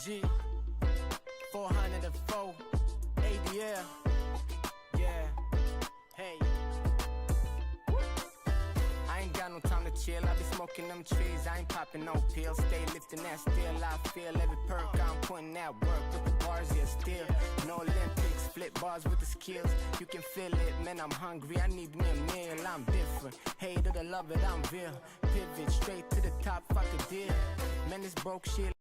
G 404 ADL. Yeah, hey. I ain't got no time to chill, I be smoking them trees, I ain't popping no pills. Stay lifting that still, I feel every perk, I'm putting that work with the bars, yeah, still. No Olympics, flip bars with the skills. You can feel it, man, I'm hungry, I need me a meal, I'm different. Hate it or love it, I'm real. Pivot straight to the top, fuck a deal. Man, this broke shit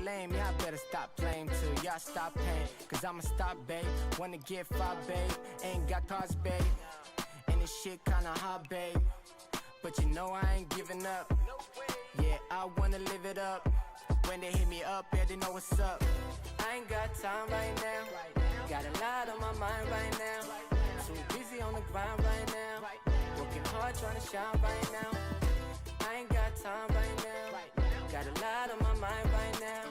lame, y'all better stop playing till y'all stop paying. Cause I'ma stop, babe, wanna get far, babe. Ain't got cars, babe, and this shit kinda hard, babe. But you know I ain't giving up. Yeah, I wanna live it up. When they hit me up, yeah, they know what's up. I ain't got time right now. Got a lot on my mind right now. Too busy on the grind right now. Working hard trying to shine right now. I ain't got time right now. Got a lot on my mind right now.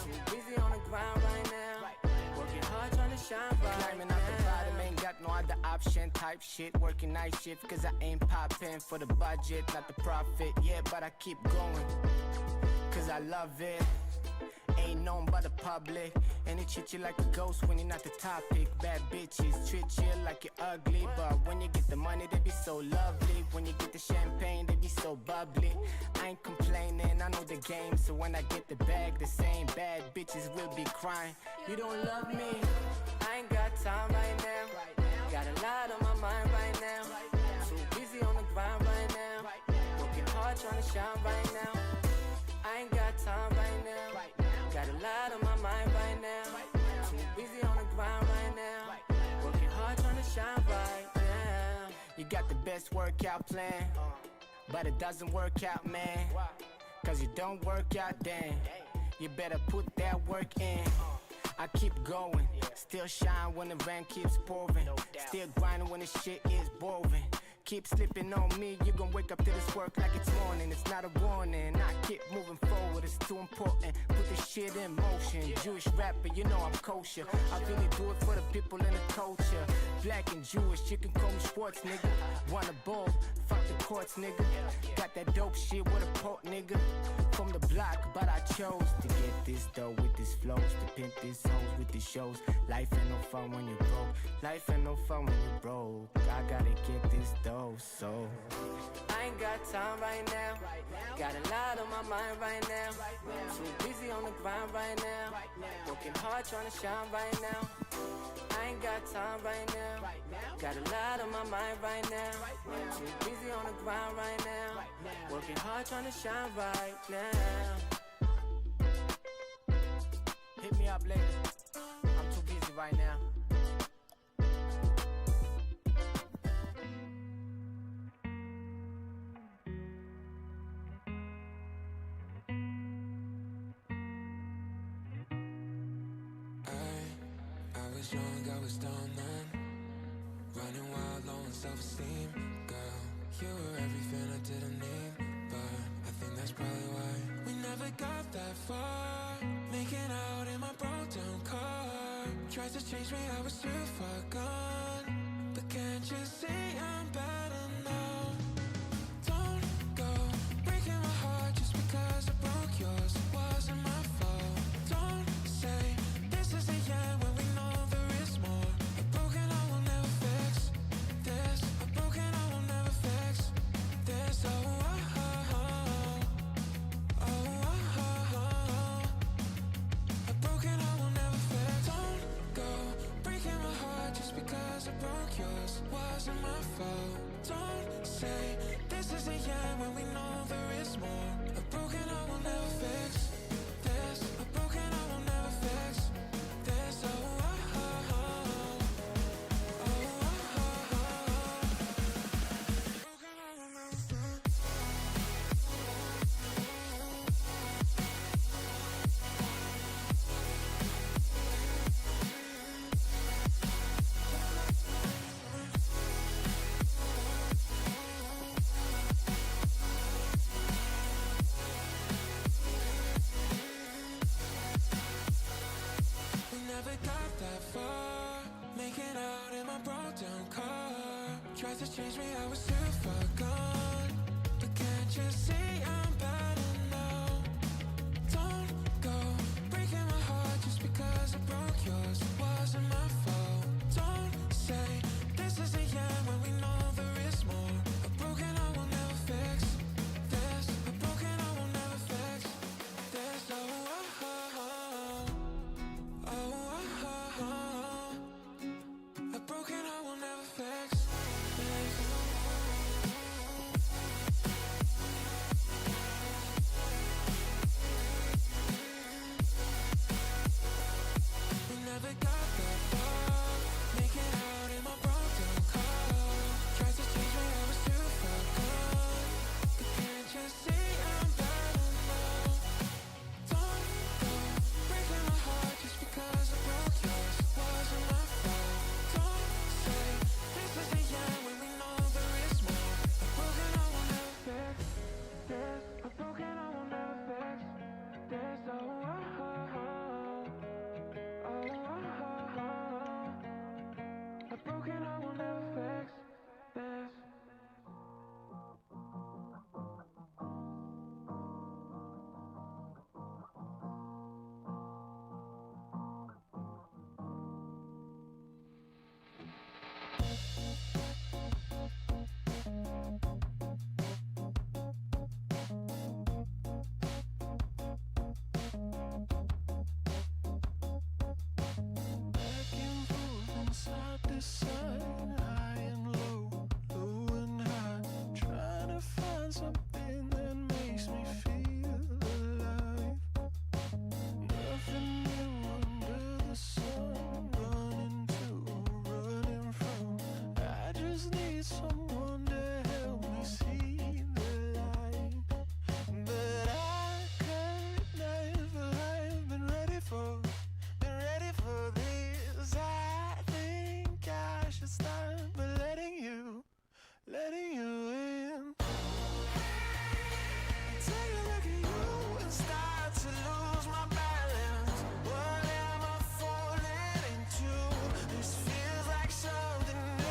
Too busy on the grind right now. Working hard trying to shine right now. Climbing out the bottom, ain't got no other option. Type shit, working night shift, cause I ain't popping for the budget, not the profit. Yeah, but I keep going, cause I love it. Ain't known by the public, and they treat you like a ghost when you're not the topic. Bad bitches treat you like you're ugly, but when you get the money, they be so lovely. When you get the champagne, they be so bubbly. I ain't complaining, I know the game, so when I get the bag, the same bad bitches will be crying. You don't love me, I ain't got time right now. Got a lot on my mind right now. Too busy on the grind right now. Working hard trying to shine right now. I ain't got time right now. Got a lot on my mind right now. Too busy on the grind right now. Working hard trying to shine right now. You got the best workout plan, but it doesn't work out, man. Cause you don't work out, then you better put that work in. I keep going, still shine when the rain keeps pouring. Still grinding when the shit is boring. Keep slipping on me, you gon' wake up to this work like it's morning. It's not a warning, I keep moving forward, it's too important. Put this shit in motion, Jewish rapper, you know I'm kosher. I really do it for the people in the culture. Black and Jewish, you can call me Schwartz, nigga. Wanna ball, fuck the courts, nigga. Got that dope shit with a port, nigga. From the block, but I chose to get this dough with this flows, to pimp this hoes with these shows. Life ain't no fun when you're broke. Life ain't no fun when you're broke. I gotta get this dough, so I ain't got time right now. Got a lot on my mind right now. Too busy on the grind right now. Working hard trying to shine right now. I ain't got time right now. Got a lot on my mind right now. Too busy on the grind right now. Working hard trying to shine right now. Hit me up later, I'm too busy right now. I was young, I was dumb then, running wild, low on self-esteem. Girl, you were everything I didn't need, but I think that's probably why we never got that far. Making out in my broke down car, tried to change me, I was too far gone. But can't you see I'm better now? Don't go breaking my heart just because I broke yours. It wasn't my fault. Don't say this is the end when we know there is more. A broken heart will never fix this. A broken heart will never fix this. Oh, oh, oh, oh. Oh, oh, oh, oh. A broken heart will never fix. Don't go breaking my heart just because I broke yours. Wasn't my fault. Don't say this is the end when we know there is more. A broken heart will never fix this. A broken heart will never fix this. Oh, oh, oh, oh. Oh, oh, oh, oh. Broken heart will never fix. We never got that far. Making out in my broke down car, tried to change me, I was too far gone. But can't you see I'm better now? Don't just need someone to help me see the light. But I could never have been ready for this. I think I should start by letting you in. Take a look at you and start to lose my balance. What am I falling into? This feels like something new.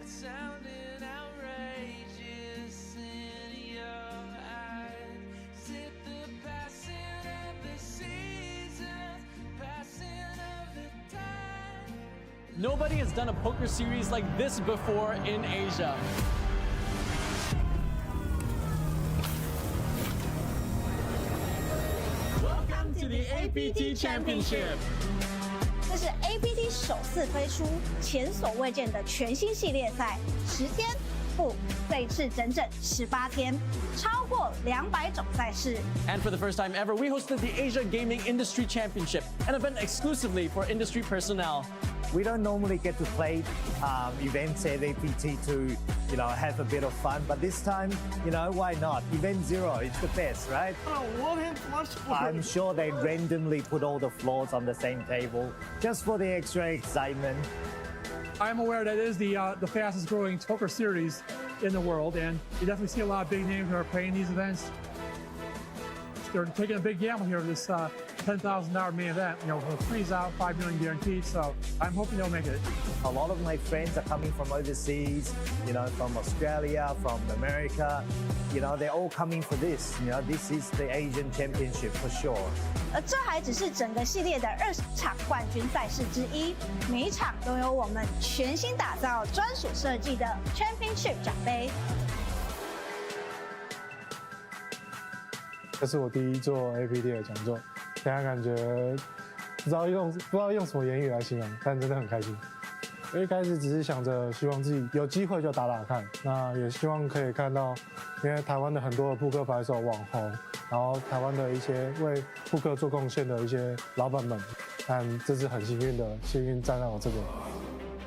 sounding outrageous in your eyes. Is it the passing of the seasons, passing of the time? Nobody has done a poker series like this before in Asia. Welcome to the APT Championship. 这是 APT 首次推出前所未见的全新系列赛，10天不，这一次整整18天，超过200种赛事。And for the first time ever, we hosted the Asia Gaming Industry Championship, an event exclusively for industry personnel. We don't normally get to play events at APT to, have a bit of fun. But this time, why not? Event 0, it's the best, right? Oh, one-hand flush. I'm sure they randomly put all the floors on the same table just for the extra excitement. I'm aware that it is the fastest growing poker series in the world, and you definitely see a lot of big names who are playing these events. They're taking a big gamble here with this $10,000 main event, with a freeze-out, $5 million guaranteed, so I'm hoping they'll make it. A lot of my friends are coming from overseas, from Australia, from America. They're all coming for this. This is the Asian Championship for sure. 而这还只是整个系列的20场冠军赛事之一，每一场都有我们全新打造、专属设计的 Championship 奖杯。这是我第一座 APT 的讲座，现在感觉不知道用什么言语来形容，但真的很开心。我一开始只是想着希望自己有机会就打打看，那也希望可以看到，因为台湾的很多的扑克牌手网红，然后台湾的一些为扑克做贡献的一些老板们，但这是很幸运站到了这个。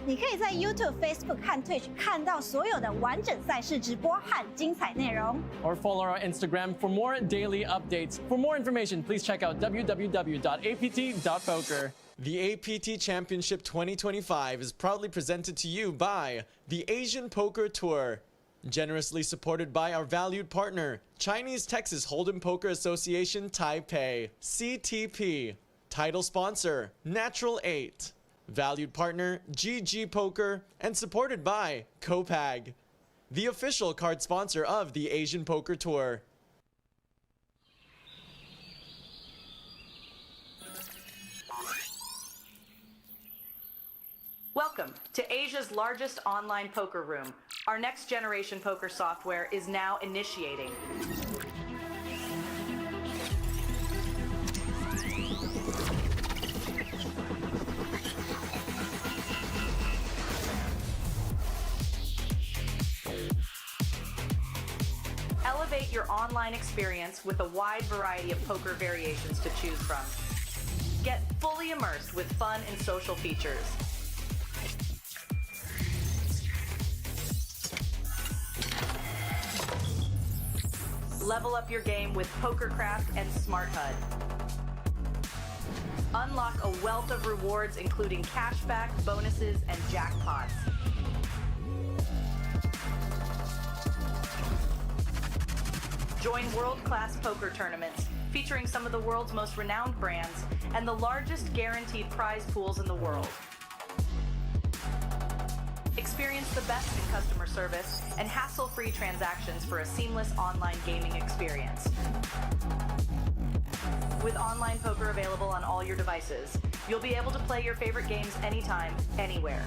你可以在 YouTube、Facebook 和 Twitch 看到所有的完整赛事直播和精彩内容。Or follow our Instagram for more daily updates. For more information, please check out www.apt.poker. The APT Championship 2025 is proudly presented to you by the Asian Poker Tour, generously supported by our valued partner, Chinese Texas Hold'em Poker Association Taipei, CTP, title sponsor, Natural 8, valued partner, GG Poker, and supported by Copag, the official card sponsor of the Asian Poker Tour. Welcome to Asia's largest online poker room. Our next generation poker software is now initiating. Elevate your online experience with a wide variety of poker variations to choose from. Get fully immersed with fun and social features. Level up your game with PokerCraft and Smart HUD. Unlock a wealth of rewards including cashback, bonuses, and jackpots. Join world-class poker tournaments featuring some of the world's most renowned brands and the largest guaranteed prize pools in the world. Experience the best in customer service and hassle-free transactions for a seamless online gaming experience. With online poker available on all your devices, you'll be able to play your favorite games anytime, anywhere.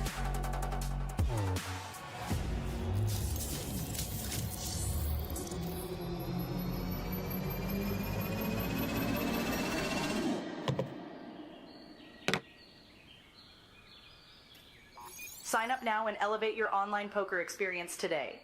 Sign up now and elevate your online poker experience today.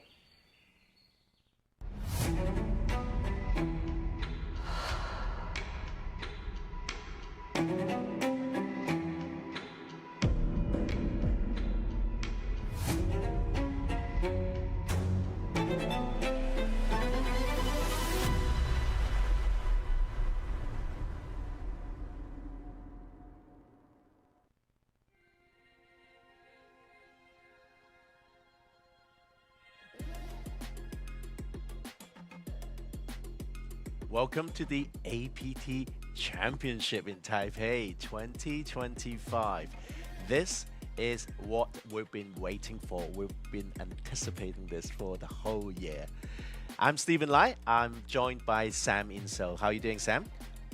Welcome to the APT Championship in Taipei 2025. This is what we've been waiting for. We've been anticipating this for the whole year. I'm Stephen Lai. I'm joined by Sam in Seoul. How are you doing, Sam?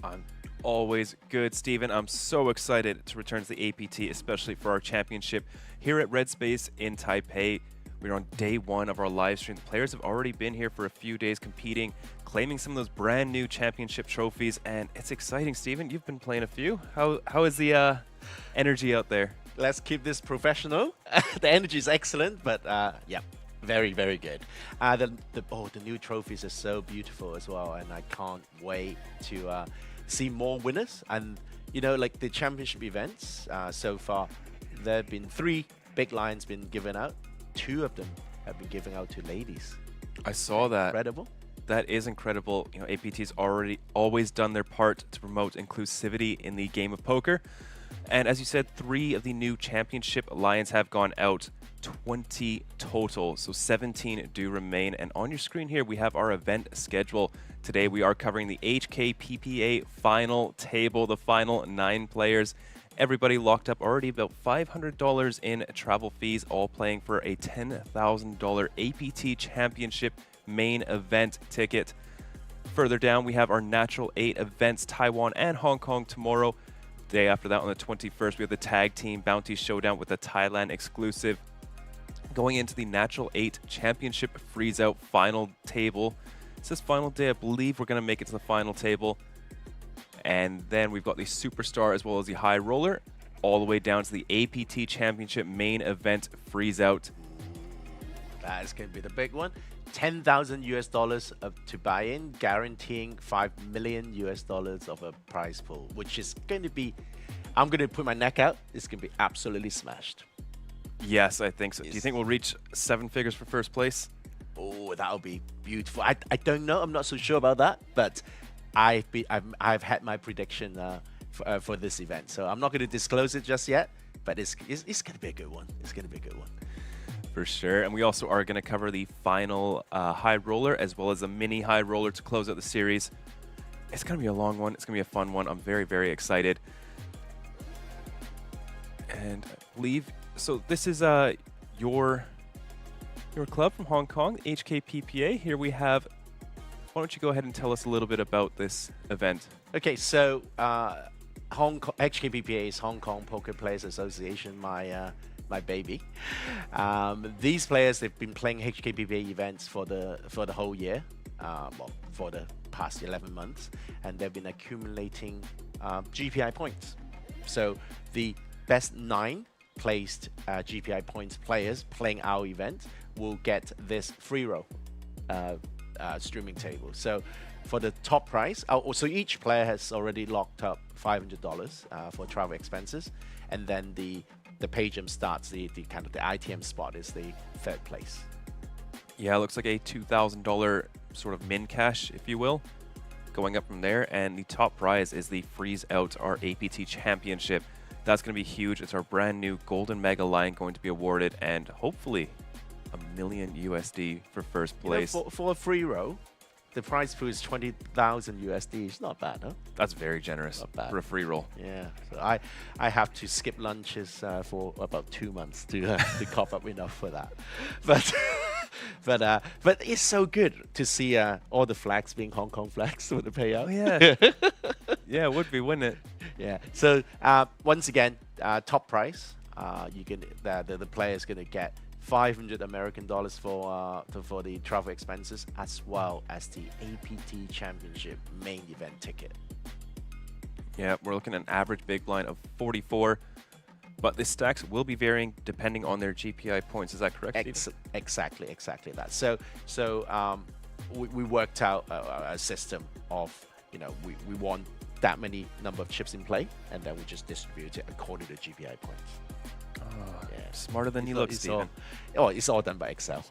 I'm always good, Stephen. I'm so excited to return to the APT, especially for our championship here at Red Space in Taipei. We're on day one of our live stream. The players have already been here for a few days competing, claiming some of those brand new championship trophies, and it's exciting, Stephen. You've been playing a few. How is the energy out there? Let's keep this professional. The energy is excellent, but yeah, very, very good. The new trophies are so beautiful as well, and I can't wait to see more winners. And you know, like the championship events so far, there have been 3 big lions been given out. 2 of them have been given out to ladies. I saw that. Incredible. That is incredible. You know, APT's always done their part to promote inclusivity in the game of poker. And as you said, 3 of the new championship lions have gone out, 20 total. So 17 do remain. And on your screen here, we have our event schedule. Today, we are covering the HKPPA final table, the final 9 players. Everybody locked up already, about $500 in travel fees, all playing for a $10,000 APT Championship Main Event ticket. Further down, we have our Natural 8 events, Taiwan and Hong Kong tomorrow. Day after that, on the 21st, we have the Tag Team Bounty Showdown with the Thailand exclusive. Going into the Natural 8 Championship freeze-out final table. It's this final day, I believe we're going to make it to the final table. And then we've got the Superstar as well as the High Roller, all the way down to the APT Championship Main Event freeze-out. That is going to be the big one. $10,000 to buy in, guaranteeing $5 million of a prize pool, which is going to be, I'm going to put my neck out, it's going to be absolutely smashed. Yes, I think so. Do you think we'll reach 7 figures for first place? Oh, that'll be beautiful. I don't know, I'm not so sure about that, but I've had my prediction for this event, so I'm not going to disclose it just yet, but it's going to be a good one. It's going to be a good one. For sure. And we also are going to cover the final high roller as well as a mini high roller to close out the series. It's going to be a long one. It's going to be a fun one. I'm very, very excited. And I believe, so this is your club from Hong Kong, HKPPA. Here we have, why don't you go ahead and tell us a little bit about this event? Okay, so Hong Kong, HKPPA is Hong Kong Poker Players Association, my baby. These players, they've been playing HKPPA events for the whole year, well, for the past 11 months, and they've been accumulating GPI points. So the best 9 placed GPI points players playing our event will get this free roll streaming table. So for the top prize, so each player has already locked up $500 for travel expenses, and then the Pagem starts, the kind of the ITM spot is the 3rd place. Yeah, it looks like a $2,000 sort of min cash, if you will, going up from there. And the top prize is the Freeze Out, our APT Championship. That's going to be huge. It's our brand new Golden Mega Line going to be awarded, and hopefully $1 million USD for first place. You know, for a free roll, the prize pool is $20,000 USD. It's not bad, huh? That's very generous for a free roll. Yeah, so I have to skip lunches for about 2 months to cough up enough for that. But it's so good to see all the flags being Hong Kong flags for the payout. Oh, yeah. Yeah, it would be, wouldn't it? Yeah. So once again, top prize. You can the player is going to get $500 American for the travel expenses, as well as the APT Championship Main Event ticket. Yeah, we're looking at an average big blind of 44, but the stacks will be varying depending on their GPI points. Is that correct, Exactly that. So we worked out a system of, you know, we want that many number of chips in play, and then we just distribute it according to GPI points. Oh, yeah. Smarter than you look, Stephen. It's all done by Excel.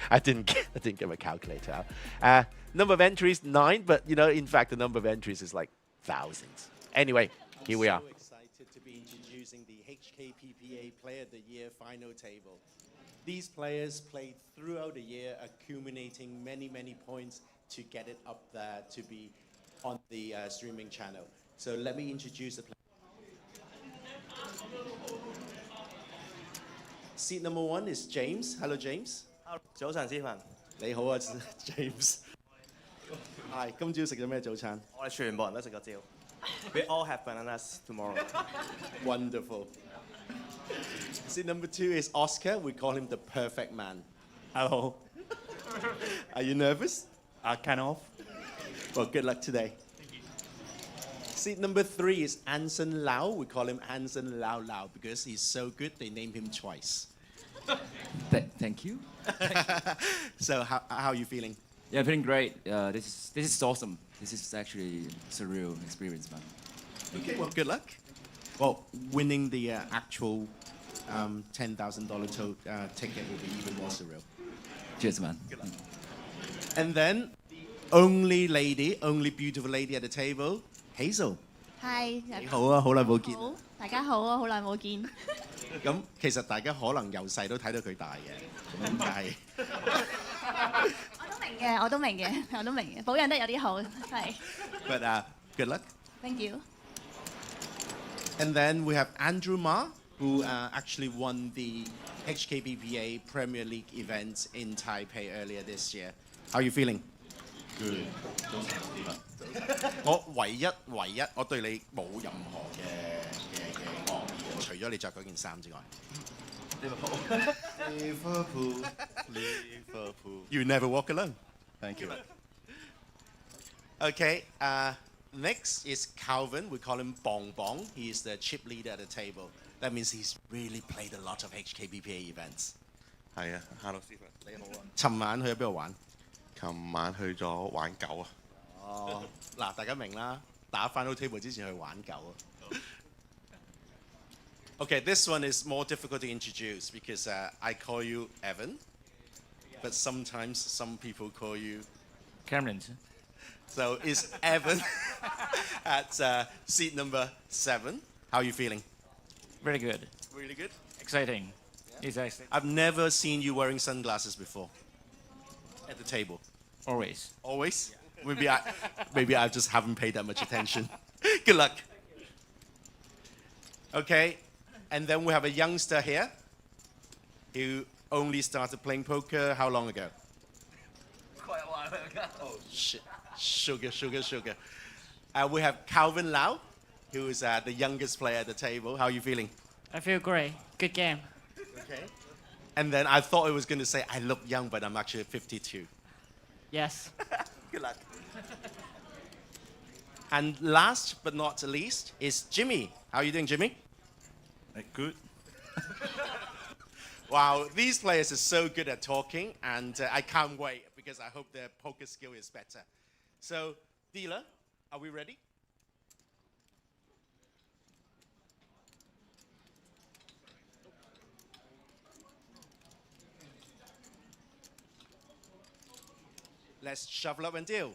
I didn't get my calculator out. Number of entries 9, but you know, in fact, the number of entries is like thousands. Anyway, here we are. I'm so excited to be introducing the HKPPA Player of the Year final table. These players played throughout the year, accumulating many points to get it up there to be on the streaming channel. So let me introduce the player. seat number 1 is James. Hello, James. 早晨，思文。你好啊，James。係，今朝食咗咩早餐？我哋全部人都食咗蕉。We all have bananas tomorrow. Wonderful. Seat number 2 is Oscar. We call him the perfect man. Hello. Are you nervous? Kind of. Well, good luck today. Seat number 3 is Anson Lau. We call him Anson Lau Lau because he's so good they named him twice. Thank you. So how are you feeling? Yeah, feeling great. This is awesome. This is actually a surreal experience, man. Okay, well, good luck. Well, winning the actual $10,000 ticket will be even more surreal. Cheers, man. Good luck. And then, only beautiful lady at the table, Hazel. Hi， 你好啊，好耐冇見。好，大家好啊，好耐冇見。咁其實大家可能由細都睇到佢大嘅，咁但係我都明嘅，保養得有啲好，係。But good luck. Thank you. And then we have Andrew Ma, who actually won the HKPPA Premier League event in Taipei earlier this year. How are you feeling? Good. 我唯一我對你冇任何嘅惡意，除咗你着嗰件衫之外。Liverpool. You never walk alone. Thank you. Okay, next is Calvin. We call him Bong Bong. He is the chip leader at the table. That means he's really played a lot of HKPPA events. 係啊，Hello Stephen，你好啊。尋晚去咗邊度玩？琴晚去咗玩狗啊。哦，嗱，大家明啦，打 final table 之前去玩狗啊。Okay, this one is more difficult to introduce because I call you Evan, but sometimes some people call you Cameron. So it's Evan at seat number 7. How are you feeling? Very good. Really good? Exciting. It's exciting. I've never seen you wearing sunglasses before at the table. Always. Always? Maybe I just haven't paid that much attention. Good luck. Okay, and then we have a youngster here who only started playing poker how long ago? Quite a while ago. Oh, shit. Sugar. We have Calvin Lau, who is the youngest player at the table. How are you feeling? I feel great. Good game. Okay. And then I thought it was going to say, I look young, but I'm actually 52. Yes. Good luck. And last but not least is Jimmy. How are you doing, Jimmy? Good. Wow, these players are so good at talking, and I can't wait because I hope their poker skill is better. So, dealer, are we ready? Let's shuffle up and deal.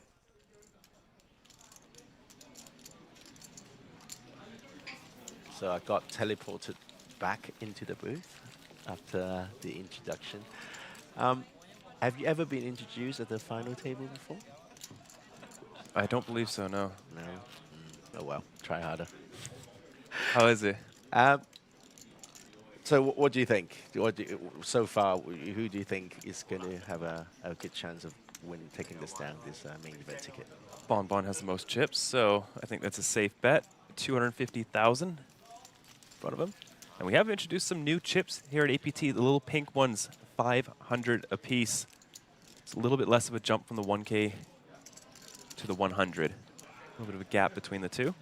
So I got teleported back into the booth after the introduction. Have you ever been introduced at the final table before? I don't believe so, no. No? Oh well, try harder. How is it? So what do you think? So far, who do you think is going to have a good chance of taking this down, this main event ticket? Bon Bon has the most chips, so I think that's a safe bet. 250,000 in front of him. And we have introduced some new chips here at APT, the little pink ones, 500 apiece. It's a little bit less of a jump from the 1K to the 100. A little bit of a gap between the two.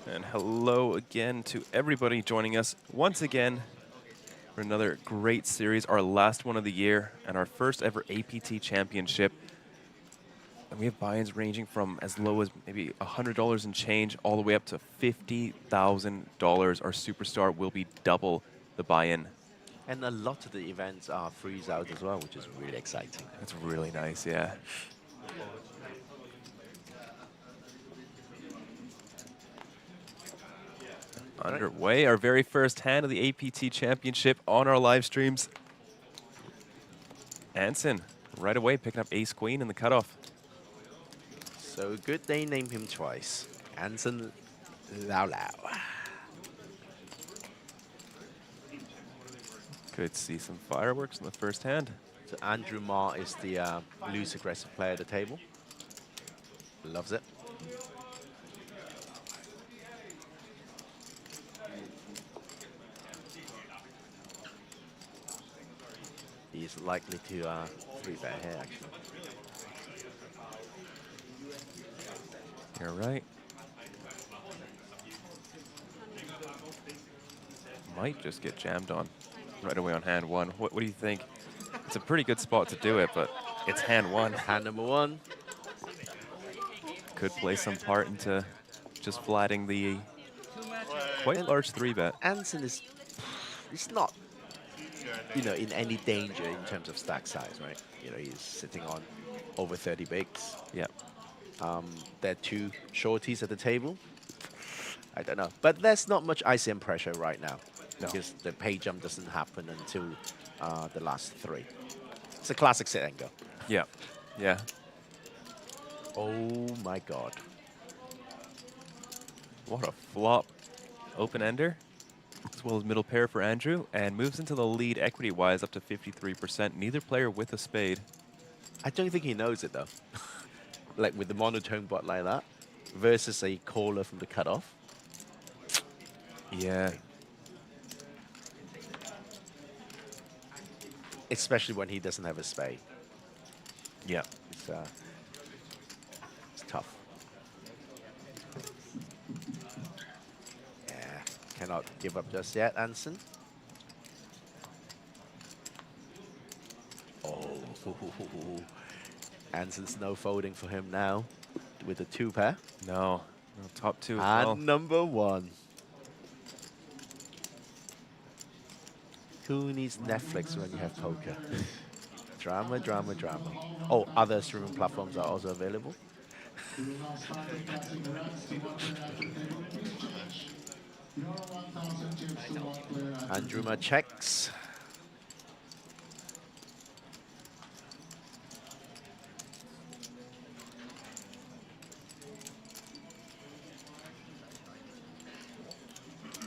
And hello again to everybody joining us once again for another great series, our last one of the year, and our first ever APT Championship. And we have buy-ins ranging from as low as maybe $100 and change all the way up to $50,000. Our superstar will be double the buy-in. And a lot of the events are freeze-out as well, which is really exciting. That's really nice, yeah. Underway, our very first hand of the APT Championship on our live streams. Anson, right away, picking up ace-queen in the cutoff. So good they named him twice. Anson Lau Lau. Could see some fireworks in the first hand. So Andrew Ma is the loose aggressive player at the table. Loves it. He's likely to 3-bet here, actually. You're right. Might just get jammed on right away on hand one. What do you think? It's a pretty good spot to do it, but it's hand one. Hand number one. Could play some part into just flatting the quite large 3-bet. Anson is, he's not, you know, in any danger in terms of stack size, right? You know, he's sitting on over 30 bigs. Yeah. There are two shorties at the table. I don't know. But there's not much ICM pressure right now because the pay jump doesn't happen until the last three. It's a classic sit and go. Yeah. Yeah. Oh my God. What a flop. Open-ender, as well as middle pair for Andrew, and moves into the lead equity-wise up to 53%. Neither player with a spade. I don't think he knows it, though. Like with the monotone bot like that versus a caller from the cutoff. Yeah. Especially when he doesn't have a spade. Yeah. It's tough. Yeah, cannot give up just yet, Anson. Oh, Anson's no folding for him now with the 2-pair. No, top two. And number one. Who needs Netflix when you have poker? Drama, drama, drama. Oh, other streaming platforms are also available. Andruma checks.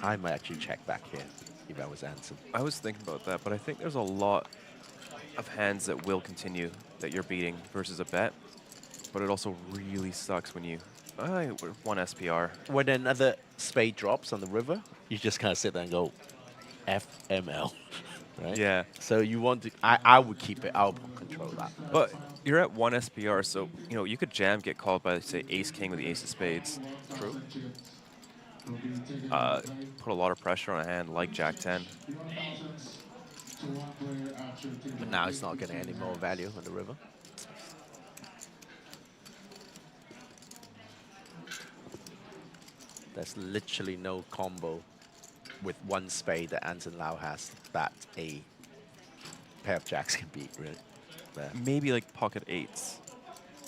I might actually check back here if I was Anson. I was thinking about that, but I think there's a lot of hands that will continue that you're beating versus a bet. But it also really sucks when you one SPR. When another spade drops on the river, you just kind of sit there and go, FML, right? Yeah. So you want to, I would keep it, I'll control that. But you're at one SPR, so you know you could jam, get called by say ace king with the ace of spades. True. Put a lot of pressure on a hand like Jack 10. But now it's not getting any more value on the river. There's literally no combo with one spade that Anson Lau has that a pair of jacks can beat, really. There. Maybe like pocket eights.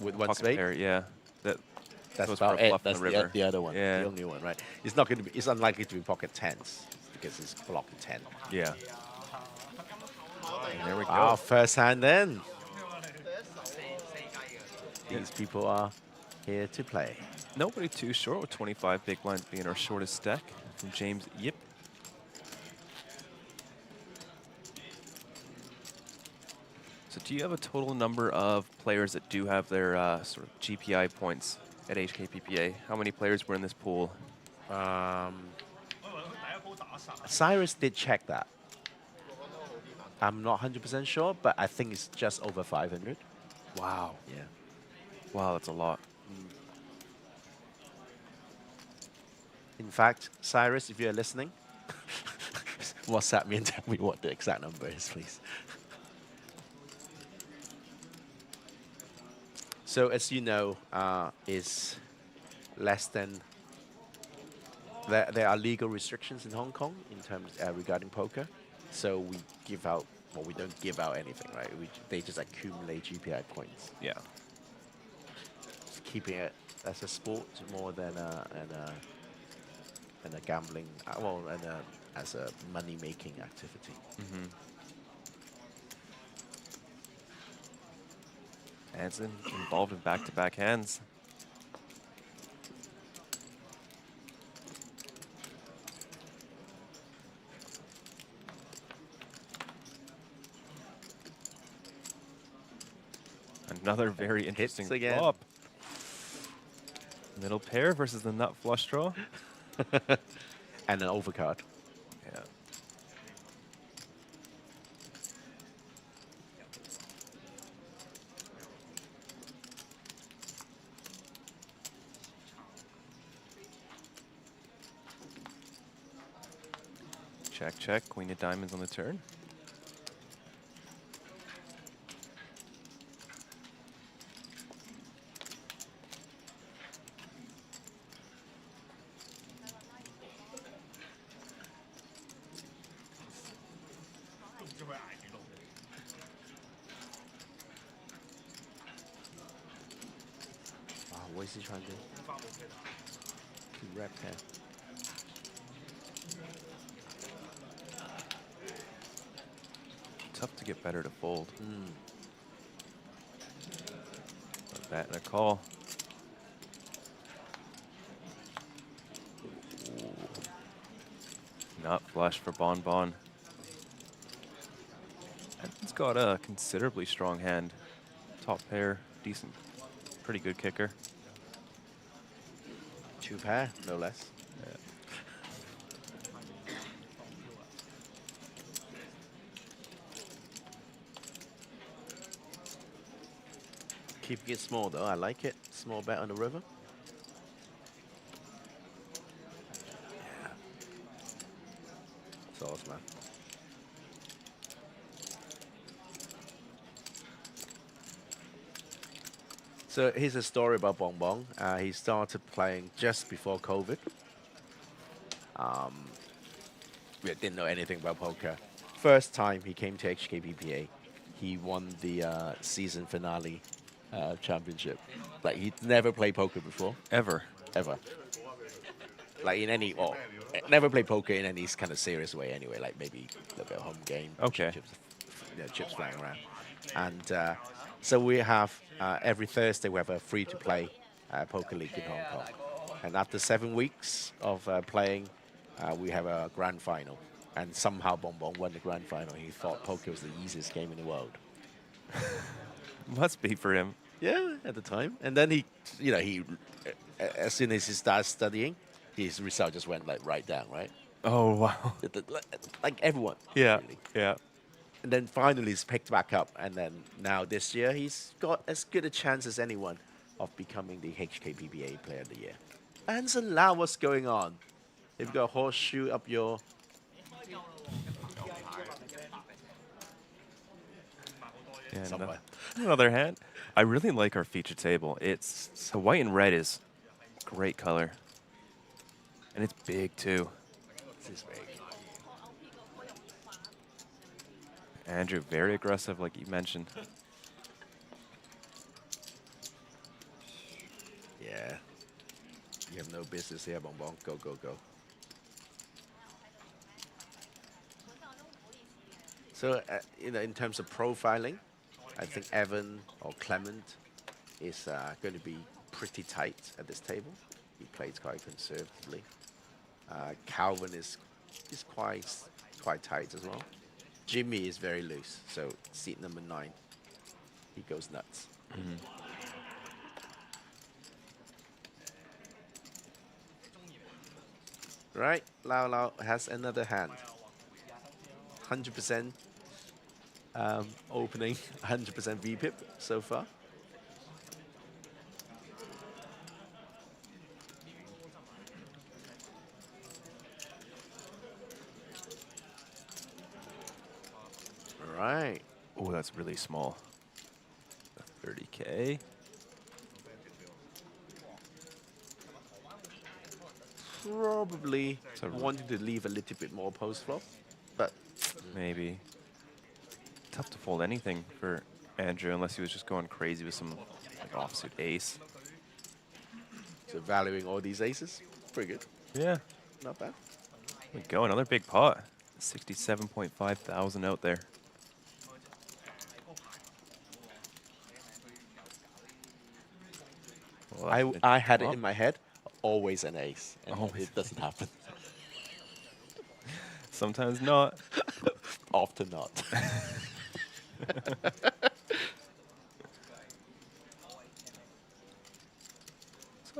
With one pocket spade? Pair, yeah. That's goes about for a it. bluff on That's the river. the other one, Yeah. the only one, right? It's not going to be. It's unlikely to be pocket tens because it's blocking 10. Yeah. And there we go. Our first hand then. These people are here to play. Nobody too short with 25 big blinds being our shortest stack from James Yip. So do you have a total number of players that do have their sort of GPI points at HKPPA? How many players were in this pool? Cyrus did check that. I'm not 100% sure, but I think it's just over 500. Wow. Yeah. Wow, that's a lot. In fact, Cyrus, if you're listening, WhatsApp me and tell me what the exact number is, please. So as you know, is less than, there are legal restrictions in Hong Kong in terms regarding poker. So we give out, well, we don't give out anything, right? They just accumulate GPI points. Yeah. Just keeping it as a sport more than and a gambling, well, and as a money-making activity. Mm-hmm. Anson involved in back-to-back hands. Another very interesting again. flop. Middle pair versus the nut flush draw. And an overcard. Yeah. Check, check. Queen of diamonds on the turn. Wow, what is he trying to do? To wrap here. Tough to get better to fold. A bat and a call. Ooh. Not flush for Bon Bon. He's got a considerably strong hand. Top pair, decent, pretty good kicker. 2 pair, no less. Yeah. Keeping it small though, I like it. Small bet on the river. Yeah. Sauce, man. So here's a story about Bong Bong. He started playing just before COVID. We didn't know anything about poker. First time he came to HKPPA, he won the season finale championship. Like, he'd never played poker before. Ever. Ever. Like, in any, or never played poker in any kind of serious way anyway, like maybe a little bit of home game. Okay. Chips flying around. And so we have, every Thursday we have a free-to-play poker league in Hong Kong. And after 7 weeks of playing, we have a grand final. And somehow Bong Bong won the grand final. He thought poker was the easiest game in the world. Must be for him. Yeah, at the time. And then he, as soon as he started studying, his result just went like right down, right? Oh, wow. Like everyone. Yeah, really. yeah. And then finally he's picked back up. And then now this year, he's got as good a chance as anyone of becoming the HKPPA Player of the Year. Anson Lau, what's going on? You've got a horseshoe up your... And somewhere. on the other hand, I really like our feature table. It's the white and red is great color. And it's big too. This is big. Andrew, very aggressive like you mentioned. Yeah. You have no business here, Bong Bong. Go, go, go. So, in terms of profiling, I think Evan or Clement is going to be pretty tight at this table. He plays quite conservatively. Calvin is quite tight as well. Jimmy is very loose, so seat number 9, he goes nuts. Right, Lau Lau has another hand. 100% opening, 100% VPIP so far. Right. Oh, that's really small. 30K. Probably wanting to leave a little bit more post flop, but maybe. Tough to fold anything for Andrew unless he was just going crazy with some like offsuit ace. So valuing all these aces, pretty good. Yeah. Not bad. There we go, another big pot. 67.5 thousand out there. Well, I had it in my head, always an ace, and it doesn't happen. Sometimes not. Often not.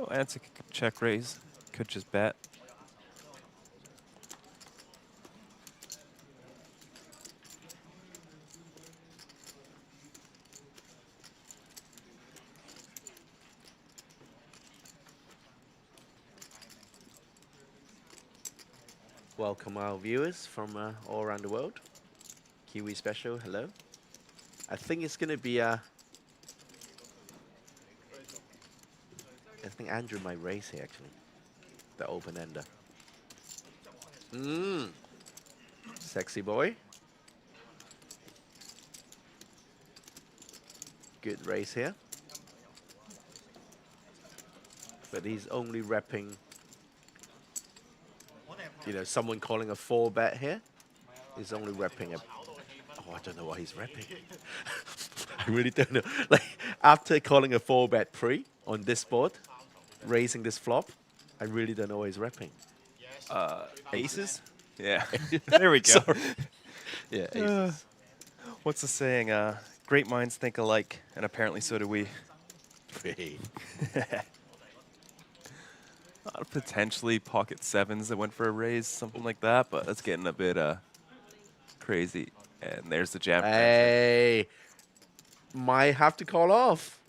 and it's a check raise. Could just bet. Welcome our viewers from all around the world. Kiwi special, hello. I think it's going to be I think Andrew might raise here actually. The open ender. Sexy boy. Good race here. But he's only repping, you know, someone calling a 4-bet here. He's only repping a, oh, I don't know what he's repping. I really don't know. Like, after calling a 4-bet pre on this board, raising this flop, I really don't know what he's repping. Aces? Yeah. There we go. Sorry. Yeah, aces. What's the saying? Great minds think alike, and apparently so do we. Potentially pocket sevens that went for a raise, something like that, but that's getting a bit crazy. And there's the jam. Hey, might have to call off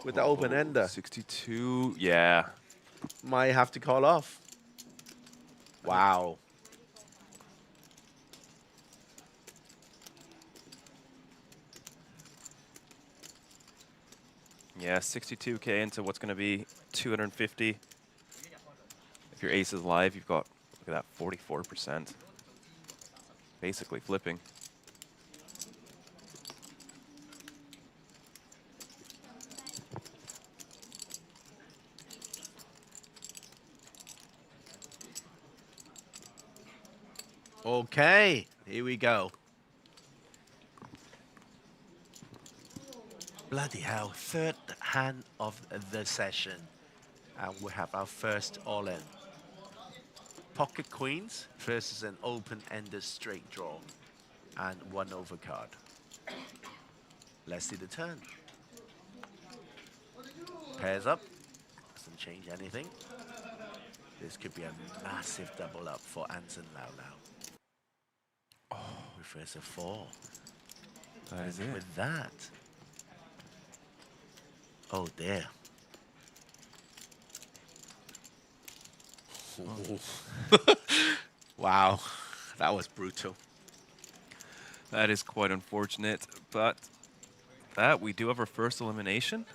with the open ender. 62, yeah. Might have to call off. Wow. Yeah, 62K into what's going to be 250. If your ace is live, you've got, look at that, 44%. Basically flipping. Okay, here we go. Bloody hell, third hand of the session. And we have our first all-in. Pocket queens versus an open-ended straight draw. And 1 overcard. Let's see the turn. Pairs up. Doesn't change anything. This could be a massive double up for Anson Lau Lau. Oh, reverse a 4. That is and it. With that. Oh dear. Wow, that was brutal. That is quite unfortunate, but that we do have our first elimination.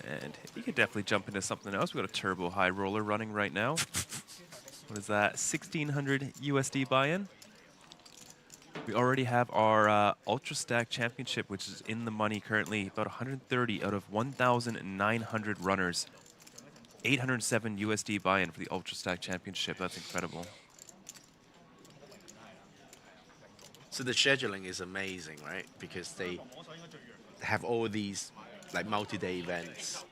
And you could definitely jump into something else. We got a turbo high roller running right now. What is that? 1,600 USD buy-in. We already have our Ultra Stack Championship, which is in the money currently. About 130 out of 1,900 runners. 807 USD buy-in for the Ultra Stack Championship. That's incredible. So the scheduling is amazing, right? Because they have all these like multi-day events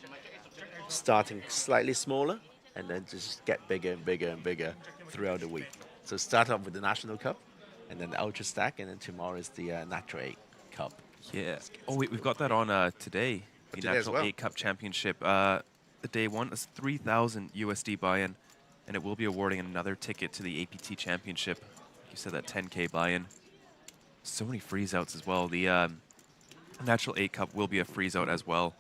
starting slightly smaller and then just get bigger and bigger and bigger throughout the week. So start off with the National Cup and then the Ultra Stack, and then tomorrow is the Natural 8 Cup. Yeah. Oh, wait, we've got that on today. The Today as Natural well. 8 Cup Championship. The day one is 3,000 USD buy-in, and it will be awarding another ticket to the APT Championship. You said that 10K buy-in. So many freeze-outs as well. The Natural 8 Cup will be a freeze-out as well.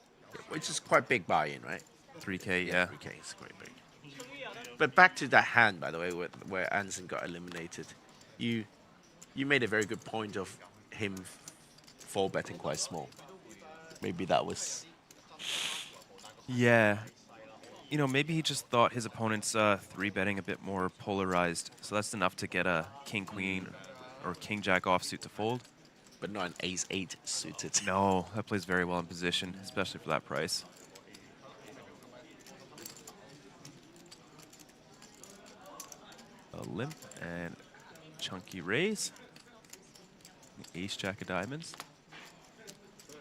Which is quite big buy-in, right? 3K, yeah. 3K is quite big. But back to that hand, by the way, where Anson got eliminated. You made a very good point of him 4-betting quite small. Maybe that was... Yeah. You know, maybe he just thought his opponent's 3-betting a bit more polarized. So that's enough to get a king-queen or king-jack offsuit to fold. But not an ace-8 suited. No, that plays very well in position, especially for that price. A limp and chunky raise. Ace-jack of diamonds.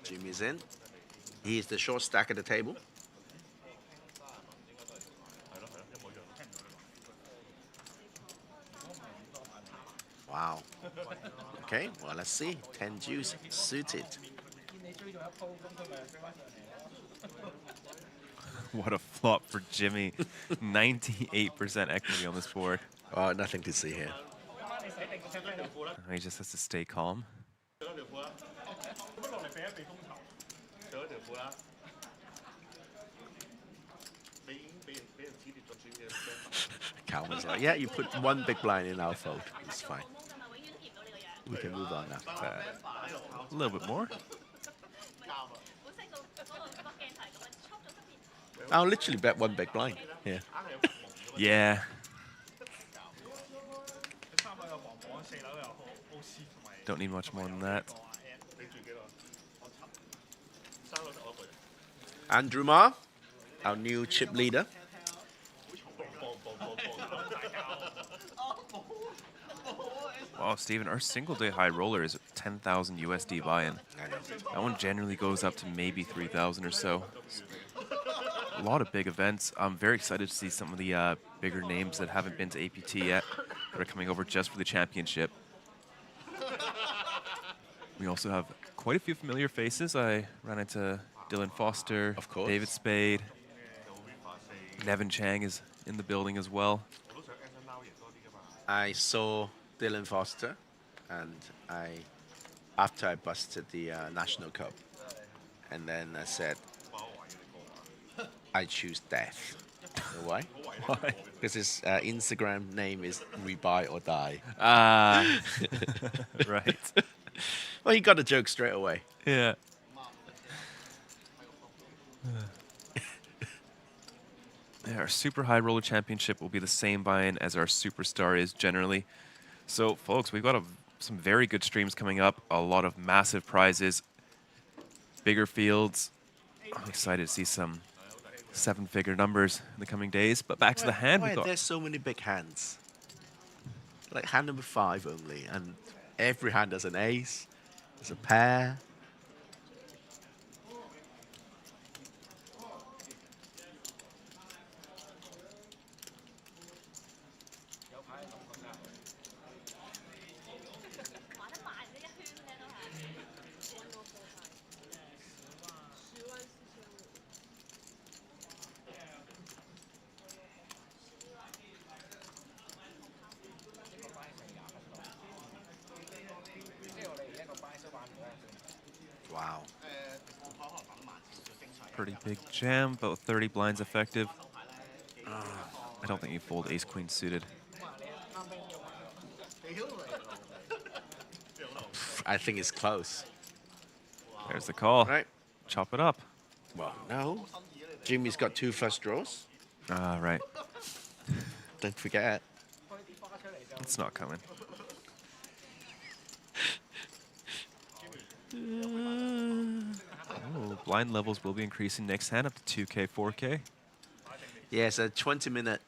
Jimmy's in. He is the short stack at the table. Wow. Okay, well, let's see. 10 juice suited. What a flop for Jimmy. 98% equity on this board. Oh, nothing to see here. He just has to stay calm. Calvin's like, yeah, you put one big blind in our fold. It's fine. We can move on now. A little bit more. I'll literally bet one big blind here. Yeah. Don't need much more than that. Andrew Ma, our new chip leader. Wow, Steven, our single day high roller is 10,000 USD buy-in. That one generally goes up to maybe 3,000 or so. A lot of big events. I'm very excited to see some of the bigger names that haven't been to APT yet that are coming over just for the championship. We also have quite a few familiar faces. I ran into Dylan Foster, of course, David Spade. Nevin Chang is in the building as well. I saw Dylan Foster, and after I busted the National Cup, and then I said, I choose death. You know why? Why? Because his Instagram name is Rebuy or Die. Ah, right. Well, he got a joke straight away. Yeah. Yeah, our Super High Roller Championship will be the same buy-in as our Superstar is generally. So, folks, we've got some very good streams coming up. A lot of massive prizes, bigger fields. I'm excited to see some 7-figure numbers in the coming days. But back to the hand. Why are there so many big hands? Like hand number 5 only, and every hand has an ace, there's a pair. Wow. Pretty big jam, about 30 blinds effective. I don't think you fold ace-queen suited. I think it's close. There's the call. Right. Chop it up. Well, no. Jimmy's got 2 flush draws. Ah, right. Don't forget. It's not coming. Oh, blind levels will be increasing next hand up to 2K, 4K. Yeah, it's a 20-minute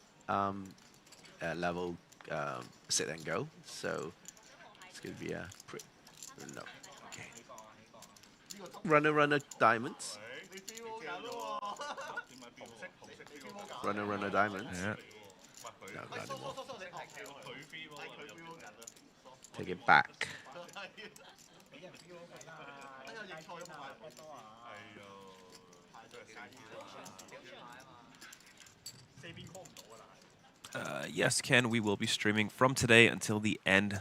level sit and go. So it's going to be a no. Okay. Runner diamonds. Runner diamonds. Yeah. No, not anymore. Take it back. Yes, Ken, we will be streaming from today until the end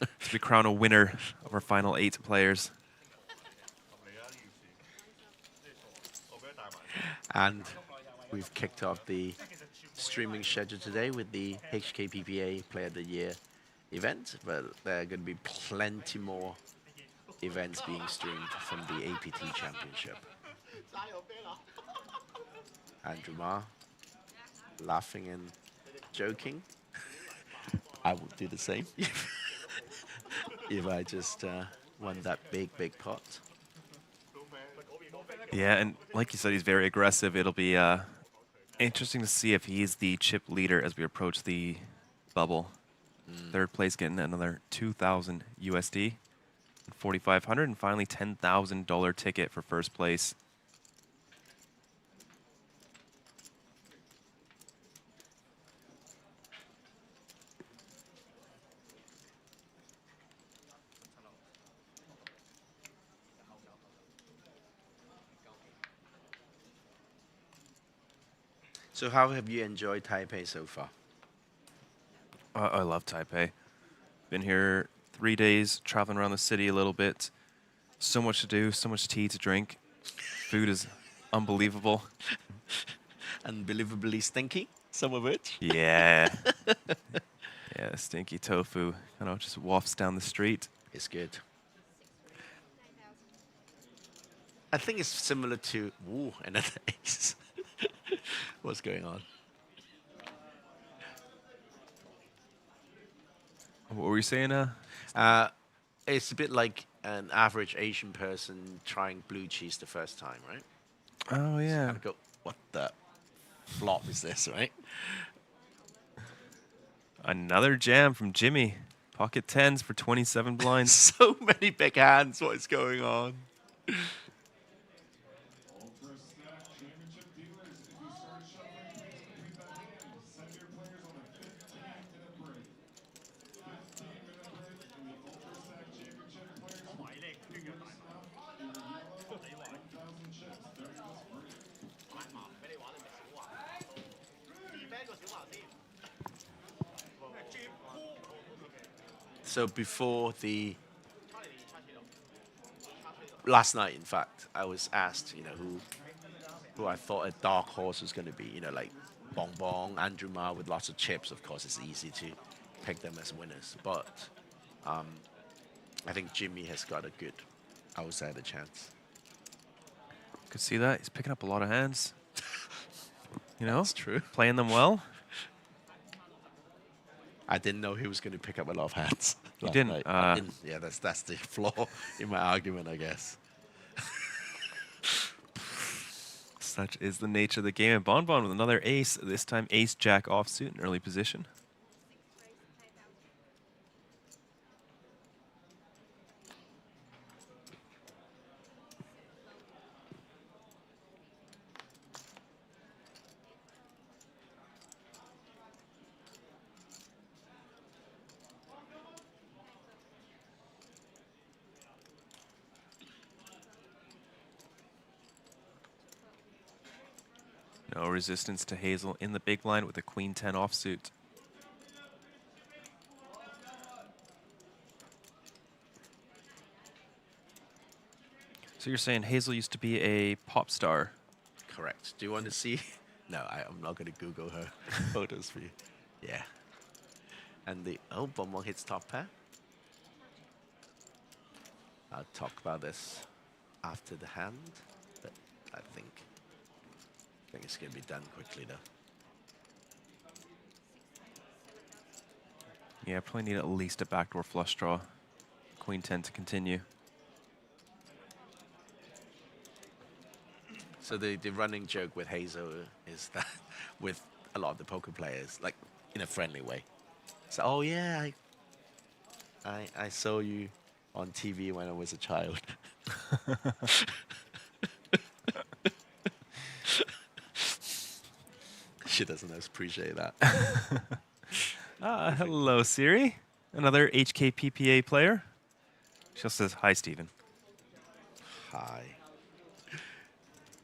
to we crown a winner of our final 8 players. And we've kicked off the streaming schedule today with the HKPPA Player of the Year event, but there are going to be plenty more events being streamed from the APT Championship. Andrew Ma, laughing and joking. I would do the same if I just won that big pot. Yeah, and like you said, he's very aggressive. It'll be interesting to see if he's the chip leader as we approach the bubble. Third place getting another 2,000 USD, 4,500, and finally $10,000 ticket for first place. So how have you enjoyed Taipei so far? I love Taipei. Been here 3 days, traveling around the city a little bit. So much to do, so much tea to drink. Food is unbelievable. Unbelievably stinky, some of it. Yeah. Yeah, stinky tofu. Just wafts down the street. It's good. I think it's similar to another ace. What's going on? What were you saying? It's a bit like an average Asian person trying blue cheese the first time, right? Oh, yeah. So go, what the flop is this, right? Another jam from Jimmy. Pocket 10s for 27 blinds. So many big hands. What is going on? So before last night, in fact, I was asked, who I thought a dark horse was going to be. Like Bong Bong, Andrew Ma with lots of chips. Of course, it's easy to pick them as winners. But I think Jimmy has got a good outsider chance. Could see that. He's picking up a lot of hands. That's true. Playing them well. I didn't know he was going to pick up a lot of hands. You didn't? Yeah, that's the flaw in my argument, I guess. Such is the nature of the game. And Bon Bon with another ace, this time ace-jack offsuit in early position. No resistance to Hazel in the big blind with a queen 10 offsuit. So you're saying Hazel used to be a pop star? Correct. Do you want to see? No, I'm not going to Google her photos for you. Yeah. And Bon Bon hits top pair. I'll talk about this after the hand, but I think it's going to be done quickly, though. Yeah, probably need at least a backdoor flush draw. Queen 10 to continue. So the running joke with Hazel is that with a lot of the poker players, like in a friendly way. So, oh yeah, I saw you on TV when I was a child. She doesn't appreciate that. Hello, Siri. Another HKPPA player. She also says, hi, Stephen. Hi.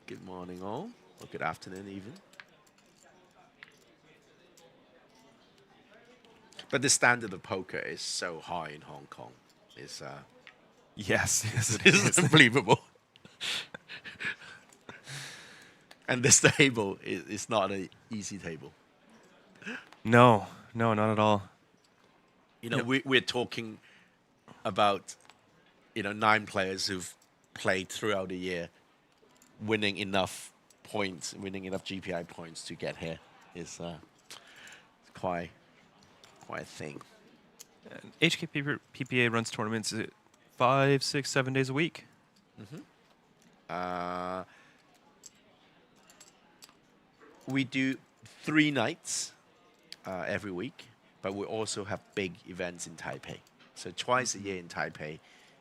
Good morning, all. Or good afternoon, even. But the standard of poker is so high in Hong Kong. It's yes, it's unbelievable. And this table is not an easy table. No, not at all. We're talking about 9 players who've played throughout the year, winning enough points, winning enough GPI points to get here is quite a thing. And HKPPA runs tournaments 5, 6, 7 days a week. We do 3 nights every week, but we also have big events in Taipei. So twice a year in Taipei,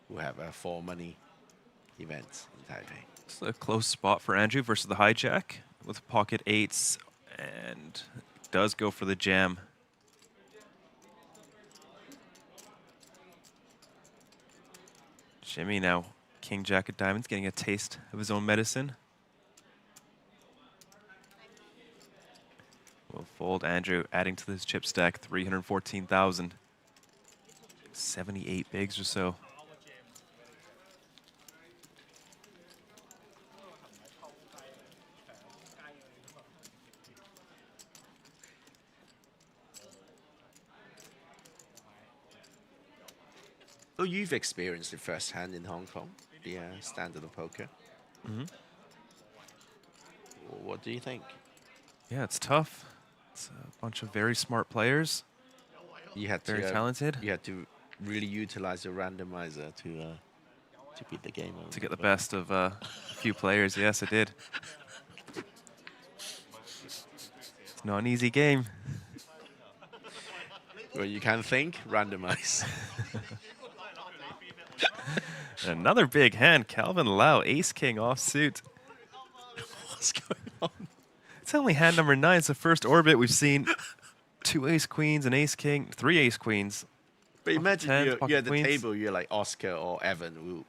we have 4 money events in Taipei. It's a close spot for Andrew versus the hijack with pocket 8s and does go for the jam. Jimmy now, King Jack of Diamonds, getting a taste of his own medicine. old Andrew adding to this chip stack, 314,000. 78 bigs or so. Oh, you've experienced it firsthand in Hong Kong, the standard of poker. Mm-hmm. What do you think? Yeah, it's tough. It's a bunch of very smart players. You had very to, talented. You had to really utilize your randomizer to beat the game. To get the best of a few players, yes, I did. It's not an easy game. Well, you can think, randomize. Another big hand, Calvin Lau, ace king offsuit. What's going on? It's only hand number 9. It's the first orbit we've seen. 2 ace queens, an ace king, 3 ace queens. But imagine you're at the queens. table, you're like Oscar or Evan,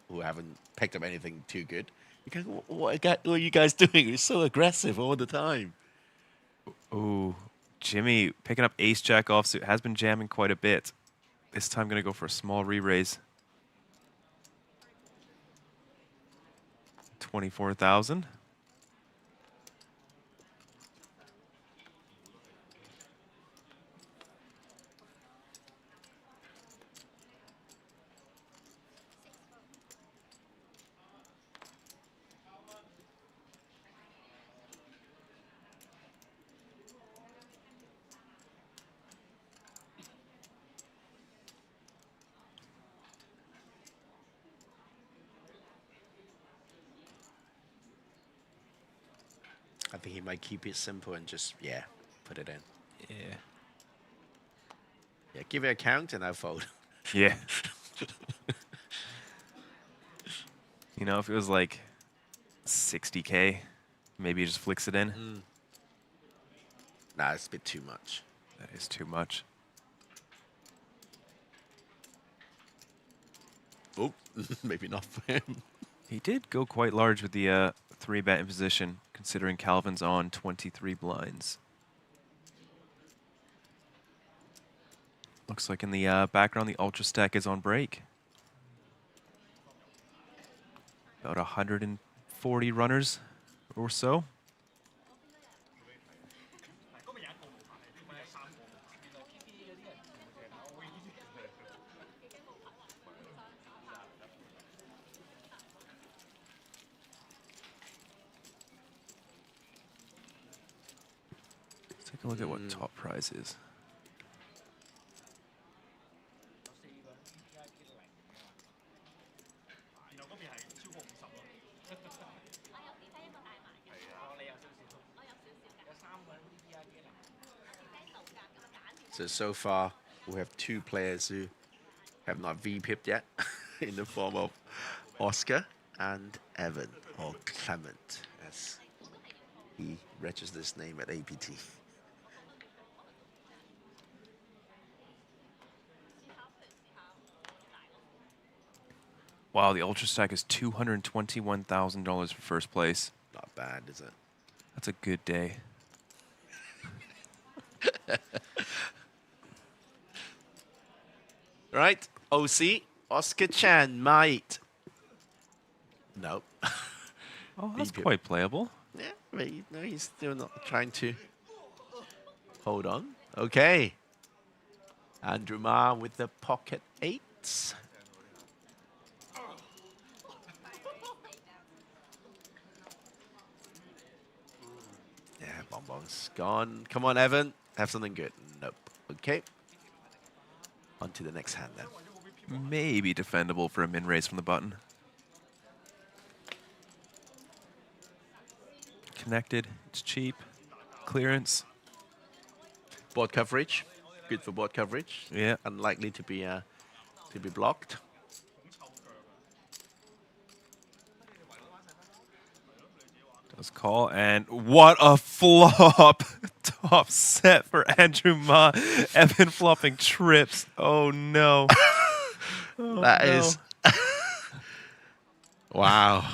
who haven't picked up anything too good. You go, what are you guys doing? You're so aggressive all the time. Ooh, Jimmy picking up ace jack offsuit, has been jamming quite a bit. This time going to go for a small re-raise. 24,000. I think he might keep it simple and just, put it in. Yeah. Yeah, give it a count and I'll fold. Yeah. You know, if it was like 60K, maybe he just flicks it in. Nah, it's a bit too much. That is too much. Oh, maybe not for him. He did go quite large with the 3-bet in position, considering Calvin's on 23 blinds. Looks like in the background, the Ultra Stack is on break. About 140 runners or so. Let's take a look at what top prize is. So far, we have 2 players who have not V-pipped yet, in the form of Oscar and Evan, or Clement, as he registers his name at APT. Wow, the Ultra Stack is $221,000 for first place. Not bad, is it? That's a good day. Right, OC, Oscar Chan, mate. Nope. Oh, that's quite playable. Yeah, but he's still not trying to hold on. Okay. Andrew Ma with the pocket 8s. Yeah, bonbons gone. Come on, Evan. Have something good. Nope. Okay. On to the next hand then. Maybe defendable for a min raise from the button. Connected. It's cheap. Clearance. Board coverage. Good for board coverage. Yeah. Unlikely to be blocked. Does call, and what a flop. Top set for Andrew Ma. Evan flopping trips. Oh no. Oh, that is wow.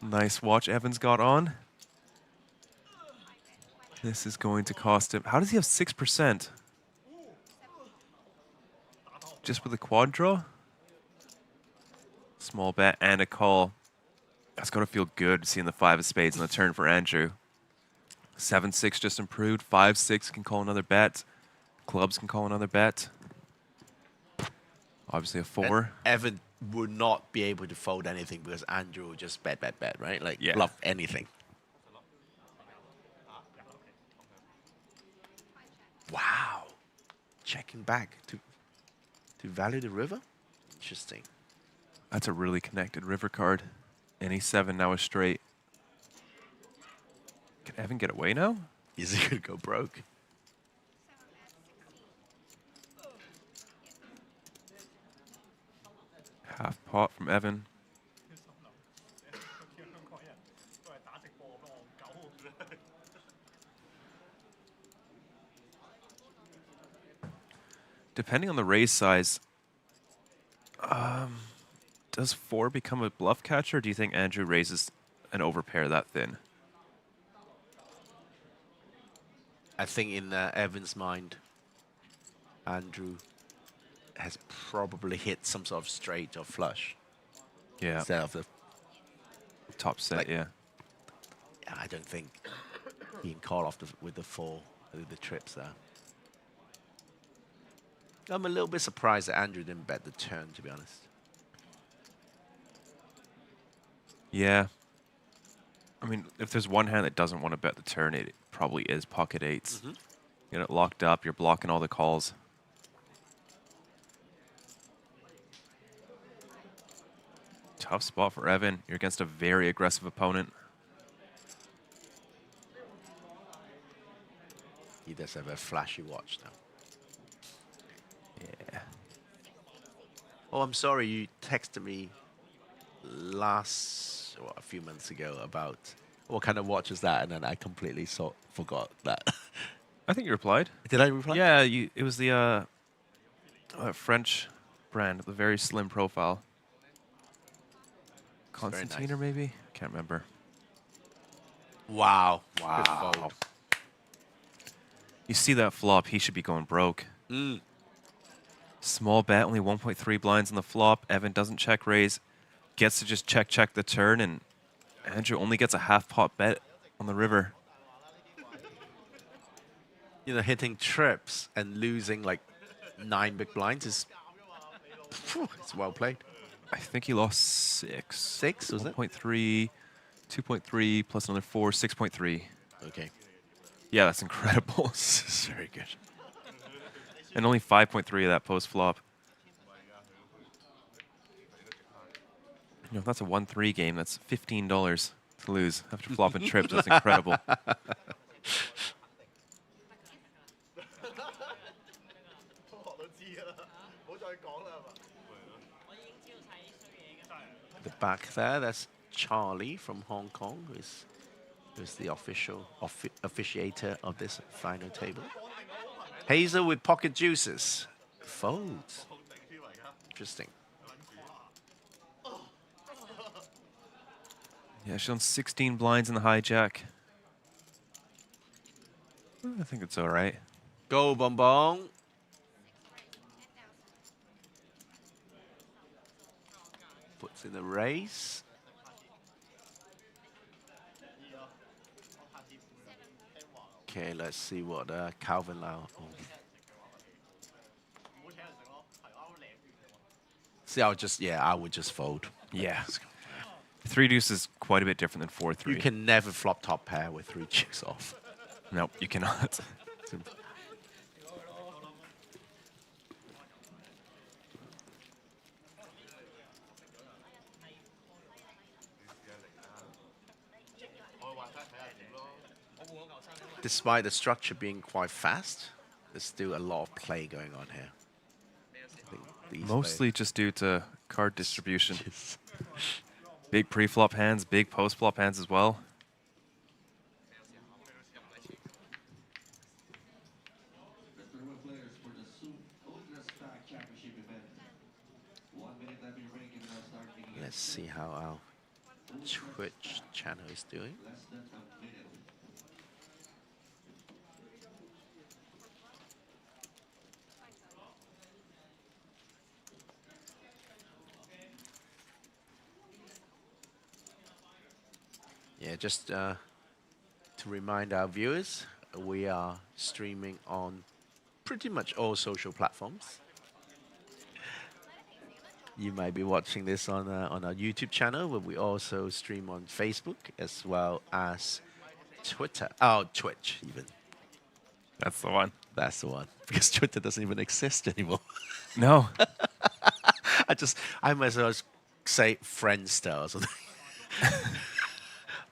Nice watch Evan's got on. This is going to cost him. How does he have 6%? Just with a quad draw? Small bet and a call. That's going to feel good seeing the 5 of spades on the turn for Andrew. 7-6 just improved. 5-6 can call another bet. Clubs can call another bet. Obviously a 4. And Evan would not be able to fold anything because Andrew will just bet, right? Like, bluff anything. Wow. Checking back to value the river? Interesting. That's a really connected river card. And E7 now is straight. Can Evan get away now? Is he going to go broke? Half pot from Evan. Depending on the raise size, does 4 become a bluff catcher, or do you think Andrew raises an overpair that thin? I think in Evan's mind, Andrew has probably hit some sort of straight or flush. Yeah. Instead of the top set, like, yeah. I don't think he can call off with the 4, with the trips there. I'm a little bit surprised that Andrew didn't bet the turn, to be honest. Yeah. I mean, if there's one hand that doesn't want to bet the turn, it probably is pocket 8s. Mm-hmm. You get it locked up, you're blocking all the calls. Tough spot for Evan. You're against a very aggressive opponent. He does have a flashy watch now. Yeah. Oh, I'm sorry, you texted me a few months ago about what kind of watch is that, and then I completely forgot that. I think you replied. Did I reply? Yeah, it was the French brand, the very slim profile. Constantina, maybe? Can't remember. Wow. Good fold. You see that flop, he should be going broke. Mm. Small bet, only 1.3 blinds on the flop. Evan doesn't check raise. Gets to just check the turn, and Andrew only gets a half pot bet on the river. You know, hitting trips and losing like 9 big blinds is it's well played. I think he lost 6. 6, was it? 1.3, 2.3 plus another 4, 6.3. Okay. Yeah, that's incredible. This is very good. And only 5.3 of that post flop. You know, if that's a 1-3 game, that's $15 to lose after flopping trips. That's incredible. The back there, that's Charlie from Hong Kong, who's the officiator of this final table. Hazel with pocket juices. Folds. Interesting. Yeah, she's on 16 blinds in the hijack. I think it's all right. Go, Bonbon. Puts in the race. Okay, let's see what Calvin Lau. Oh. See, I would just fold. Yeah. 3 deuce is quite a bit different than 4-3. You can never flop top pair with 3 deuce off. Nope, you cannot. Despite the structure being quite fast, there's still a lot of play going on here. Mostly just due to card distribution. Big pre-flop hands, big post-flop hands as well. Let's see how our Twitch channel is doing. Yeah, just to remind our viewers, we are streaming on pretty much all social platforms. You might be watching this on our YouTube channel, but we also stream on Facebook as well as Twitter. Oh, Twitch even. That's the one. That's the one. Because Twitter doesn't even exist anymore. No. I might as well say Friendster or something.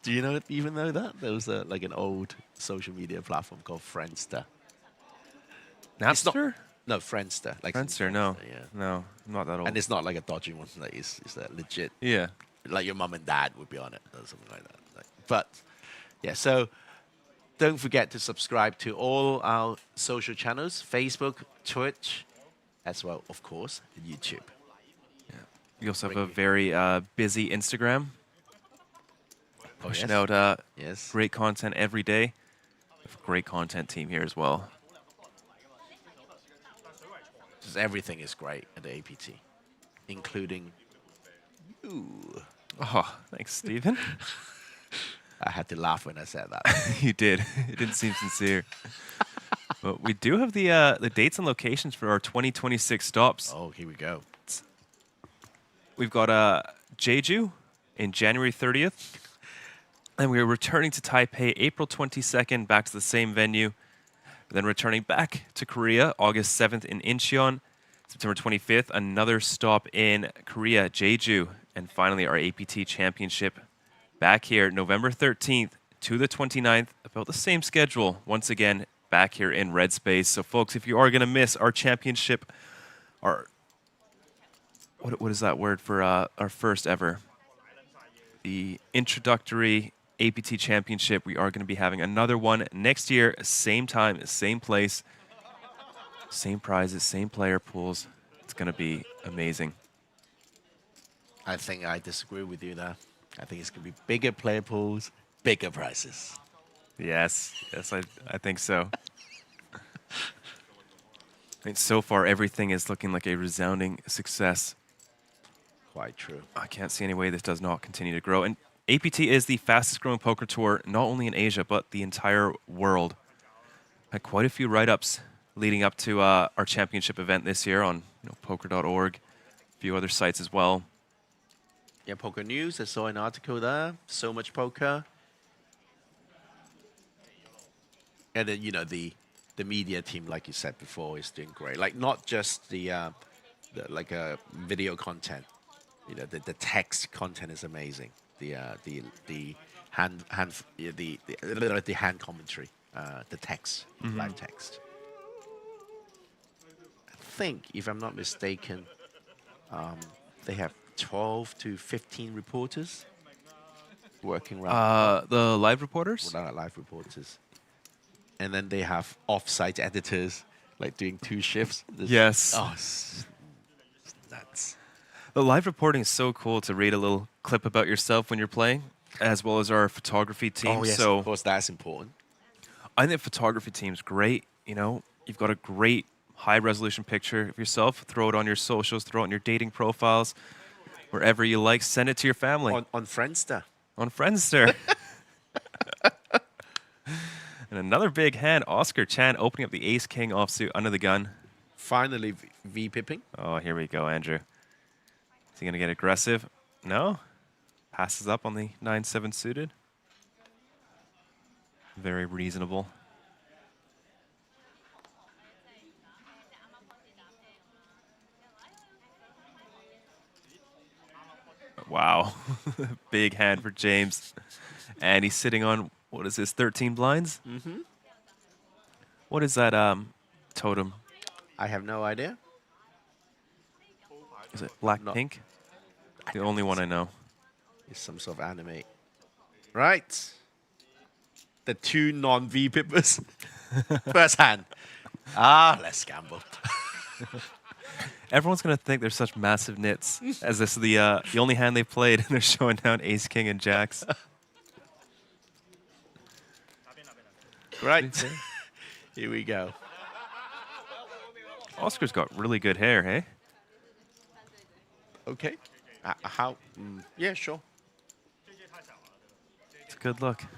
Do you even know that? There was like an old social media platform called Friendster. Napster? No, Friendster. Like Friendster, no. Yeah. No, not that old. And it's not like a dodgy one. Like it's legit. Yeah. Like your mum and dad would be on it or something like that. But yeah, so don't forget to subscribe to all our social channels, Facebook, Twitch, as well, of course, YouTube. Yeah. You also have a very busy Instagram. Pushing out great content every day. We have a great content team here as well. Just everything is great at the APT, including you. Oh, thanks, Stephen. I had to laugh when I said that. You did. It didn't seem sincere. But we do have the dates and locations for our 2026 stops. Oh, here we go. We've got Jeju in January 30th. And we're returning to Taipei April 22nd, back to the same venue. Then returning back to Korea August 7th in Incheon. September 25th, another stop in Korea, Jeju. And finally, our APT Championship back here November 13th to the 29th. About the same schedule. Once again, back here in Red Space. So, folks, if you are going to miss our championship, our... What is that word for our first ever? The introductory APT Championship. We are going to be having another one next year, same time, same place, same prizes, same player pools. It's going to be amazing. I think I disagree with you there. I think it's going to be bigger player pools, bigger prizes. Yes, I think so. I mean, so far, everything is looking like a resounding success. Quite true. I can't see any way this does not continue to grow. And APT is the fastest growing poker tour, not only in Asia, but the entire world. Had quite a few write-ups leading up to our championship event this year on poker.org, a few other sites as well. Yeah, Poker News, I saw an article there. So Much Poker. And then, the media team, like you said before, is doing great. Like, not just the video content. The text content is amazing. The hand commentary, the text, live text. I think, if I'm not mistaken, they have 12 to 15 reporters working around. The live reporters? Well, live reporters. And then they have off-site editors, like doing 2 shifts. Yes. Oh, it's nuts. The live reporting is so cool to read a little clip about yourself when you're playing, as well as our photography team. Oh, yes, so of course, that's important. I think photography team's great. You've got a great high-resolution picture of yourself. Throw it on your socials, throw it on your dating profiles, wherever you like. Send it to your family. On Friendster. On Friendster. And another big hand, Oscar Chan opening up the ace-king offsuit under the gun. Finally, V-pipping. Oh, here we go, Andrew. Is he going to get aggressive? No. Passes up on the 9-7 suited. Very reasonable. Wow. Big hand for James. And he's sitting on, what is this, 13 blinds? Mm-hmm. What is that totem? I have no idea. Is it black pink? The only one I know. It's some sort of anime. Right. The 2 non-V-pippers. First hand. Let's gamble. Everyone's going to think they're such massive nits, as this is the only hand they've played, and they're showing down ace, king, and jacks. Right. Here we go. Oscar's got really good hair, hey? Okay. How? Yeah, sure. It's good look. Here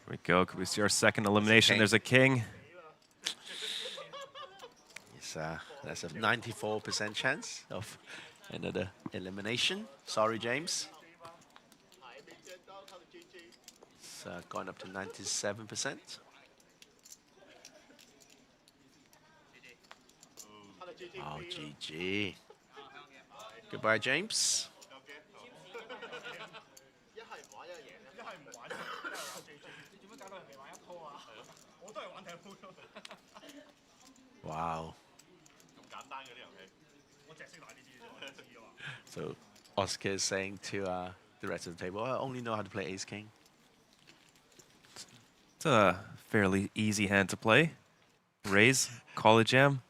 we go. Could we see our second elimination? There's a king. There's a 94% chance of another elimination. Sorry, James. It's gone up to 97%. Oh, GG. Goodbye, James. Wow. So Oscar is saying to the rest of the table, I only know how to play Ace King. It's a fairly easy hand to play. Raise, call a jam.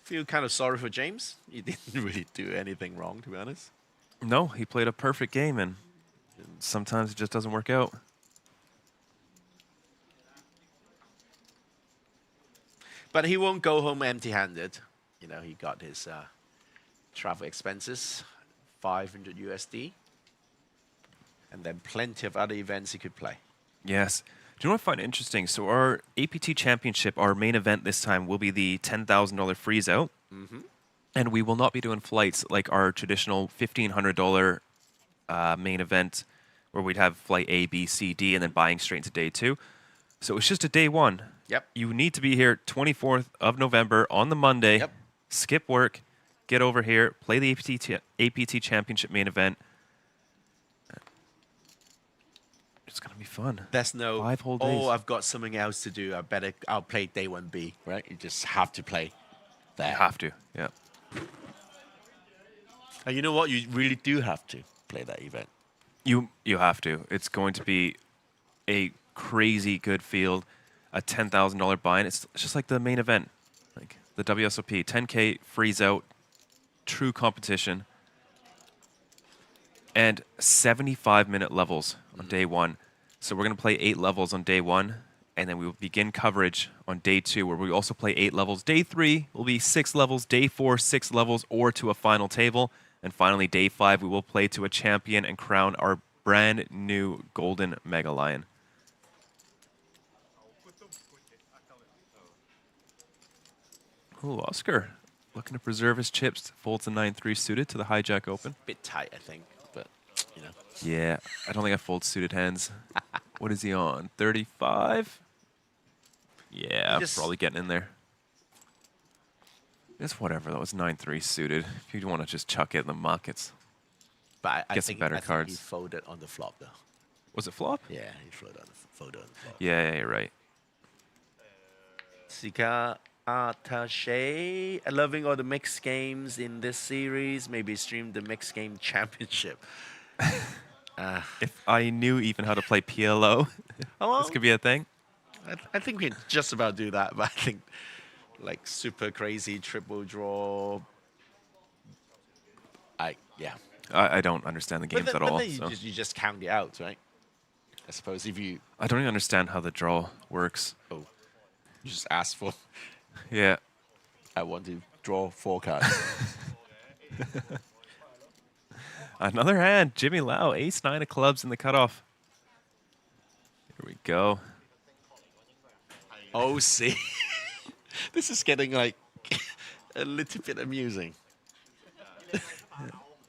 Feel kind of sorry for James. He didn't really do anything wrong, to be honest. No, he played a perfect game, and sometimes it just doesn't work out. But he won't go home empty-handed. You know, he got his travel expenses, 500 USD, and then plenty of other events he could play. Yes. Do you know what I find interesting? So our APT Championship, our main event this time, will be the $10,000 freeze-out. And we will not be doing flights like our traditional $1,500 main event where we'd have flight A, B, C, D, and then buying straight into day 2. So it's just a day 1. Yep. You need to be here 24th of November on the Monday. Yep. Skip work, get over here, play the APT Championship main event. It's going to be fun. There's no, 5 whole days. oh, I've got something else to do. I'll play day 1B, right? You just have to play there. You have to, yeah. And you know what? You really do have to play that event. You have to. It's going to be a crazy good field, a $10,000 buy-in. It's just like the main event, like the WSOP, 10K freeze out, true competition, and 75-minute levels on day 1. So we're going to play 8 levels on day 1, and then we will begin coverage on day 2, where we also play 8 levels. Day 3 will be 6 levels. Day 4, 6 levels, or to a final table. And finally, day 5, we will play to a champion and crown our brand new Golden Mega Lion. Ooh, Oscar looking to preserve his chips. Folds the 9-3 suited to the hijack open. Bit tight, I think, but you know. Yeah, I don't think I fold suited hands. What is he on? 35? Yeah, probably getting in there. It's whatever, though. It's 9-3 suited. If you want to just chuck it in the muck, it's But I get some better think cards. he folded on the flop, though. Was it flop? Yeah, he folded on the flop. Yeah, you're right. Sika Attaché, loving all the mixed games in this series. Maybe stream the mixed game championship. If I knew even how to play PLO, this could be a thing. I think we can just about do that, but I think like super crazy triple draw. I don't understand the games at all. Then So. you just count it out, right? I suppose if you... I don't even understand how the draw works. Oh, you just ask for... Yeah. I want to draw 4 cards. Another hand. Jimmy Lau, ace-9 of clubs in the cutoff. Here we go. Oh, see. This is getting like a little bit amusing.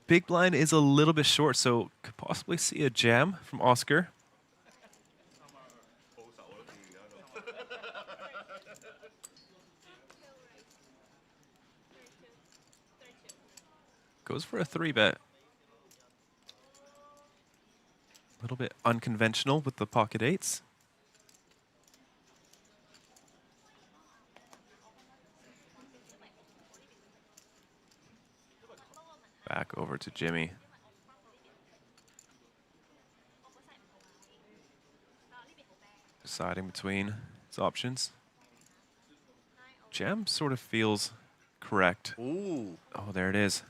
Big blind is a little bit short, so could possibly see a jam from Oscar. Goes for a 3-bet. A little bit unconventional with the pocket 8s. Back over to Jimmy. Deciding between his options. Jam sort of feels correct. Ooh. Oh, there it is.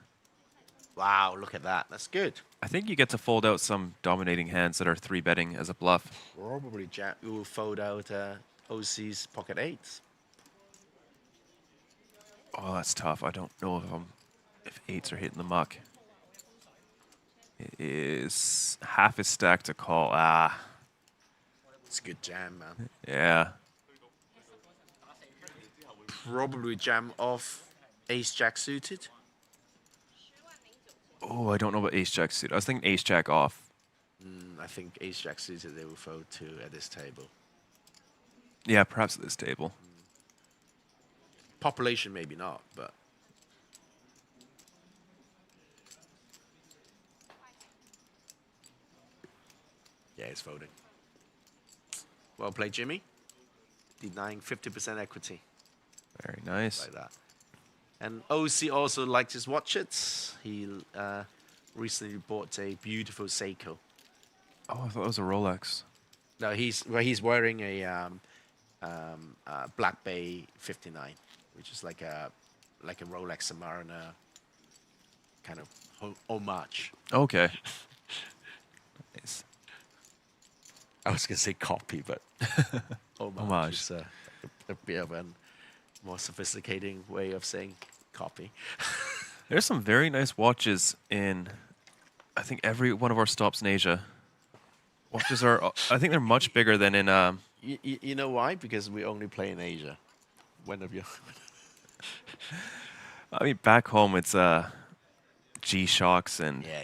Wow, look at that. That's good. I think you get to fold out some dominating hands that are 3-betting as a bluff. Probably you will fold out OC's pocket 8s. Oh, that's tough. I don't know if 8s are hitting the muck. It is half his stack to call. Ah. It's a good jam, man. Yeah. Probably jam off ace-jack suited. Oh, I don't know about ace-jack suit. I was thinking ace-jack off. I think ace-jack suited they will fold to at this table. Yeah, perhaps at this table. Population, maybe not, but... Yeah, it's folding. Well played, Jimmy. Denying 50% equity. Very nice. Like that. And OC also liked his watches. He recently bought a beautiful Seiko. Oh, I thought it was a Rolex. No, he's wearing a Black Bay 59, which is like a Rolex Submariner kind of homage. Okay. Nice. I was gonna say copy, but homage is a bit of a more sophisticated way of saying copy. There's some very nice watches in, I think, every one of our stops in Asia. Watches are, I think they're much bigger than in... You know why? Because we only play in Asia. When have you... I mean, back home, it's G-Shocks and yeah.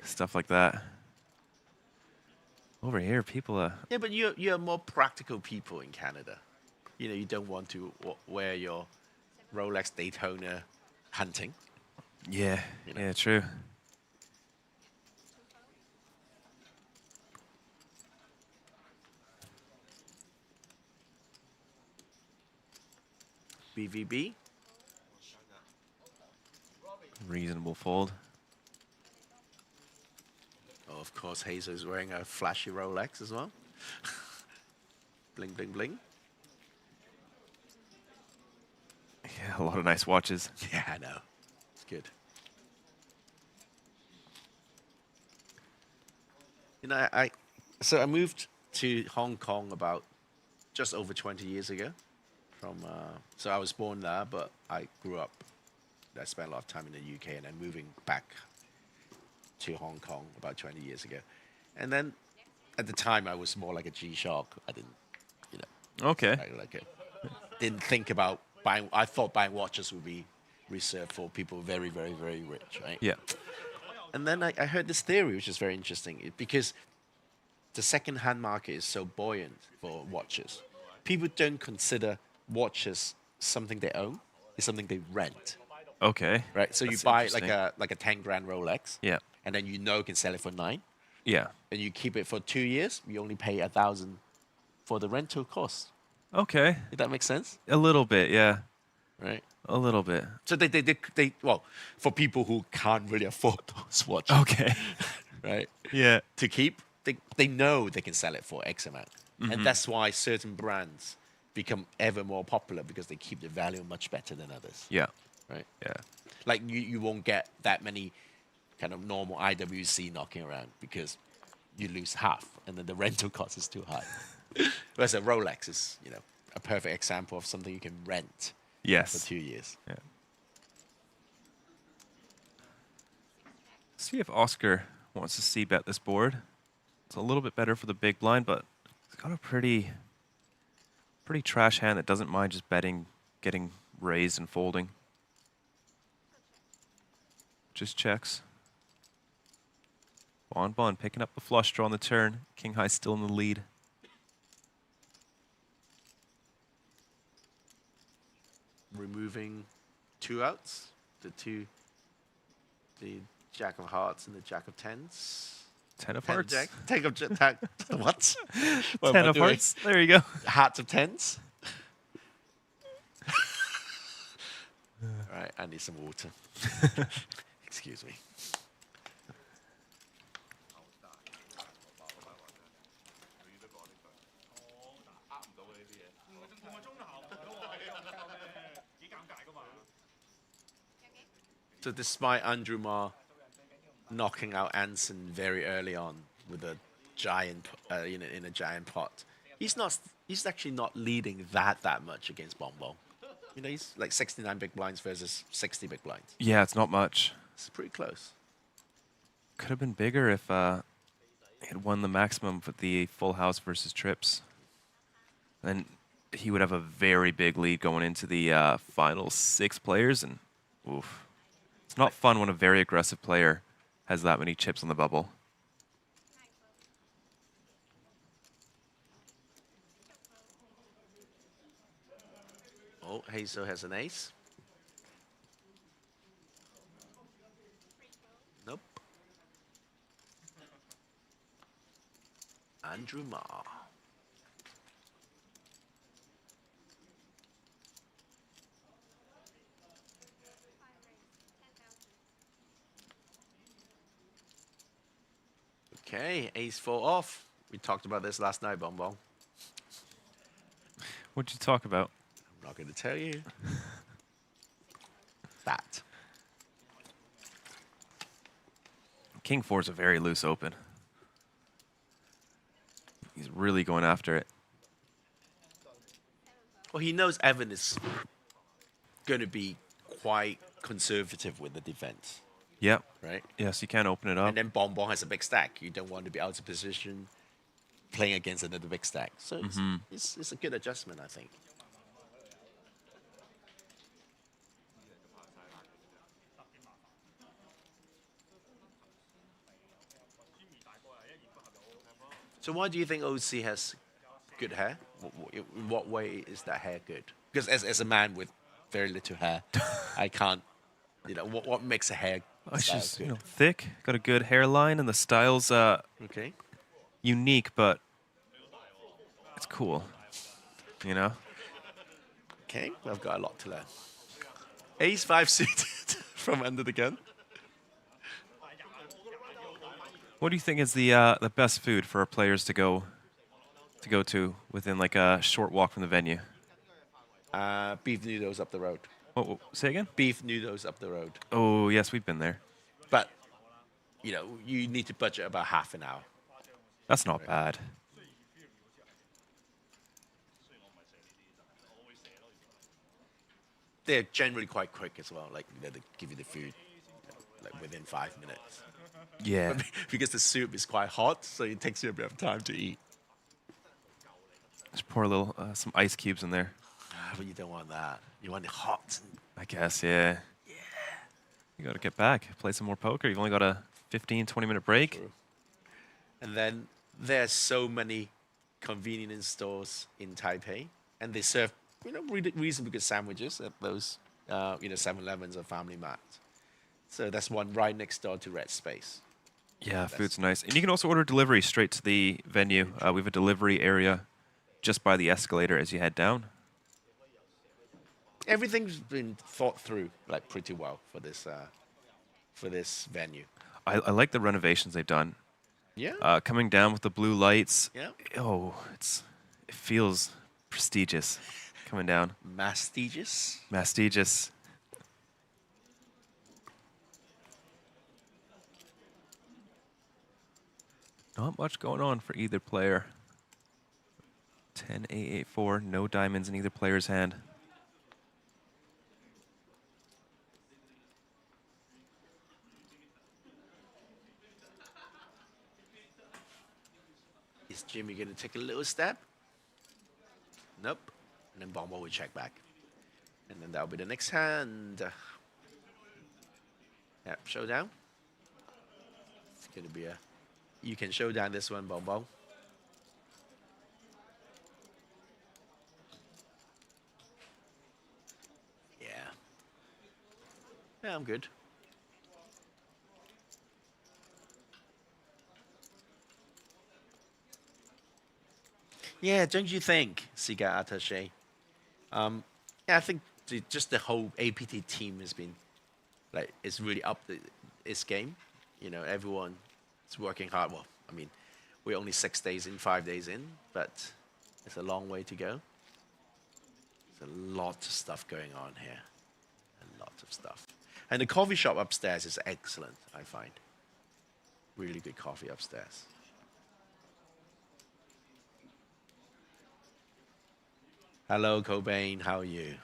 stuff like that. Over here, people... Yeah, but you're more practical people in Canada. You know, you don't want to wear your Rolex Daytona hunting. Yeah, you know? yeah, true. BVB. Reasonable fold. Oh, of course, Hazel is wearing a flashy Rolex as well. Bling, bling, bling. Yeah, a lot of nice watches. Yeah, I know. It's good. You know, I moved to Hong Kong about just over 20 years ago. So I was born there, but I grew up. I spent a lot of time in the UK, and then moving back to Hong Kong about 20 years ago. And then at the time, I was more like a G-Shock. I didn't, you know. Okay. Didn't think about buying. I thought buying watches would be reserved for people very, very, very rich, right? Yeah. And then I heard this theory, which is very interesting, because the second-hand market is so buoyant for watches. People don't consider watches something they own; it's something they rent. Okay. Right. So That's you buy interesting. like a 10 grand Rolex. Yeah. And then you can sell it for 9. Yeah. And you keep it for 2 years. You only pay 1,000 for the rental cost. Okay. Did that make sense? A little bit, yeah. Right. A little bit. So they well, for people who can't really afford those watches. Okay. Right. Yeah. To keep, they know they can sell it for X amount, Mhm. and that's why certain brands become ever more popular because they keep the value much better than others. Yeah. Right. Yeah. Like you won't get that many kind of normal IWC knocking around because you lose half, and then the rental cost is too high. Whereas a Rolex is, you know, a perfect example of something you can rent. Yes. For 2 years. Yeah. See if Oscar wants to c-bet this board. It's a little bit better for the big blind, but it's got a pretty trash hand that doesn't mind just betting, getting raised and folding. Just checks. Bon picking up the flush draw on the turn. King high still in the lead. Removing 2 outs, the Jack of Hearts and the Jack of Tens. 10 of Hearts. Take of what? 10 of Hearts. There you go. Hearts of Tens. All right, I need some water. Excuse me. So despite Andrew Ma knocking out Anson very early on with a giant, in a giant pot, he's actually not leading that much against Bonbon. You know, he's like 69 big blinds versus 60 big blinds. Yeah, it's not much. It's pretty close. Could have been bigger if he had won the maximum for the full house versus trips. Then he would have a very big lead going into the final 6 players, and oof. It's not fun when a very aggressive player has that many chips on the bubble. Oh, Hazel has an ace. Nope. Andrew Ma. Okay, ace 4 off. We talked about this last night, Bonbon. What'd you talk about? I'm not going to tell you. That. King 4 is a very loose open. He's really going after it. Well, he knows Evan is going to be quite conservative with the defense. Yep. Right? Yes, you can't open it up. And then Bonbon has a big stack. You don't want to be out of position playing against another big stack. So it's a good adjustment, I think. So why do you think OC has good hair? In what way is that hair good? Because as a man with very little hair, I can't, you know, what makes a hair It's style just, good? you know, thick, got a good hairline, and the style's okay, unique, but it's cool, you know? Okay, I've got a lot to learn. Ace 5 suited from under the gun. What do you think is the best food for our players to go to within like a short walk from the venue? Beef noodles up the road. Oh, say again? Beef noodles up the road. Oh, yes, we've been there. But, you know, you need to budget about half an hour. That's not bad. They're generally quite quick as well. Like, you know, they give you the food, you know, like within 5 minutes. Yeah. Because the soup is quite hot, so it takes you a bit of time to eat. Just pour a little, some ice cubes in there. But you don't want that. You want it hot. I guess, yeah. Yeah. You got to get back, play some more poker. You've only got a 15, 20-minute break. True. And then there's so many convenience stores in Taipei, and they serve, you know, reasonably good sandwiches at those, you know, 7-Elevens or Family Mart. So that's one right next door to Red Space. Yeah, food's nice. And you can also order delivery straight to the venue. We have a delivery area just by the escalator as you head down. Everything's been thought through like pretty well for this venue. I like the renovations they've done. Yeah. Coming down with the blue lights. Yeah. Oh, it feels prestigious coming down. Mastigious. Mastigious. Not much going on for either player. 10-8-8-4, no diamonds in either player's hand. Is Jimmy going to take a little step? Nope. And then Bomber will check back. And then that'll be the next hand. Yep, showdown. It's going to be a... You can showdown this one, Bombo. Yeah. Yeah, I'm good. Yeah, don't you think, Siga Attaché? Yeah, I think just the whole APT team has been, like, it's really up its game. You know, everyone is working hard. Well, I mean, we're only 6 days in, 5 days in, but it's a long way to go. There's a lot of stuff going on here. A lot of stuff. And the coffee shop upstairs is excellent, I find. Really good coffee upstairs. Hello, Cobain. How are you?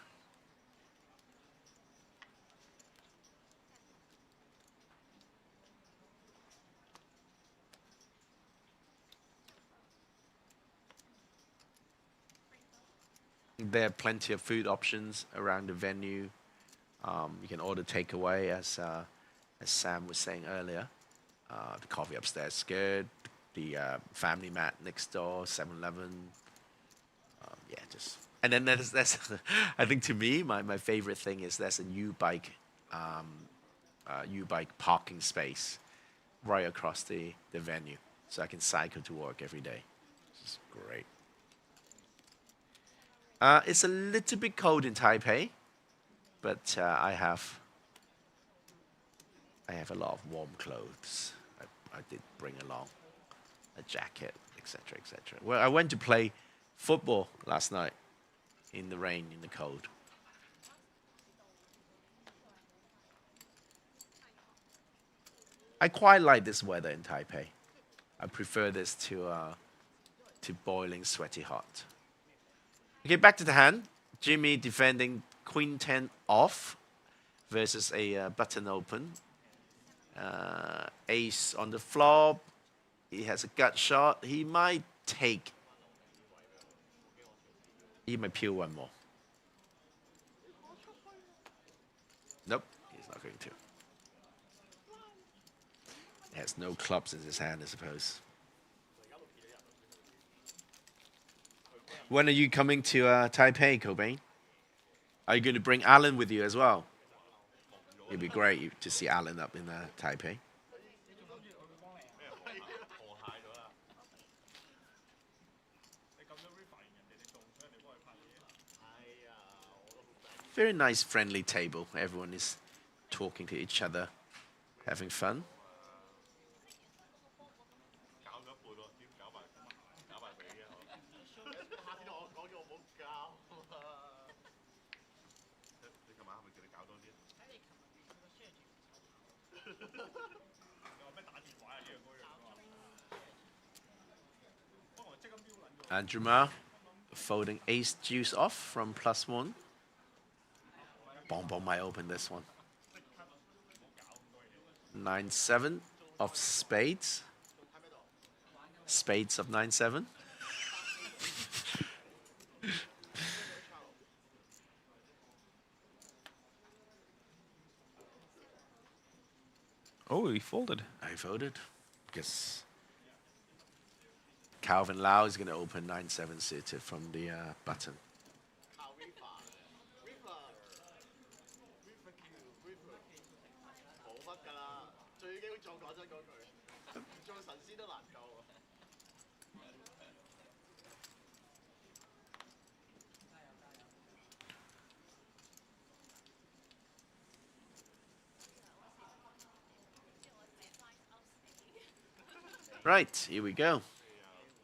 There are plenty of food options around the venue. You can order takeaway, as Sam was saying earlier. The coffee upstairs is good. The family mat next door, 7-Eleven. Yeah, just and then there's I think to me my favorite thing is there's a U-bike parking space right across the venue, so I can cycle to work every day. This is great. It's a little bit cold in Taipei, but I have a lot of warm clothes. I did bring along a jacket, etc., etc. Well, I went to play football last night in the rain, in the cold. I quite like this weather in Taipei. I prefer this to boiling, sweaty hot. Okay, back to the hand. Jimmy defending Queen 10 off versus a button open. Ace on the flop. He has a gut shot. He might take. He might peel one more. Nope, he's not going to. He has no clubs in his hand, I suppose. When are you coming to Taipei, Cobain? Are you going to bring Alan with you as well? It'd be great to see Alan up in Taipei. Very nice, friendly table. Everyone is talking to each other, having fun. Andruma folding ace deuce off from +1. Bonbon might open this one. 9-7 of spades. Spades of 9-7. Oh, he folded. I folded because Calvin Lau is going to open 9-7 suited from the button. Right, here we go.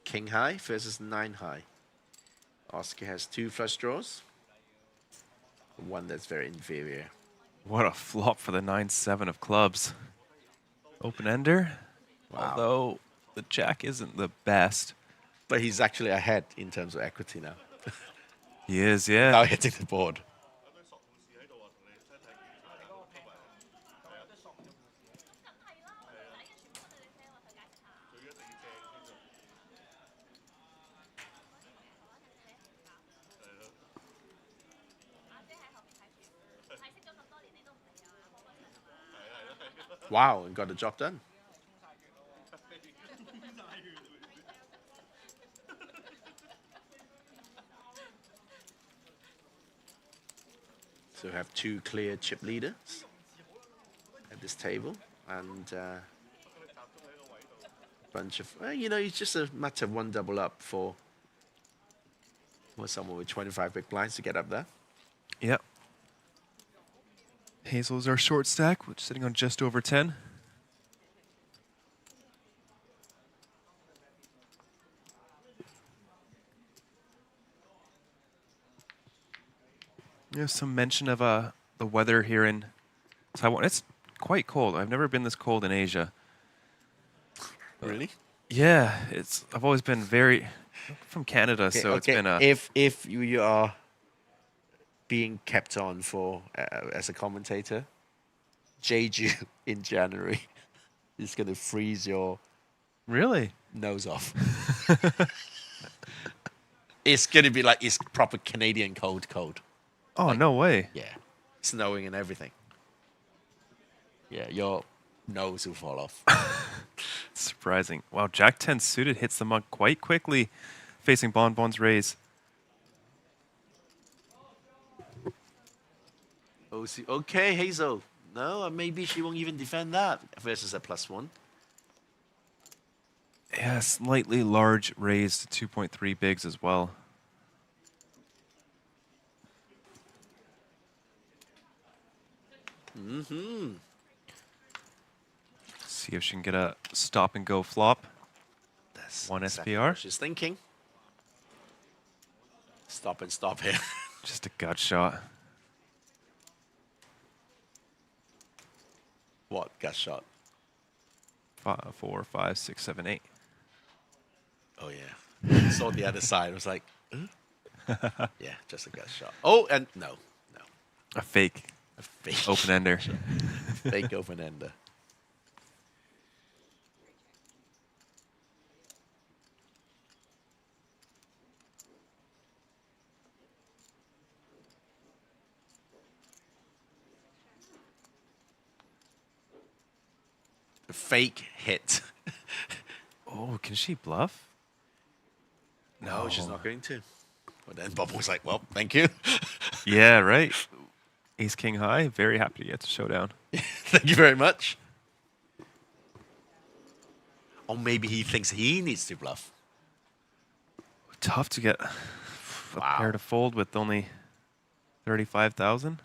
King high versus 9 high. Oscar has 2 flush draws. One that's very inferior. What a flop for the 9-7 of clubs. Open ender. Wow. Although the jack isn't the best. But he's actually ahead in terms of equity now. He is, yeah. Now hitting the board. Wow, and got the job done. So we have 2 clear chip leaders at this table, and a bunch of, you know, it's just a matter of 1 double up for someone with 25 big blinds to get up there. Yep. Hazel's our short stack, which is sitting on just over 10. There's some mention of the weather here in Taiwan. It's quite cold. I've never been this cold in Asia. Really? Yeah, I've always been from Canada, Okay, so okay. It's been a. If you are being kept on for as a commentator, Jeju in January is going to freeze your really nose off. It's gonna be like it's proper Canadian cold. Oh, no way. Yeah, snowing and everything. Yeah, your nose will fall off. Surprising. Wow, Jack 10 suited hits the mug quite quickly, facing Bonbon's raise. Okay, Hazel. No, maybe she won't even defend that versus a +1. Yeah, slightly large raise to 2.3 bigs as well. See if she can get a stop and go flop. That's one exactly SPR. what she's thinking. Stop and stop here. Just a gut shot. What gut shot? 4, 5, 6, 7, 8. Oh yeah. Saw the other side. I was like, huh? Yeah, just a gut shot. Oh, and no. A fake. A fake open ender. Fake open ender. Fake hit. Oh, can she bluff? No, she's not going to. But then Bob was like, well, thank you. Yeah, right. Ace King high. Very happy to get to showdown. Thank you very much. Or maybe he thinks he needs to bluff. Tough to get a pair to fold with only 35,000.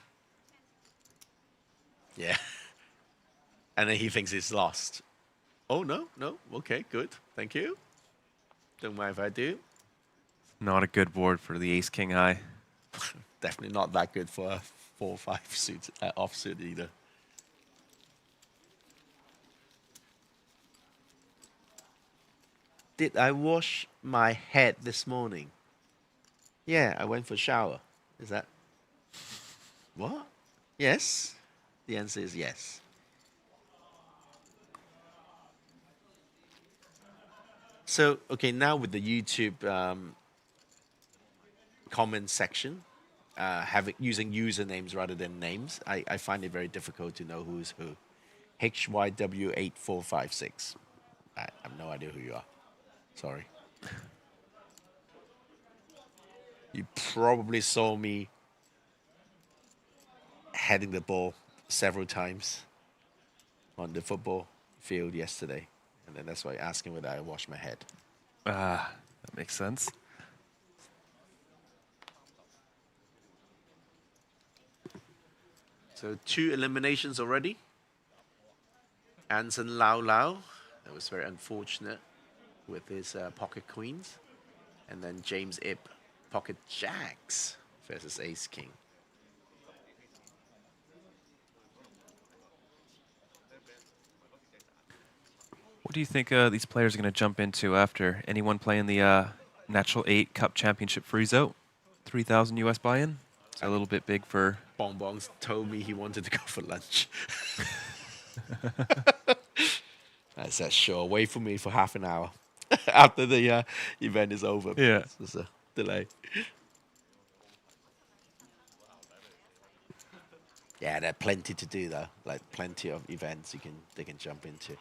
Yeah. And then he thinks he's lost. Oh, no. Okay, good. Thank you. Don't mind if I do. Not a good board for the Ace King high. Definitely not that good for a 4-5 suit offsuit either. Did I wash my head this morning? Yeah, I went for a shower. Is that... What? Yes? The answer is yes. So, okay, now with the YouTube comment section, using usernames rather than names, I find it very difficult to know who's who. HYW8456. I have no idea who you are. Sorry. You probably saw me heading the ball several times on the football field yesterday. And then that's why asking whether I wash my head. That makes sense. So 2 eliminations already. Anson Lau Lau, that was very unfortunate with his pocket queens. And then James Ip, pocket jacks versus Ace King. What do you think these players are going to jump into after? Anyone playing the Natural 8 Cup Championship freezeout? 3,000 US buy-in? A little bit big for... Bonbons told me he wanted to go for lunch. I said, sure, wait for me for half an hour after the event is over. Yeah. There's a delay. Yeah, there are plenty to do though. Like plenty of events they can jump into.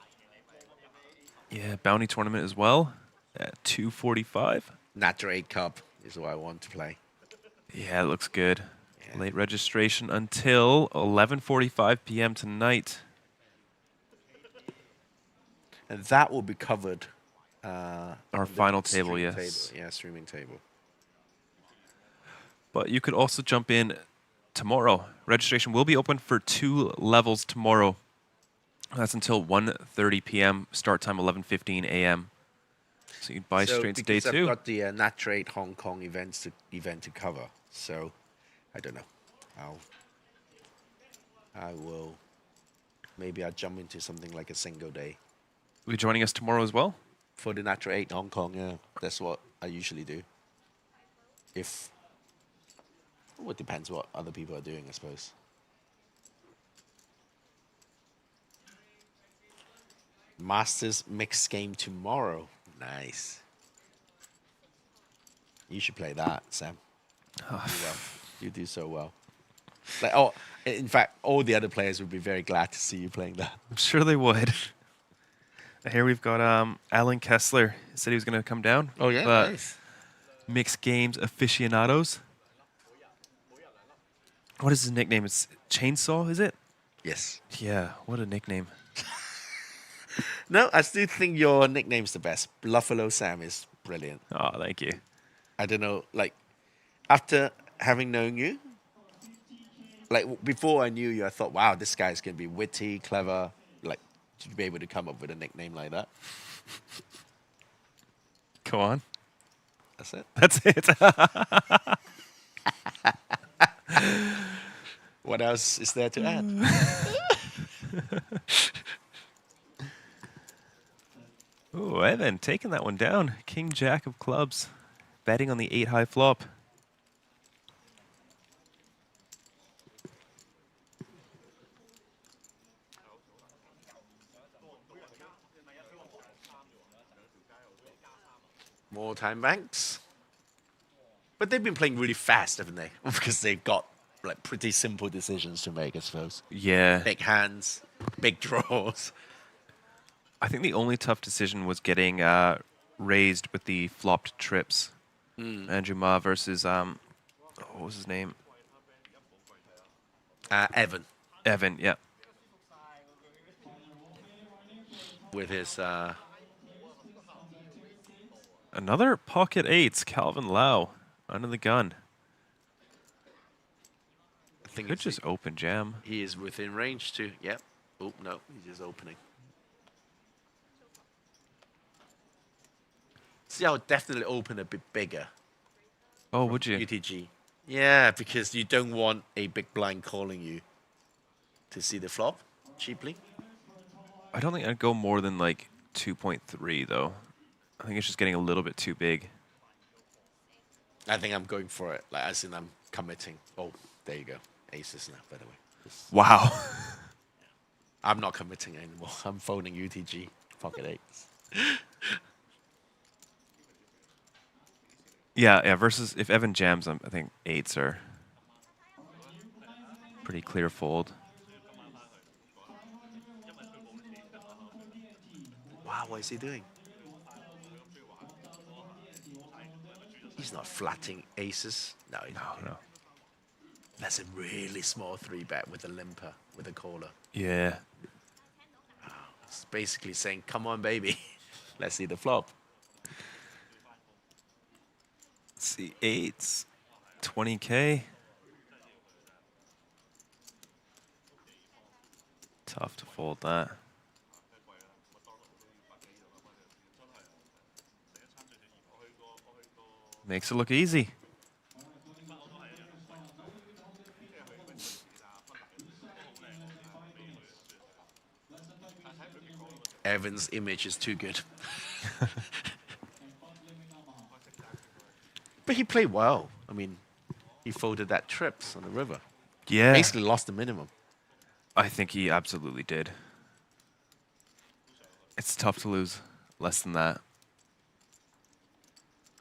Yeah, bounty tournament as well at 245. Natural 8 Cup is what I want to play. Yeah, it looks good. Yeah. Late registration until 11:45 p.m. tonight. And that will be covered. Our final table, yes. Yeah, streaming table. But you could also jump in tomorrow. Registration will be open for 2 levels tomorrow. That's until 1:30 p.m. Start time 11:15 a.m. So you can buy straight into day 2. I've got the Natural 8 Hong Kong event to cover. So I don't know. I will. Maybe I'll jump into something like a single day. Will you be joining us tomorrow as well? For the Natural 8 Hong Kong, yeah. That's what I usually do. Well, it depends what other people are doing, I suppose. Masters mixed game tomorrow. Nice. You should play that, Sam. You do well. You do so well. Like, oh, in fact, all the other players would be very glad to see you playing that. I'm sure they would. Here we've got Alan Kessler. He said he was going to come down. Oh, yeah, nice. Mixed Games Aficionados. What is his nickname? It's Chainsaw, is it? Yes. Yeah, what a nickname. No, I still think your nickname's the best. Buffalo Sam is brilliant. Oh, thank you. I don't know, like, after having known you, like, before I knew you, I thought, wow, this guy's going to be witty, clever, like, to be able to come up with a nickname like that. Go on. That's it. That's it. What else is there to add? Oh, Evan taking that one down. King Jack of clubs. Betting on the 8 high flop. More time banks. But they've been playing really fast, haven't they? Because they've got like pretty simple decisions to make, I suppose. Yeah. Big hands, big draws. I think the only tough decision was getting raised with the flopped trips. Andrew Ma versus, what was his name? Evan. Evan, yeah. With his... Another pocket eights, Calvin Lau, under the gun. I think could just open jam. He is within range too. Yep. Oh, no, he's just opening. See, I'll definitely open a bit bigger. Oh, would you? UTG. Yeah, because you don't want a big blind calling you to see the flop cheaply. I don't think I'd go more than like 2.3 though. I think it's just getting a little bit too big. I think I'm going for it. Like, as in I'm committing. Oh, there you go. Aces now, by the way. Wow. I'm not committing anymore. I'm folding UTG pocket eights. Yeah, versus if Evan jams, I think eights are pretty clear fold. Wow, what is he doing? He's not flatting aces. No, no. That's a really small 3-bet with a limper, with a caller. Yeah. It's basically saying, come on, baby. Let's see the flop. Let's see, eights, 20K. Tough to fold that. Makes it look easy. Evan's image is too good. But he played well. I mean, he folded that trips on the river. Yeah. Basically lost the minimum. I think he absolutely did. It's tough to lose less than that.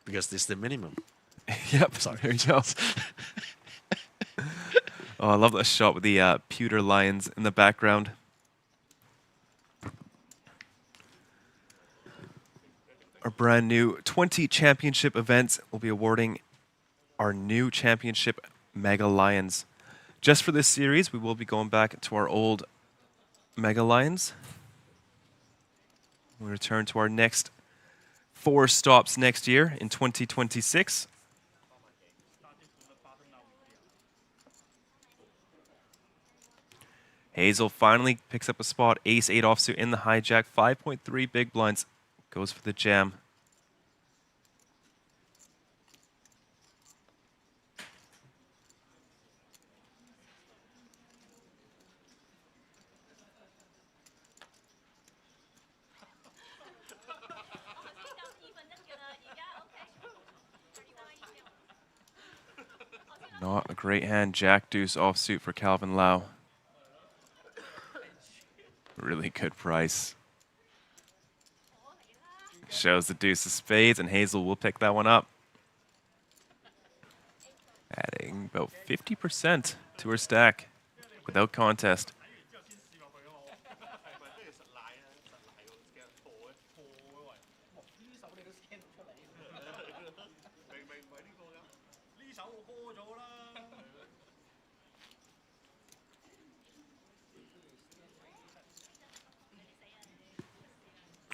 Because this is the minimum. Yep. Sorry. There you go. Oh, I love that shot with the pewter lions in the background. Our brand new 20 championship events will be awarding our new championship Mega Lions. Just for this series, we will be going back to our old Mega Lions. We return to our next 4 stops next year in 2026. Hazel finally picks up a spot. Ace-8 offsuit in the hijack. 5.3 big blinds. Goes for the jam. Not a great hand. Jack deuce offsuit for Calvin Lau. Really good price. Shows the deuce of spades, and Hazel will pick that one up. about 50% to her stack without contest.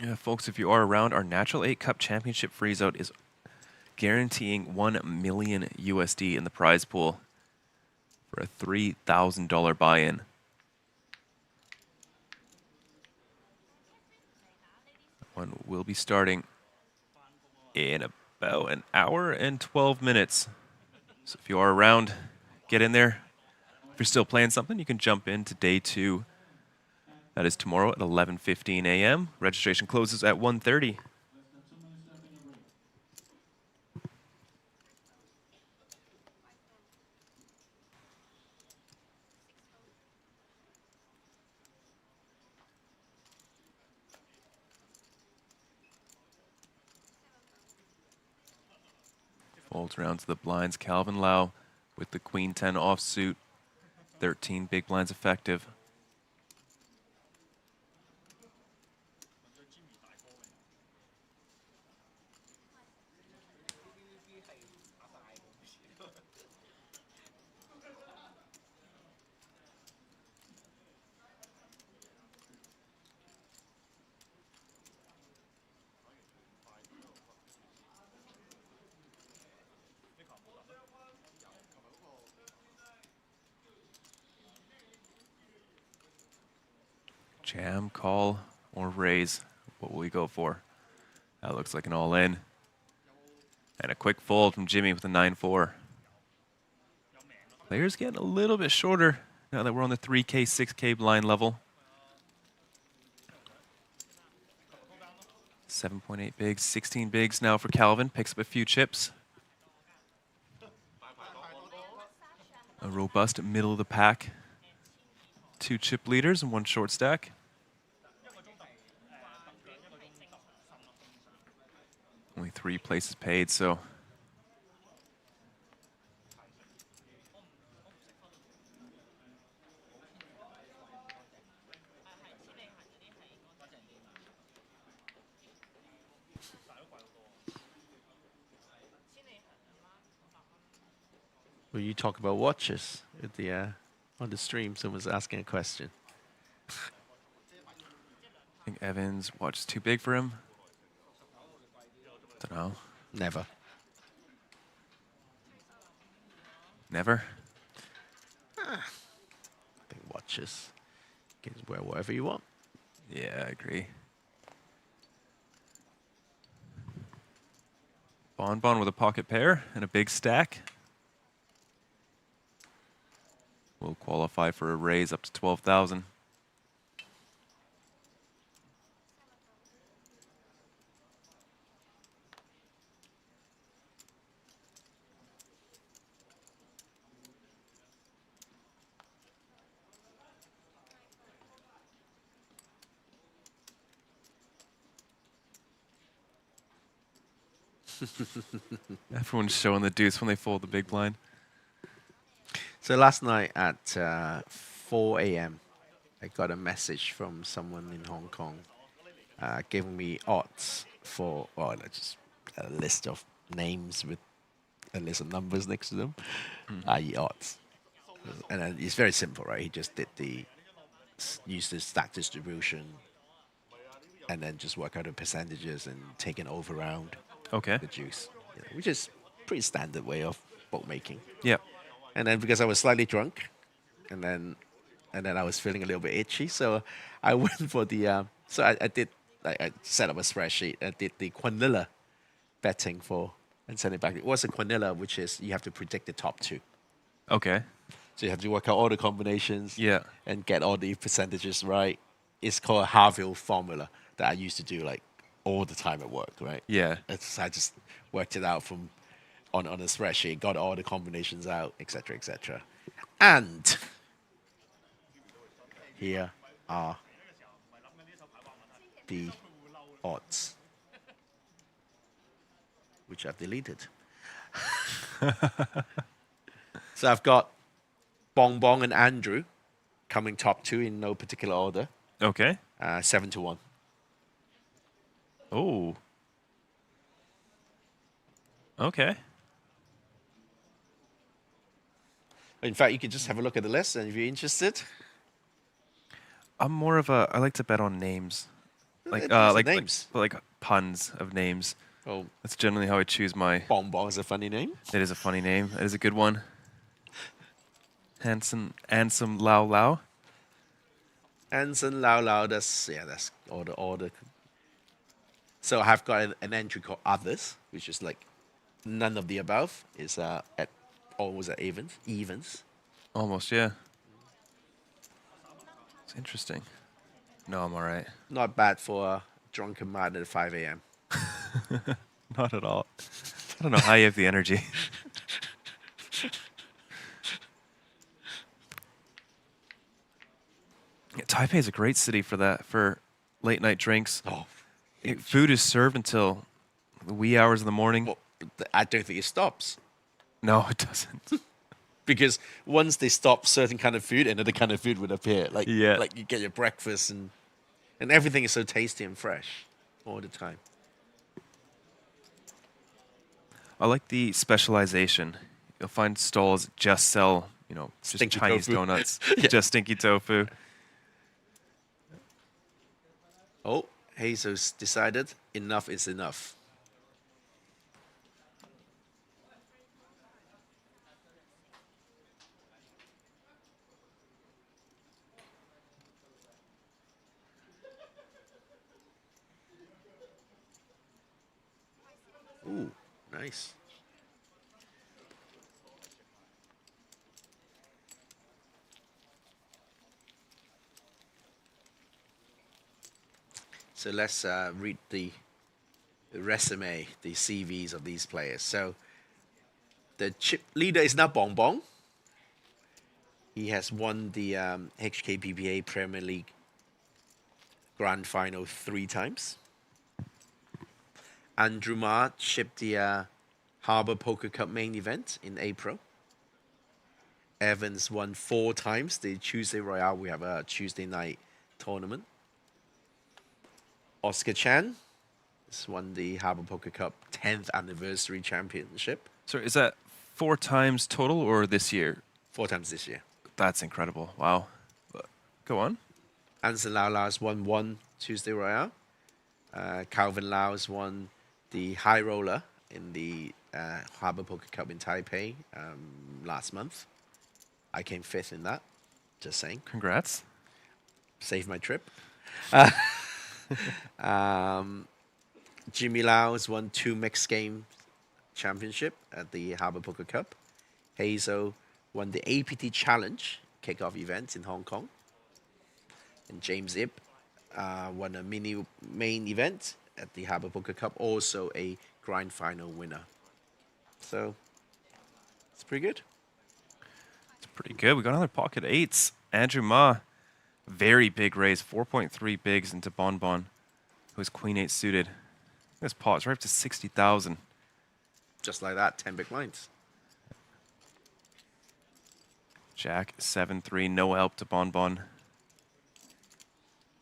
Yeah, folks, if you are around, our Natural 8 Cup Championship freezeout is guaranteeing $1 million USD in the prize pool for a $3,000 buy-in. One will be starting in about an hour and 12 minutes. So if you are around, get in there. If you're still playing something, you can jump into day 2. That is tomorrow at 11:15 a.m. Registration closes at 1:30. Folds around to the blinds. Calvin Lau with the Queen 10 offsuit. 13 big blinds effective. Jam, call, or raise. What will we go for? That looks like an all-in. And a quick fold from Jimmy with a 9-4. Players getting a little bit shorter now that we're on the 3K, 6K blind level. 7.8 bigs, 16 bigs now for Calvin. Picks up a few chips. A robust middle of the pack. 2 chip leaders and 1 short stack. Only 3 places paid, so Will you talk about watches at the on the stream? Someone's asking a question. I think Evans' watch is too big for him. Don't know. Never. Never? I think watches. You can wear whatever you want. Yeah, I agree. Bonbon with a pocket pair and a big stack. Will qualify for a raise up to 12,000. Everyone's showing the deuce when they fold the big blind. So last night at 4 a.m., I got a message from someone in Hong Kong giving me odds for, well, just a list of names with a list of numbers next to them, i.e. odds. And then it's very simple, right? He just did used the stack distribution and then just work out the percentages and take an over round. Okay. The juice, which is pretty standard way of bookmaking. Yeah. And then because I was slightly drunk, and then I was feeling a little bit itchy, so I went for the. So I set up a spreadsheet. I did the Quinilla betting for and send it back. It was a Quinilla, which is you have to predict the top 2. Okay. So you have to work out all the combinations. Yeah. And get all the percentages right. It's called a Harville formula that I used to do like all the time at work, right? Yeah. I just worked it out from on a spreadsheet, got all the combinations out, etc., etc. And here are the odds, which I've deleted. So I've got Bong Bong and Andrew coming top 2 in no particular order. Okay. 7-1. Oh. Okay. In fact, you could just have a look at the list, and if you're interested. I'm more of a. I like to bet on names, like names. like puns of names. Oh, that's generally how I choose my. Bong Bong is a funny name. It is a funny name. It is a good one. Handsome Lao Lao. Handsome Lao Lao. That's order. So I have got an entry called Others, which is like none of the above. Is at almost at evens. Almost, yeah. It's interesting. No, I'm all right. Not bad for a drunken man at 5 a.m. Not at all. I don't know how you have the energy. Yeah, Taipei is a great city for that, for late night drinks. Oh, food is served until the wee hours in the morning. Well, I don't think it stops. No, it doesn't. Because once they stop certain kind of food, another kind of food would appear. Like Yeah. like you get your breakfast and everything is so tasty and fresh all the time. I like the specialization. You'll find stalls that just sell, just Stinky Chinese tofu. donuts, Yeah. just stinky tofu. Oh, Hazel's decided enough is enough. Ooh, nice. So let's read the resume, the CVs of these players. So the chip leader is now Bong Bong. He has won the HKPPA Premier League Grand Final 3 times. Andrew Ma shipped the Harbour Poker Cup main event in April. Evans won 4 times the Tuesday Royale. We have a Tuesday night tournament. Oscar Chan has won the Harbour Poker Cup 10th anniversary championship. So is that 4 times total or this year? 4 times this year. That's incredible. Wow. Go on. Anson Lau Lau has won 1 Tuesday Royale. Calvin Lau has won the High Roller in the Harbour Poker Cup in Taipei last month. I came 5th in that. Just saying. Congrats. Saved my trip. Jimmy Lau has won 2 mixed game championship at the Harbour Poker Cup. Hazel won the APT Challenge kickoff event in Hong Kong. And James Ip won a mini main event at the Harbour Poker Cup, also a grand final winner. So it's pretty good. It's pretty good. We got another pocket 8s. Andrew Ma, very big raise, 4.3 bigs into Bon Bon, who is Queen 8 suited. This pot's right up to 60,000. Just like that, 10 big blinds. Jack 7-3, no help to Bon Bon.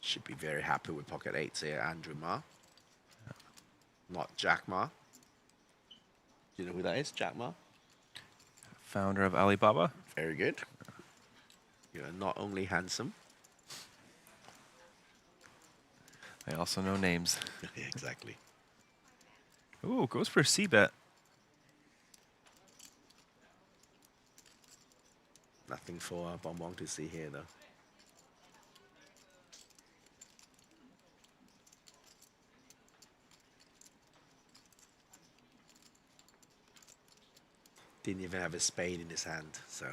Should be very happy with pocket 8s here, Andrew Ma. Not Jack Ma. Do you know who that is, Jack Ma? Founder of Alibaba. Very good. You are not only handsome. I also know names. Yeah, exactly. Ooh, goes for a C-bet. Nothing for Bon Bon to see here, though. Didn't even have a spade in his hand, so.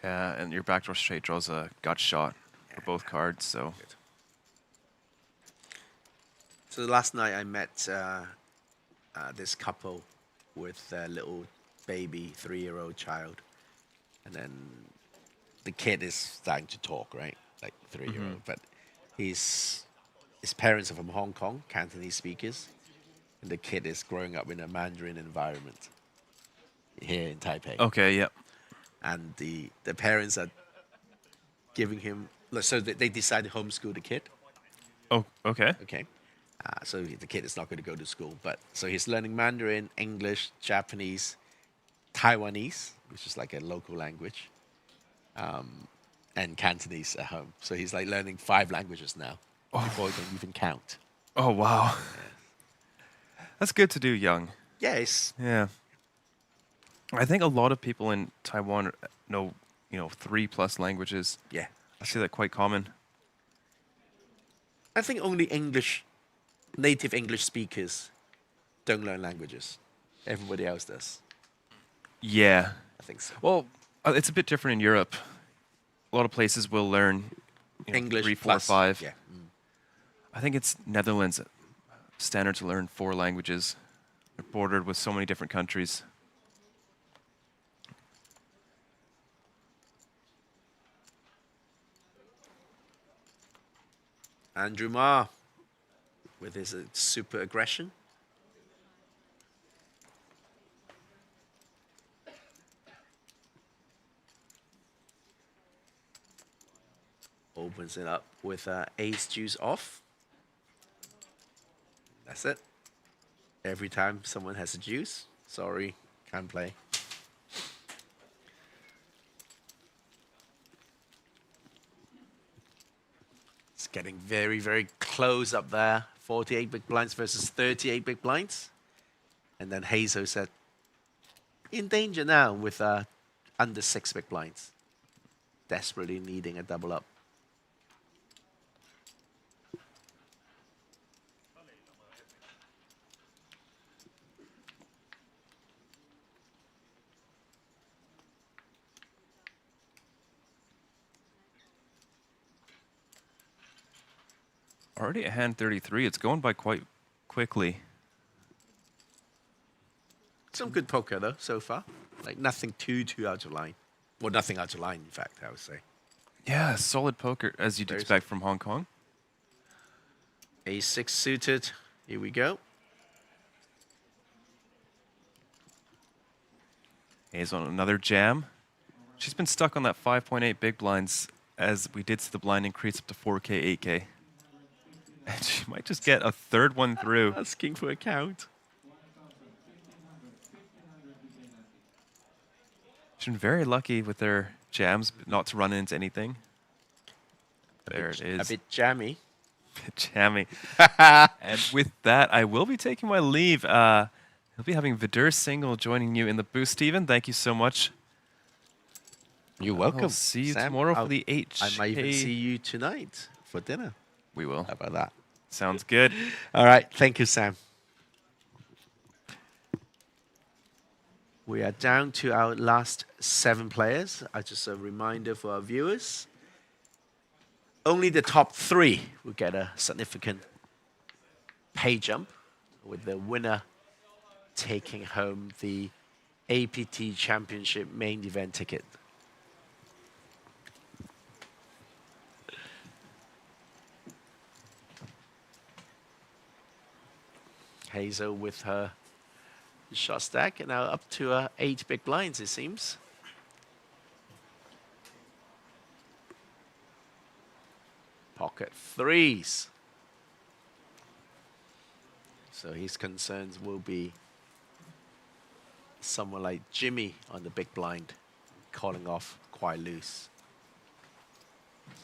Yeah, and your backdoor straight draws a gut shot for both cards, so. Good. So last night I met this couple with their little baby, 3-year-old child. And then the kid is starting to talk, right? Like 3-year-old. But his parents are from Hong Kong, Cantonese speakers. And the kid is growing up in a Mandarin environment. here in Taipei. Okay, yeah. And the parents are giving him, so they decided to homeschool the kid. Oh, okay. Okay. So the kid is not going to go to school, but so he's learning Mandarin, English, Japanese, Taiwanese, which is like a local language, and Cantonese at home. So he's like learning 5 languages now before he can even count. Oh, wow. That's good to do young. Yes. Yeah. I think a lot of people in Taiwan know, 3+ languages. Yeah. I see that quite common. I think only native English speakers don't learn languages. Everybody else does. Yeah. I think so. Well, it's a bit different in Europe. A lot of places will learn English 3, 4, plus, 5. yeah. I think it's Netherlands standard to learn 4 languages. They're bordered with so many different countries. Andrew Ma with his super aggression. Opens it up with ace juice off. That's it. Every time someone has a juice, sorry, can't play. It's getting very, very close up there. 48 big blinds versus 38 big blinds. And then Hazel said, in danger now with under 6 big blinds. Desperately needing a double up. Already at hand 33. It's going by quite quickly. Some good poker, though, so far. Like, nothing too out of line. Well, nothing out of line, in fact, I would say. Yeah, solid poker, as you'd expect from Hong Kong. A6 suited. Here we go. Hayes on another jam. She's been stuck on that 5.8 big blinds as we did see the blind increase up to 4K, 8K. And she might just get a third one through. Asking for a count. She's been very lucky with her jams not to run into anything. There it is. A bit jammy. A bit jammy. And with that, I will be taking my leave. He'll be having Vidur Single joining you in the booth, Stephen. Thank you so much. You're welcome. I'll see you Sam, tomorrow for the HK. I might even see you tonight for dinner. We will. How about that? Sounds good. All right. Thank you, Sam. We are down to our last 7 players. Just a reminder for our viewers. Only the top 3 will get a significant pay jump, with the winner taking home the APT Championship Main Event ticket. Hazel with her shot stack, and now up to 8 big blinds, it seems. Pocket 3s. So his concerns will be someone like Jimmy on the big blind, calling off quite loose.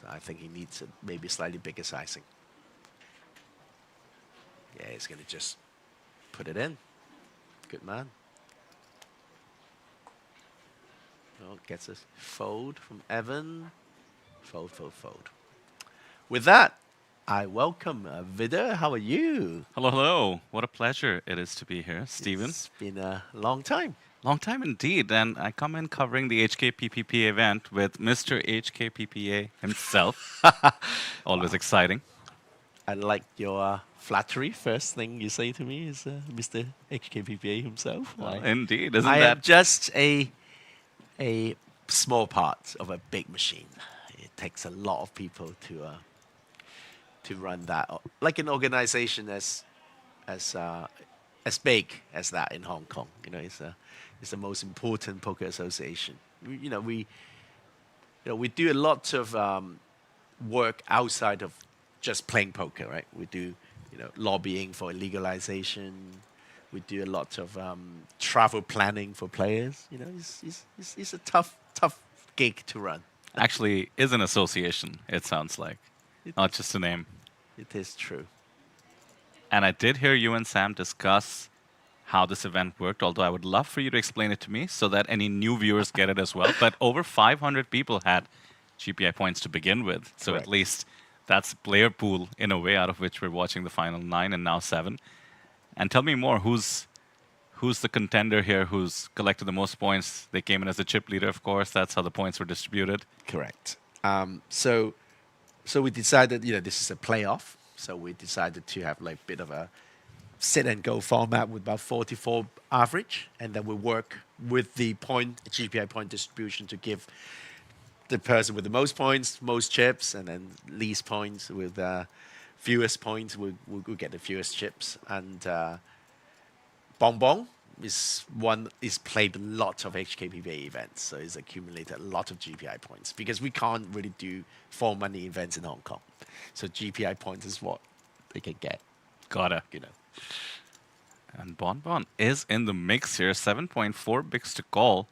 So I think he needs a maybe slightly bigger sizing. Yeah, he's going to just put it in. Good man. Oh, gets a fold from Evan. Fold, fold, fold. With that, I welcome Vidur. How are you? Hello, hello. What a pleasure it is to be here, Stephen. It's been a long time. Long time indeed. And I come in covering the HKPPA event with Mr. HKPPA himself. Always exciting. I like your flattery. First thing you say to me is Mr. HKPPA himself. Well, indeed. Isn't I that am just a small part of a big machine. It takes a lot of people to run that, like an organization as big as that in Hong Kong. You know, it's is the most important poker association. We do a lot of work outside of just playing poker, right? We do lobbying for legalization. We do a lot of travel planning for players. It's a tough gig to run. Actually, is an association, it sounds like. Not just a name. It is true. And I did hear you and Sam discuss how this event worked, although I would love for you to explain it to me so that any new viewers get it as well. But over 500 people had GPI points to begin with. So Correct. At least that's a player pool in a way out of which we're watching the final 9 and now 7. And tell me more, who's the contender here who's collected the most points? They came in as a chip leader, of course. That's how the points were distributed. Correct. So we decided, this is a playoff. So we decided to have like a bit of a sit and go format with about 44 average, and then we work with the GPI point distribution to give the person with the most points, most chips, and then least points with fewest points will get the fewest chips. And Bonbon is played a lot of HKPPA events, so he's accumulated a lot of GPI points because we can't really do for money events in Hong Kong. So GPI points is what they can get. Gotta. And Bonbon is in the mix here. 7.4 bigs to call.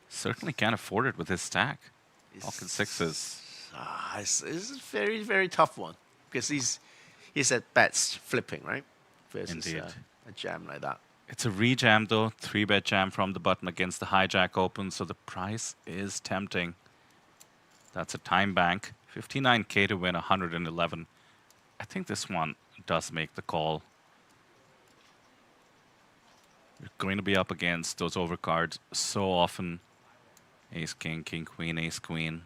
Certainly can't afford it with his stack. Pocket sixes. It's a very, very tough one because he's at best flipping, right? Versus Indeed. A jam like that. It's a rejam though. 3-bet jam from the button against the hijack open, so the price is tempting. That's a time bank. 59K to win 111. I think this one does make the call. You're going to be up against those overcards so often. Ace, king, king, queen, ace, queen.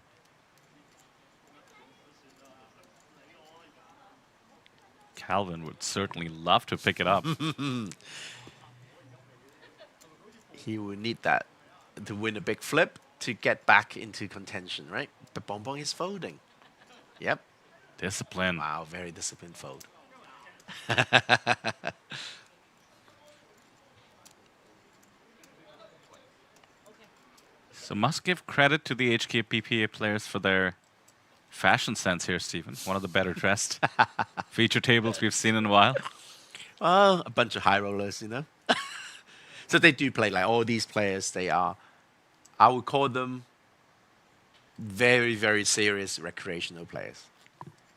Calvin would certainly love to pick it up. He would need that to win a big flip to get back into contention, right? But Bonbon is folding. Yep. Discipline. Wow, very disciplined fold. So must give credit to the HKPPA players for their fashion sense here, Stephen. One of the better dressed feature tables we've seen in a while. Well, a bunch of high rollers, So they do play like all these players. They are, I would call them very, very serious recreational players.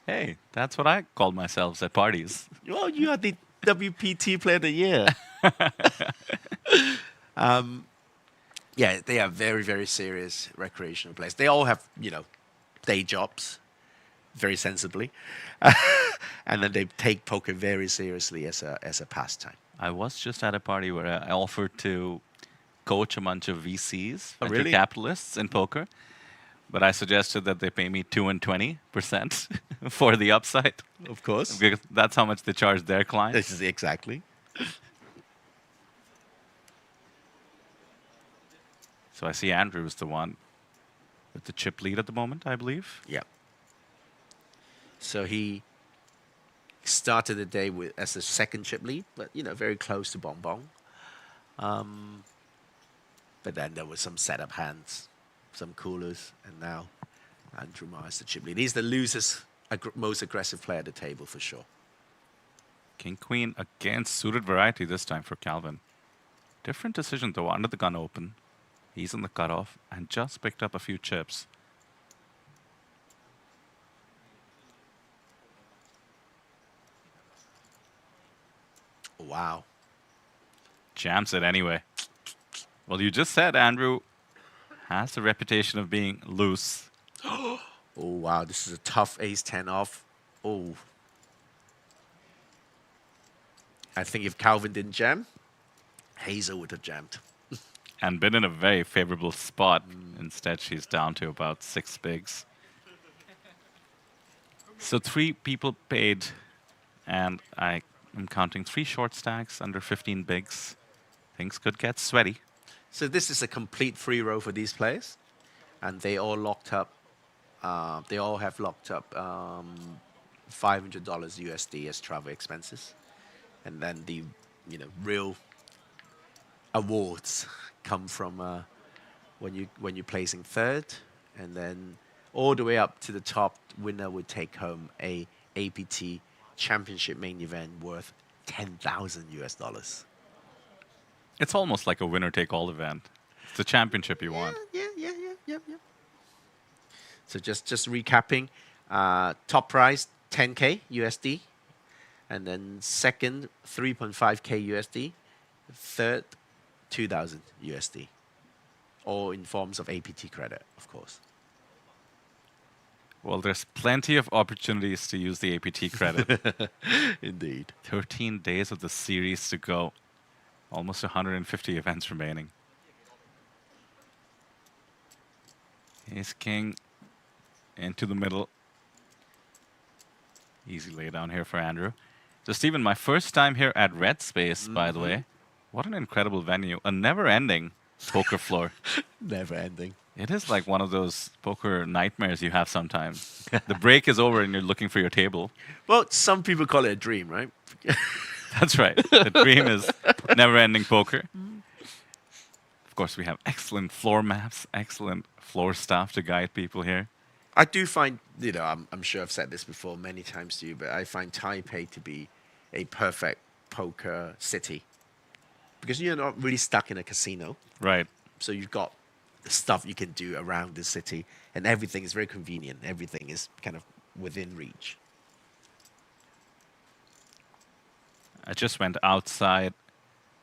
Hey, that's what I call myself at parties. Well, you are the WPT Player of the Year. Yeah, they are very, very serious recreational players. They all have, day jobs, very sensibly, and then they take poker very seriously as a pastime. I was just at a party where I offered to coach a bunch of VCs, Oh, venture really? capitalists in poker, but I suggested that they pay me 2 and 20% for the upside. Of course, because that's how much they charge their clients. This is exactly. So I see Andrew is the one with the chip lead at the moment, I believe. Yeah. So he started the day as a second chip lead, but very close to Bonbon. But then there was some setup hands, some coolers, and now Andrew Ma is the chip lead. He's the loosest, most aggressive player at the table for sure. King Queen against suited variety this time for Calvin. Different decision though, under the gun open. He's in the cutoff and just picked up a few chips. Wow. Jams it anyway. Well, you just said Andrew has the reputation of being loose. Oh, wow. This is a tough ace-10 off. Oh. I think if Calvin didn't jam, Hazel would have jammed. And been in a very favorable spot. Instead, she's down to about 6 bigs. So 3 people paid, and I am counting 3 short stacks under 15 bigs. Things could get sweaty. So this is a complete free roll for these players, and they all locked up. They all have locked up $500 USD as travel expenses, and then the real awards come from when you're placing third, and then all the way up to the top, winner would take home a APT Championship Main Event worth $10,000. It's almost like a winner-take-all event. It's the championship you want. Yeah. So just recapping, top prize 10K USD, and then second 3.5K USD, third 2,000 USD, all in forms of APT credit, of course. Well, there's plenty of opportunities to use the APT credit. Indeed. 13 days of the series to go. Almost 150 events remaining. Ace King into the middle. Easy lay down here for Andrew. So, Stephen, my first time here at Red Space, by the way. What an incredible venue. A never-ending poker floor. Never ending. It is like one of those poker nightmares you have sometimes. The break is over and you're looking for your table. Well, some people call it a dream, right? That's right. The dream is never-ending poker. Of course, we have excellent floor maps, excellent floor staff to guide people here. I do find, I'm sure I've said this before many times to you, but I find Taipei to be a perfect poker city. Because you're not really stuck in a casino. Right. So you've got the stuff you can do around the city, and everything is very convenient. Everything is kind of within reach. I just went outside.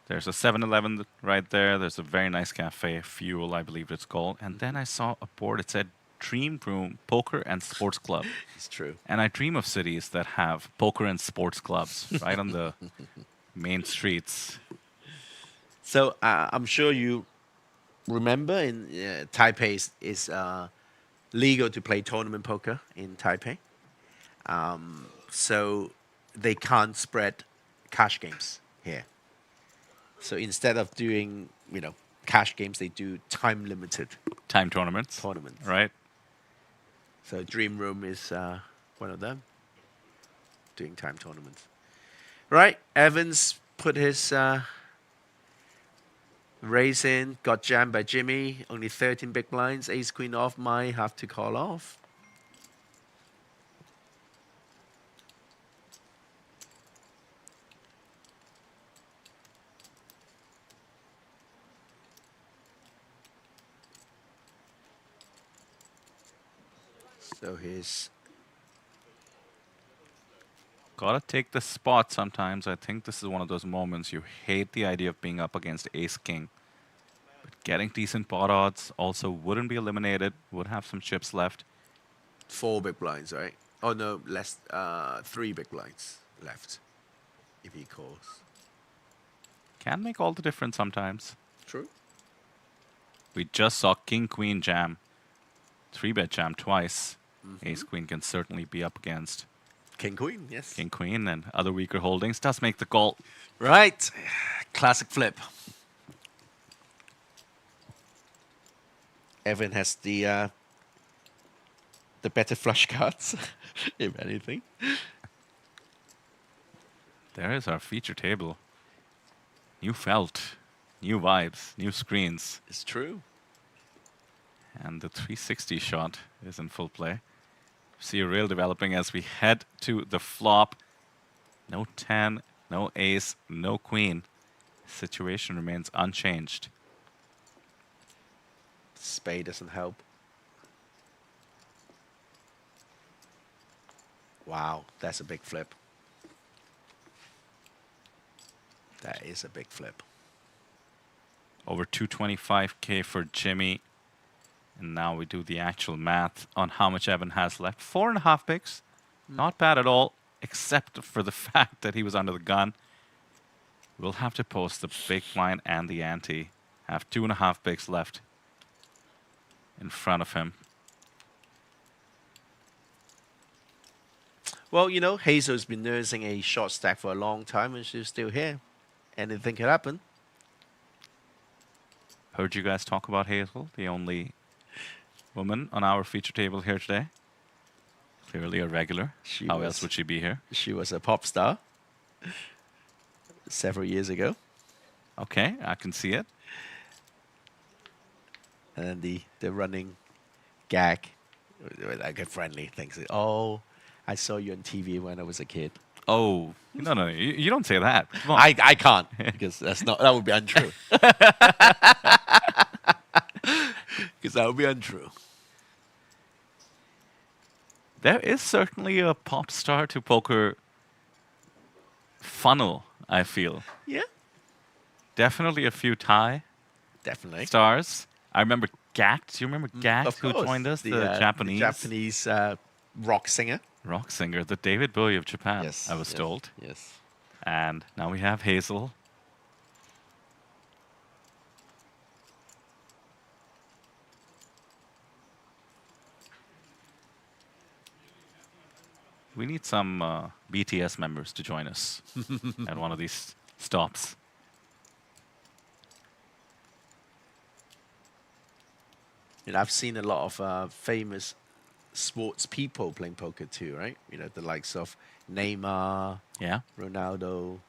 There's a 7-Eleven right there. There's a very nice cafe, Fuel, I believe it's called. And then I saw a board that said Dream Room Poker and Sports Club. It's true. And I dream of cities that have poker and sports clubs right on the main streets. So I'm sure you remember in Taipei is legal to play tournament poker in Taipei. So they can't spread cash games here. So instead of doing, cash games, they do time-limited time tournaments. Right. So Dream Room is one of them, doing time tournaments. Right, Evans put his raise in, got jammed by Jimmy. Only 13 big blinds. Ace Queen off, might have to call off. So he's gotta take the spot sometimes. I think this is one of those moments you hate the idea of being up against Ace King. But getting decent pot odds also wouldn't be eliminated, would have some chips left. 4 big blinds, right? Oh no, less 3 big blinds left if he calls. Can make all the difference sometimes. True. We just saw King Queen jam. 3-bet jam twice. Ace Queen can certainly be up against King Queen, yes. King Queen and other weaker holdings. Does make the call. Right. Classic flip. Evan has the better flush cards, if anything. There is our feature table. New felt, new vibes, new screens. It's true. And the 360 shot is in full play. See a rail developing as we head to the flop. No 10, no ace, no queen. Situation remains unchanged. Spade doesn't help. Wow, that's a big flip. That is a big flip. Over 225K for Jimmy. And now we do the actual math on how much Evan has left. 4.5 bigs. Not bad at all, except for the fact that he was under the gun. We'll have to post the big blind and the ante. Have 2.5 bigs left in front of him. Well, Hazel's been nursing a short stack for a long time and she's still here. Anything could happen. Heard you guys talk about Hazel, the only woman on our feature table here today. Clearly a regular. How else would she be here? She was a pop star several years ago. Okay, I can see it. And then the running gag, like a friendly thing. Oh, I saw you on TV when I was a kid. Oh, no, you don't say that. Come on. I can't because that would be untrue. Because that would be untrue. There is certainly a pop star to poker funnel, I feel. Yeah. Definitely a few Thai Definitely. stars. I remember Gact. Do you remember Gact Of who course. joined us? The Japanese rock singer. Rock singer, the David Bowie of Japan, Yes. I was told. Yes. And now we have Hazel. We need some BTS members to join us at one of these stops. You know, I've seen a lot of famous sports people playing poker too, right? You know, the likes of Neymar, yeah, Ronaldo.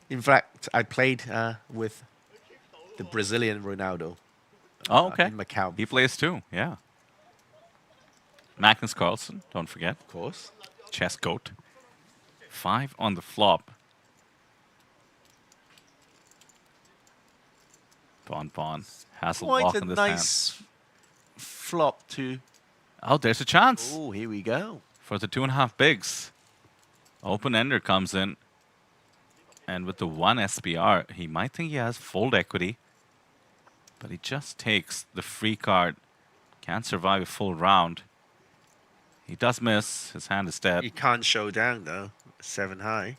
In fact, I played with the Brazilian Ronaldo. Oh, okay. In Macau. He plays too, yeah. Magnus Carlsen, don't forget. Of course. Chess goat. 5 on the flop. Bon. Hassel Quite walk a in this nice hand. flop too. Oh, there's a chance. Oh, here we go. For the 2.5 bigs. Open ender comes in. And with the 1 SPR, he might think he has fold equity. But he just takes the free card. Can't survive a full round. He does miss. His hand is dead. You can't show down though. 7 high.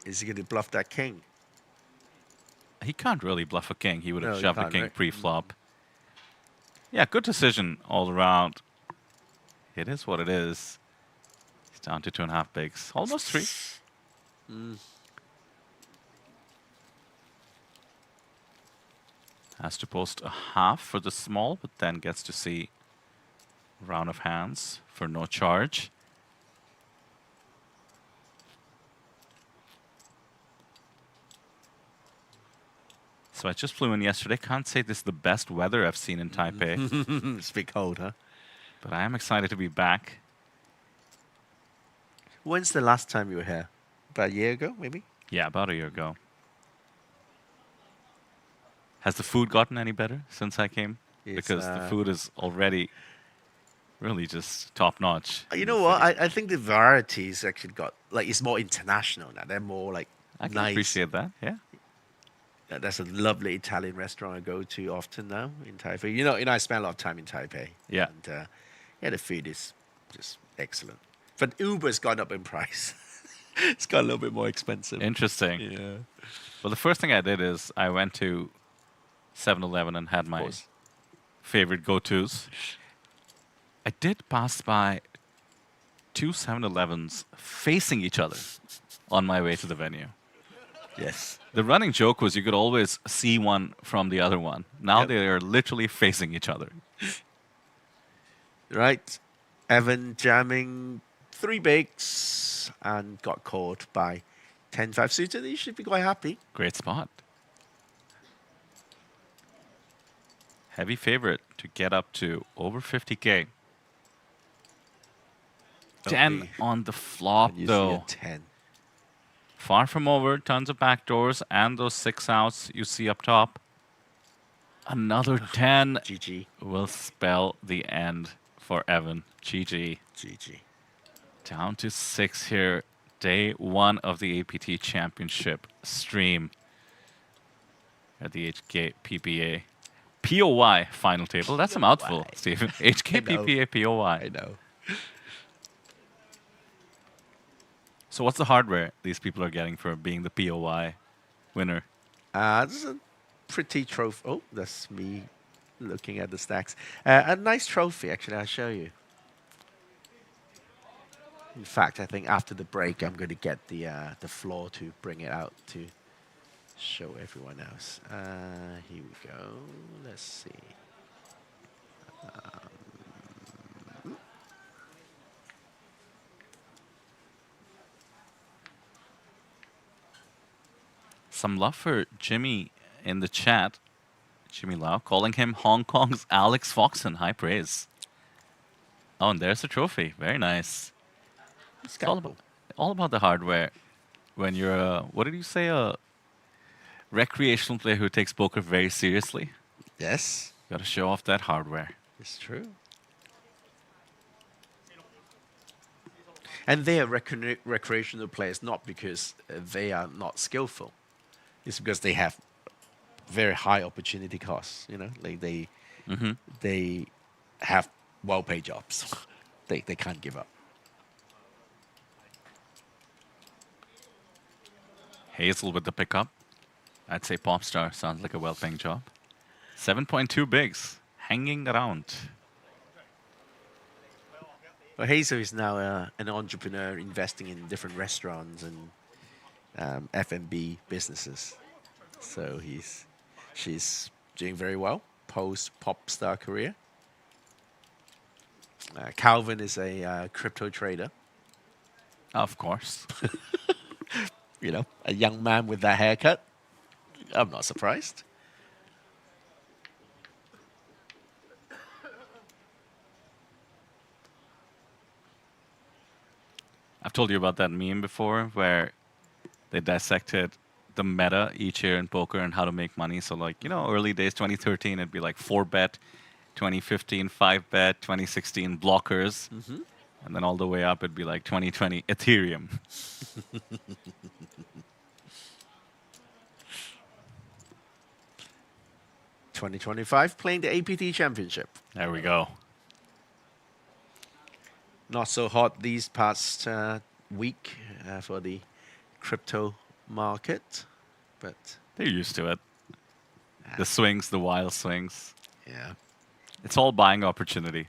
Is he going to bluff that king? He can't really bluff a king. He would have No, he shoved a can't, king right? pre-flop. Yeah, good decision all around. It is what it is. He's down to 2.5 bigs. Almost 3. Has to post a half for the small, but then gets to see round of hands for no charge. So I just flew in yesterday. Can't say this is the best weather I've seen in Taipei. It's a bit cold, huh? But I am excited to be back. When's the last time you were here? About a year ago, maybe? Yeah, about a year ago. Has the food gotten any better since I came? It's, Because the food is already really just top notch. You know what? I think the varieties actually got, like, it's more international now. They're more, like, I can nice. appreciate that, yeah. That's a lovely Italian restaurant I go to often now in Taipei. You know, I spend a lot of time in Taipei. Yeah. And, yeah, the food is just excellent. But Uber's gone up in price. It's got a little bit more expensive. Interesting. Yeah. Well, the first thing I did is I went to 7-Eleven and had my favorite go-tos. I did pass by 2 7-Elevens facing each other on my way to the venue. Yes. The running joke was you could always see one from the other one. Now they are literally facing each other. Right. Evan jamming 3 bigs and got caught by 10-5 suited. He should be quite happy. Great spot. Heavy favorite to get up to over 50K. 10 on the flop, You see though. a 10. Far from over. Tons of backdoors and those 6 outs you see up top. Another 10 GG. will spell the end for Evan. GG. GG. Down to 6 here. Day 1 of the APT Championship stream at the HKPPA POY final table. That's a mouthful, Stephen. HKPPA POY. I know. So what's the hardware these people are getting for being the POY winner? This is a pretty trophy. Oh, that's me looking at the stacks. A nice trophy, actually. I'll show you. In fact, I think after the break, I'm going to get the floor to bring it out to show everyone else. Here we go. Let's see. some love for Jimmy in the chat. Jimmy Lau calling him Hong Kong's Alex Foxen. High praise. Oh, and there's the trophy. Very nice. It's all about the hardware. When you're a, what did you say, a recreational player who takes poker very seriously? Yes. Got to show off that hardware. It's true. And they are recreational players not because they are not skillful. It's because they have very high opportunity costs. You know, like they have well-paid jobs. they can't give up. Hazel with the pickup. I'd say Popstar sounds like a well-paying job. 7.2 bigs hanging around. Well, Hazel is now an entrepreneur investing in different restaurants and F&B businesses. So she's doing very well post pop star career. Calvin is a crypto trader. Of course. You know, a young man with that haircut. I'm not surprised. I've told you about that meme before where they dissected the meta each year in poker and how to make money. So like, you know, early days 2013, it'd be like 4-bet, 2015, 5-bet, 2016 blockers. And then all the way up, it'd be like 2020 Ethereum. 2025 playing the APT Championship. There we go. Not so hot these past week for the crypto market, but they're used to it. The swings, the wild swings. Yeah. It's all buying opportunity.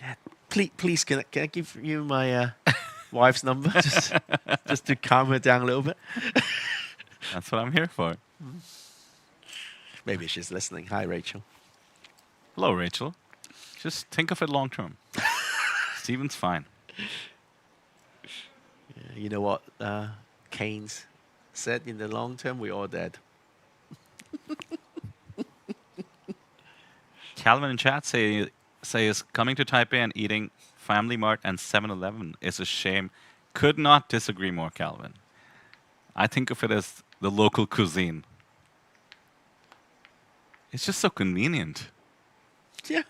Yeah. Please, can I give you my wife's number just to calm her down a little bit? That's what I'm here for. Maybe she's listening. Hi, Rachel. Hello, Rachel. Just think of it long term. Steven's fine. Yeah, you know what Keynes said? In the long term, we're all dead. Calvin in chat says coming to Taipei and eating Family Mart and 7-Eleven is a shame. Could not disagree more, Calvin. I think of it as the local cuisine. It's just so convenient. Yeah.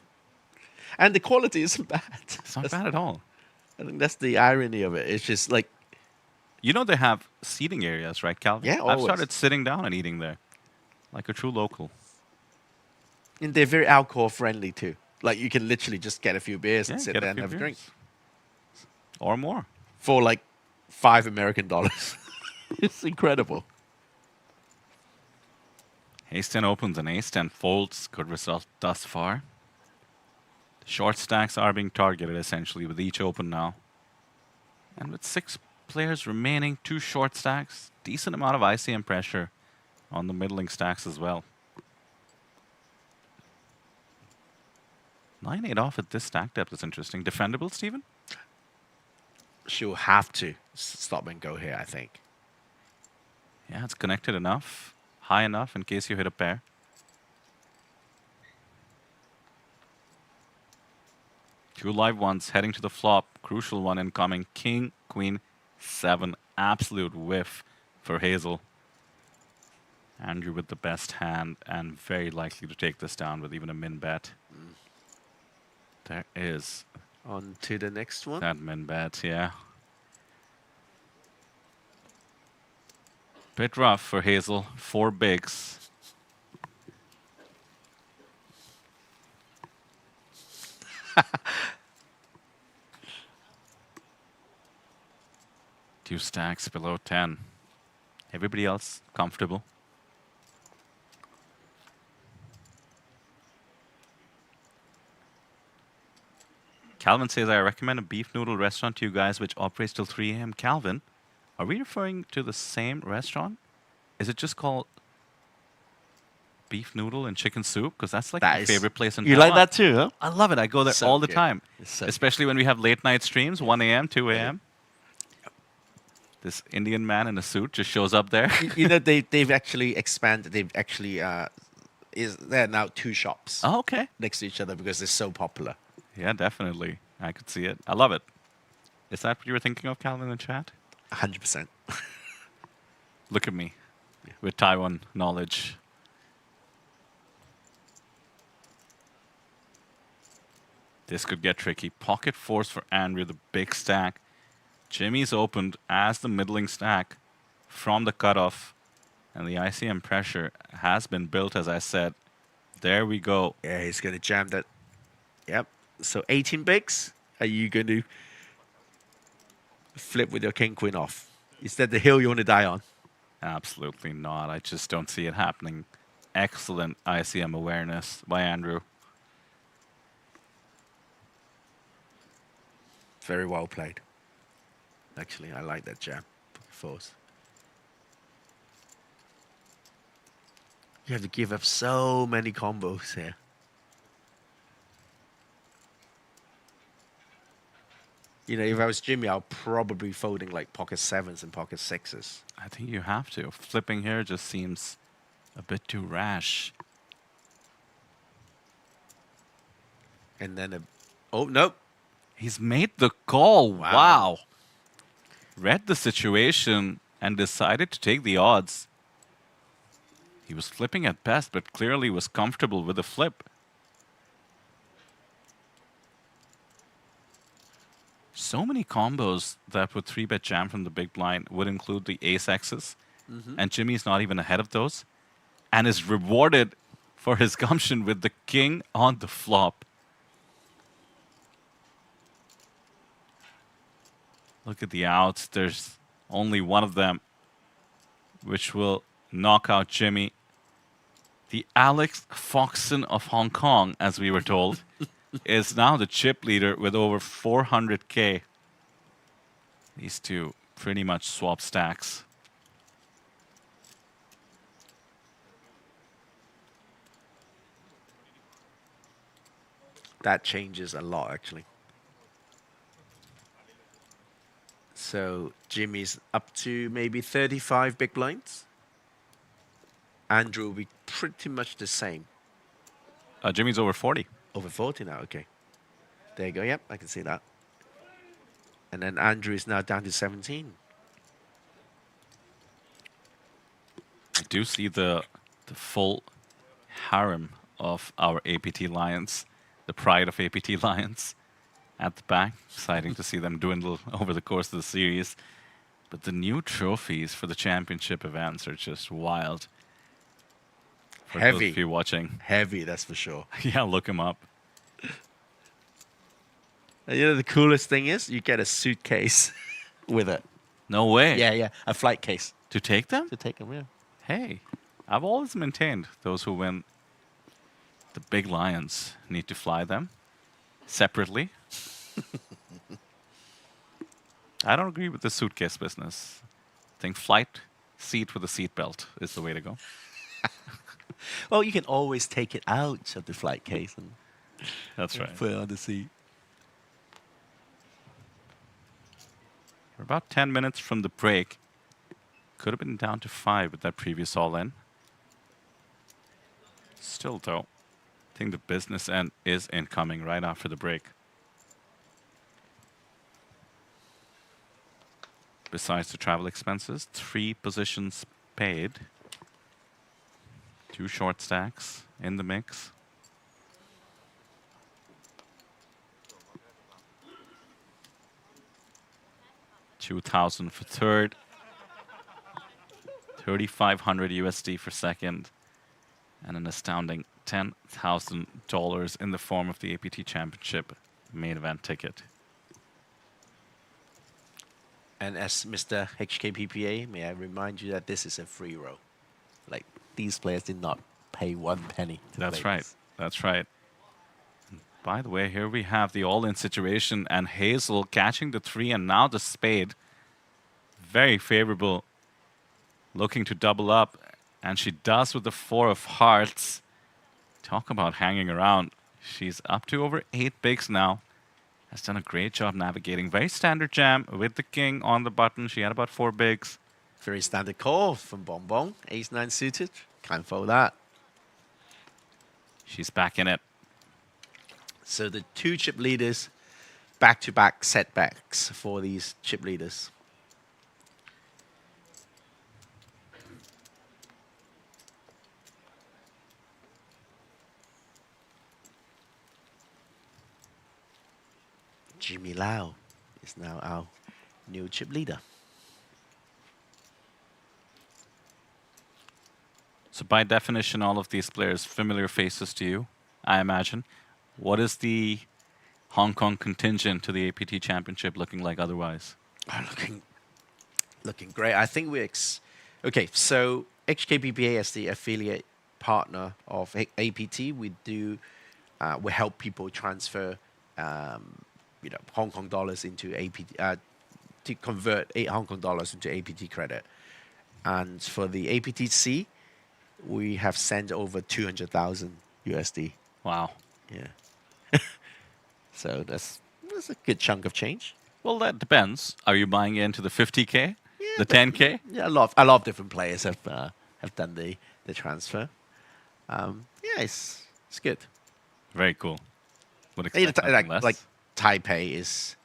And the quality isn't bad. It's not bad at all. I think that's the irony of it. It's just like... You know they have seating areas, right, Calvin? Yeah, always. I've started sitting down and eating there. Like a true local. And they're very alcohol-friendly, too. Like, you can literally just get a few beers and sit there and have a drink. Or more. For, like, $5 American. It's incredible. Ace-10 opens and Ace-10 folds. Good result thus far. Short stacks are being targeted, essentially, with each open now. And with 6 players remaining, 2 short stacks, decent amount of ICM pressure on the middling stacks as well. 9-8 off at this stack depth is interesting. Defendable, Steven? She'll have to stop and go here, I think. Yeah, it's connected enough, high enough in case you hit a pair. Two live ones heading to the flop. Crucial one incoming. King, Queen, 7. Absolute whiff for Hazel. Andrew with the best hand and very likely to take this down with even a min bet. There is. On to the next one. That min bet, yeah. Bit rough for Hazel. 4 bigs. Two stacks below 10. Everybody else comfortable. Calvin says, I recommend a beef noodle restaurant to you guys which operates till 3 a.m. Calvin, are we referring to the same restaurant? Is it just called beef noodle and chicken soup? Because that's like my favorite place in You Taiwan. like that too, huh? I love it. I go there So all the good. time. It's so Especially when we have late night streams, 1 a.m., 2 a.m. This Indian man in a suit just shows up there. You know, they've actually expanded. They've actually there are now 2 shops. Oh, okay. Next to each other because they're so popular. Yeah, definitely. I could see it. I love it. Is that what you were thinking of, Calvin, in the chat? 100%. Look at me with Taiwan knowledge. This could get tricky. Pocket force for Andrew, the big stack. Jimmy's opened as the middling stack from the cutoff. And the ICM pressure has been built, as I said. There we go. Yeah, he's going to jam that. Yep. So 18 bigs. Are you going to flip with your king queen off? Is that the hill you want to die on? Absolutely not. I just don't see it happening. Excellent ICM awareness by Andrew. Very well played. Actually, I like that jam. Force. You have to give up so many combos here. You know, if I was Jimmy, I'll probably be folding like pocket 7s and pocket 6s. I think you have to. Flipping here just seems a bit too rash. And then oh, nope. He's made the call. Wow. Read the situation and decided to take the odds. He was flipping at best, but clearly was comfortable with the flip. So many combos that would 3-bet jam from the big blind would include the ace-x's, and Jimmy's not even ahead of those, and is rewarded for his gumption with the king on the flop. Look at the outs. There's only one of them, which will knock out Jimmy. The Alex Foxon of Hong Kong, as we were told, is now the chip leader with over 400K. These two pretty much swap stacks. That changes a lot, actually. So Jimmy's up to maybe 35 big blinds. Andrew will be pretty much the same. Jimmy's over 40. Over 40 now, okay. There you go, yep, I can see that. And then Andrew is now down to 17. I do see the full harem of our APT Lions, the pride of APT Lions at the back. Exciting to see them dwindle over the course of the series. But the new trophies for the championship events are just wild. For Heavy. those of you watching. Heavy, that's for sure. Yeah, look him up. And you know the coolest thing is you get a suitcase with it. No way. Yeah, yeah, a flight case. To take them? To take them, yeah. Hey, I've always maintained those who win the big lions need to fly them separately. I don't agree with the suitcase business. I think flight, seat with a seatbelt is the way to go. Well, you can always take it out of the flight case and That's right. put it on the seat. We're about 10 minutes from the break. Could have been down to 5 with that previous all-in. Still, though, I think the business end is incoming right after the break. Besides the travel expenses, 3 positions paid. 2 short stacks in the mix. $2,000 for third. 3,500 USD for second. And an astounding $10,000 in the form of the APT Championship Main Event ticket. And as Mr. HKPPA, may I remind you that this is a free roll. Like, these players did not pay 1 penny to That's play right. this. That's right. By the way, here we have the all-in situation and Hazel catching the 3 and now the spade. Very favorable. Looking to double up. And she does with the 4 of hearts. Talk about hanging around. She's up to over 8 bigs now. has done a great job navigating. Very standard jam with the king on the button. She had about 4 bigs. Very standard call from Bonbon. Ace-9 suited. Can't fold that. She's back in it. So the 2 chip leaders, back-to-back setbacks for these chip leaders. Jimmy Lau is now our new chip leader. So by definition, all of these players familiar faces to you, I imagine. What is the Hong Kong contingent to the APT Championship looking like otherwise? Looking great. I think we're okay. So HKPPA as the affiliate partner of APT, we do we help people transfer Hong Kong dollars into APT to convert Hong Kong dollars into APT credit. And for the APTC, we have sent over 200,000 USD. Wow. Yeah. So that's a good chunk of change. Well, that depends. Are you buying into the 50K? The 10K? Yeah, a lot of different players have done the transfer. Yeah, it's good. Very cool. Would expect nothing less. Like Taipei is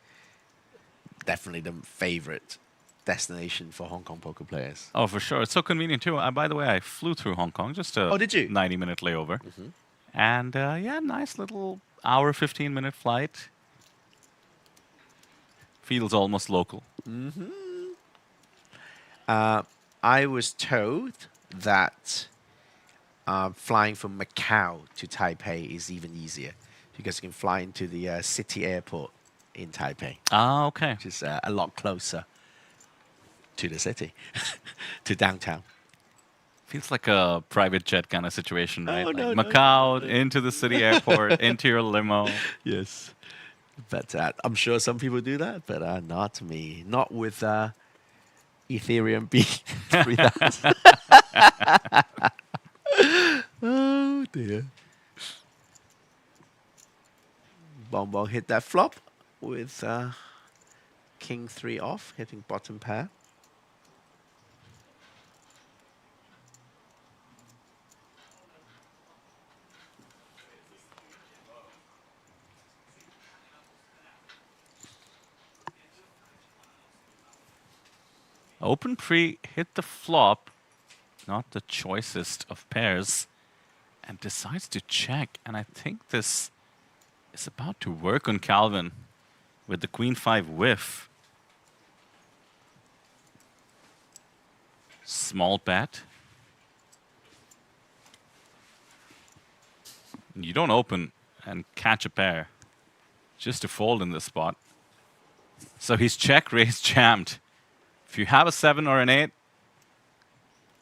definitely the favorite destination for Hong Kong poker players. Oh, for sure. It's so convenient too. By the way, I flew through Hong Kong, just a did you? 90-minute layover. And yeah, nice little hour, 15-minute flight. Feels almost local. I was told that flying from Macau to Taipei is even easier because you can fly into the city airport in Taipei. Ah, okay. Which is a lot closer to the city, to downtown. Feels like a private jet kind of situation, right? Oh, like no, Macau, no. into the city airport, into your limo. Yes. But I'm sure some people do that, but not me. Not with Ethereum B3000. Oh, dear. Bonbon hit that flop with King 3 off, hitting bottom pair. Open pre hit the flop, not the choicest of pairs, and decides to check. And I think this is about to work on Calvin with the Queen 5 whiff. Small bet. You don't open and catch a pair just to fold in this spot. So he's check raised jammed. If you have a 7 or an 8,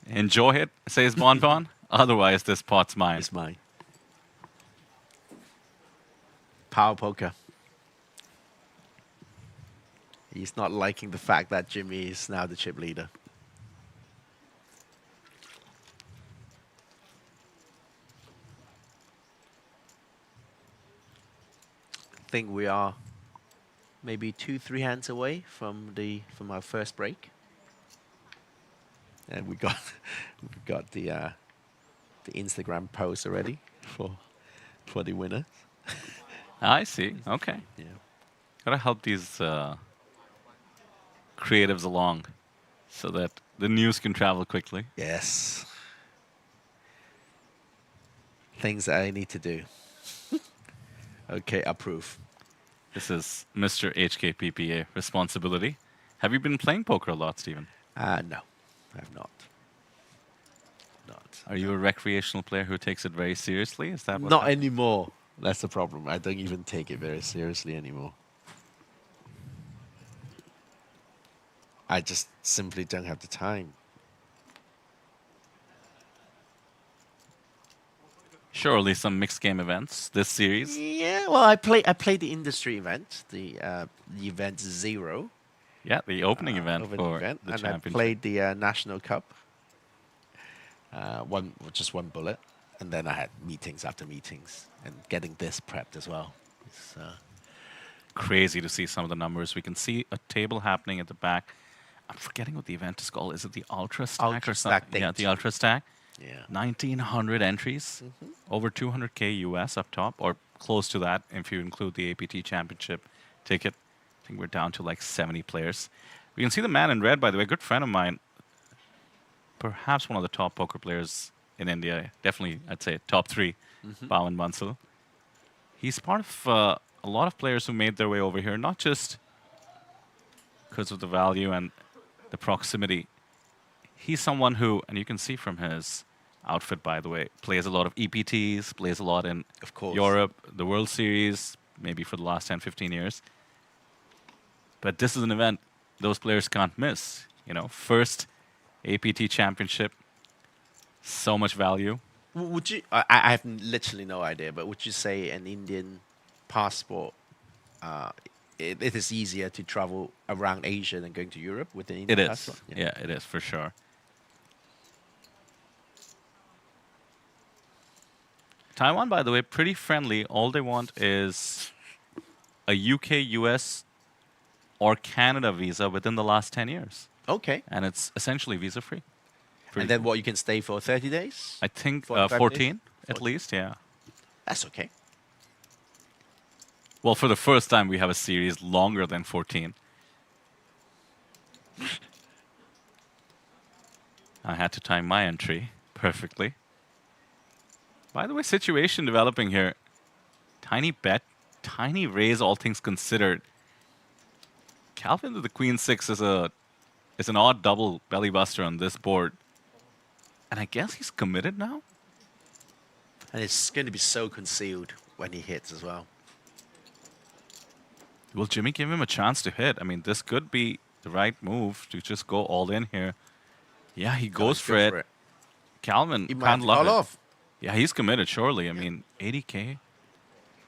enjoy it, says Bonbon. Otherwise, this pot's mine. It's mine. Power poker. He's not liking the fact that Jimmy is now the chip leader. I think we are maybe 2-3 hands away from our first break, and we got the Instagram post already for the winner. I see. Okay. Yeah. Gotta help these creatives along so that the news can travel quickly. Yes. Things that I need to do. Okay, approve. This is Mr. HKPPA responsibility. Have you been playing poker a lot, Stephen? No, I have not. Are you a recreational player who takes it very seriously? Is that what Not anymore. That's the problem. I don't even take it very seriously anymore. I just simply don't have the time. Surely some mixed game events this series. Yeah, well, I played the industry event, the event 0. Yeah, the opening event opening for event, the and championship. I played the National Cup. Just one bullet, and then I had meetings after meetings, and getting this prepped as well. It's crazy to see some of the numbers. We can see a table happening at the back. I'm forgetting what the event is called. Is it the Ultra Stack Ultra or something? Stack Yeah, date. the Ultra Stack. Yeah. 1,900 entries, over 200K US up top, or close to that if you include the APT Championship ticket. I think we're down to like 70 players. We can see the man in red, by the way, a good friend of mine, perhaps one of the top poker players in India. Definitely, I'd say top 3, Pawan Bansal. He's part of a lot of players who made their way over here, not just because of the value and the proximity. He's someone who, and you can see from his outfit, by the way, plays a lot of EPTs, plays a lot in Europe, the World Series, maybe for the last 10, 15 years. But this is an event those players can't miss. You know, first APT Championship, so much value. Would you? I have literally no idea, but would you say an Indian passport? It is easier to travel around Asia than going to Europe with an Indian passport. Yeah, it is for sure. Taiwan, by the way, pretty friendly. All they want is a UK, US, or Canada visa within the last 10 years. Okay. And it's essentially visa-free. And then what, you can stay for 30 days? I think 45 14 days? at least, yeah. That's okay. Well, for the first time, we have a series longer than 14. I had to time my entry perfectly. By the way, situation developing here. Tiny bet, tiny raise, all things considered. Calvin with the Queen 6 is an odd double belly buster on this board. And I guess he's committed now? And it's going to be so concealed when he hits as well. Will Jimmy give him a chance to hit? I mean, this could be the right move to just go all in here. Yeah, he goes for it. Calvin can't love it. Off. Yeah, he's committed, surely. I mean, 80K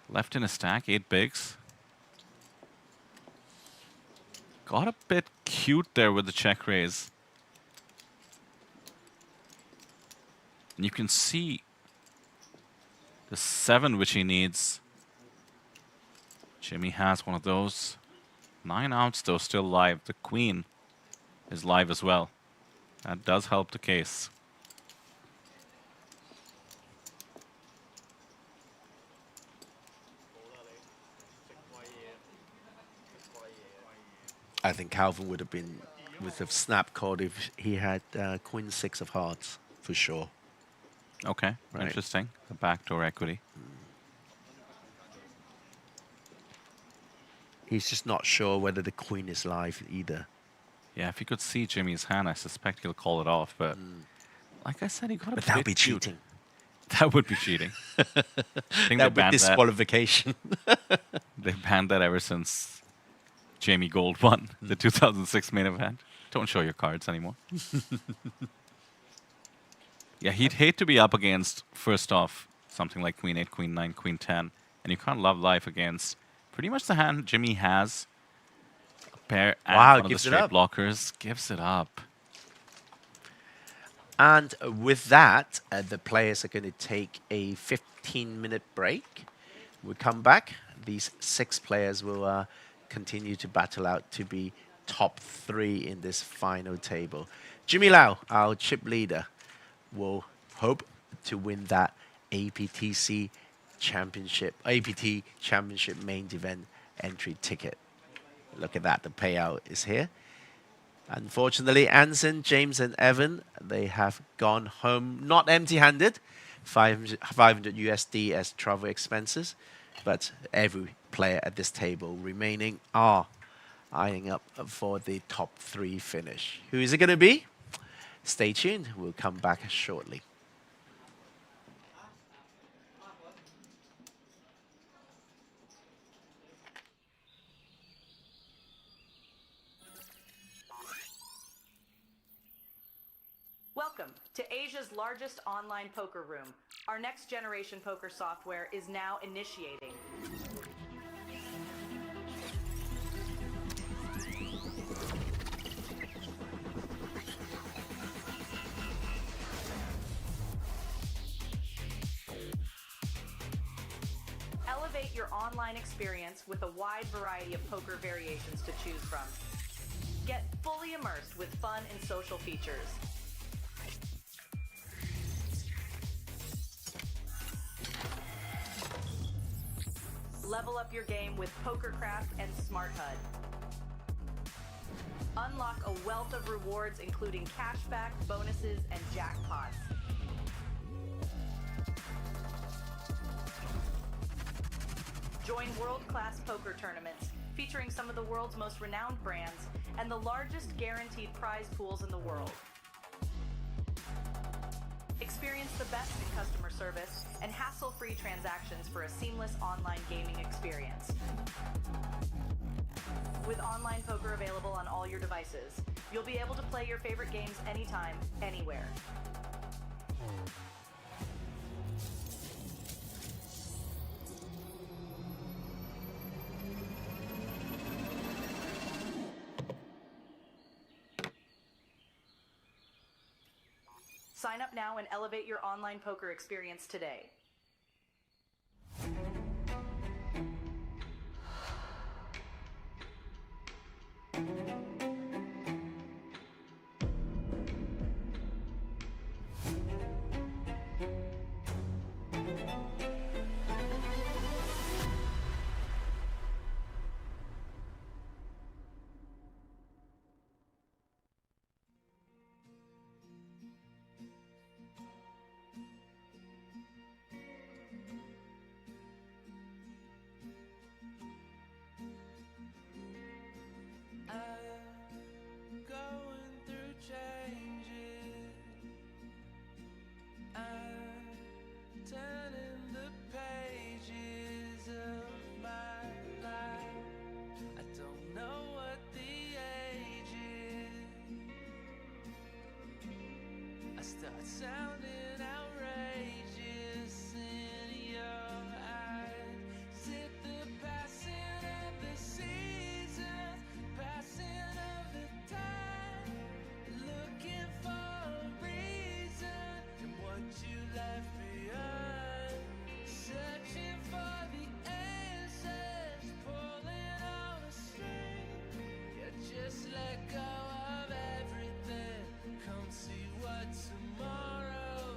left in a stack, 8 bigs. Got a bit cute there with the check raise. And you can see the 7 which he needs. Jimmy has one of those. 9 outs, though, still live. The Queen is live as well. That does help the case. I think Calvin would have snap called if he had Queen 6 of hearts, for sure. Okay, interesting. The backdoor equity. He's just not sure whether the Queen is live either. Yeah, if you could see Jimmy's hand, I suspect he'll call it off. But like I said, he got a But bit that would be cute. cheating. That would be cheating. I think That would they be banned disqualification. They banned that ever since Jamie Gold won the 2006 main event. Don't show your cards anymore. Yeah, he'd hate to be up against, first off, something like Queen 8, Queen 9, Queen 10. And you can't love life against pretty much the hand Jimmy has. A pair and one of the gives it straight up. blockers. Gives it up. And with that, the players are going to take a 15-minute break. We'll come back. These 6 players will continue to battle out to be top 3 in this final table. Jimmy Lau, our chip leader, will hope to win that APT Championship Main Event entry ticket. Look at that, the payout is here. Unfortunately, Anson, James, and Evan, they have gone home not empty-handed, 500 USD as travel expenses, but every player at this table remaining are eyeing up for the top 3 finish. Who is it going to be? Stay tuned. We'll come back shortly. Welcome to Asia's largest online poker room. Our next generation poker software is now initiating. Elevate your online experience with a wide variety of poker variations to choose from. Get fully immersed with fun and social features. Level up your game with PokerCraft and Smart HUD. Unlock a wealth of rewards including cashback, bonuses, and jackpots. Join world-class poker tournaments featuring some of the world's most renowned brands and the largest guaranteed prize pools in the world. Experience the best in customer service and hassle-free transactions for a seamless online gaming experience. With online poker available on all your devices, you'll be able to play your favorite games anytime, anywhere. Sign up now and elevate your online poker experience today. Sounding outrageous in your eyes. Is it the passing of the seasons, passing of the time? Looking for a reason and what you left behind. Searching for the answers, pulling on a string. You just let go of everything. Come see what tomorrow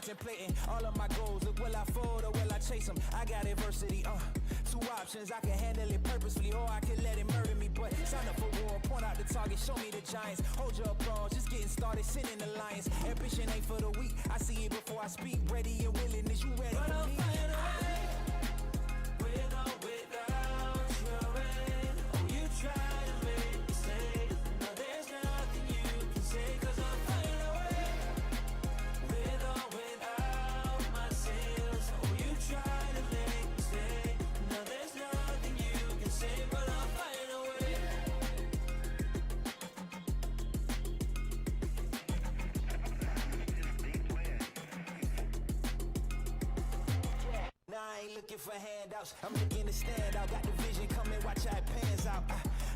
contemplating all of my goals. Look, will I fold or will I chase them? I got adversity, two options. I can handle it purposefully or I can let it murder me. But sign up for war, point out the target, show me the giants. Hold your applause, just getting started, sending the lions. Ambition ain't for the weak, I see it before I speak. Ready and willing, is you ready for me? With or without your end, oh, you try to make me stay. No, there's nothing you can say, 'cause I'm flying away. With or without my sails, oh, you try to make me stay. No, there's nothing you can say, but I'm flying away. Now I ain't looking for handouts, I'm looking to stand out. Got the vision coming, watch how it pans out.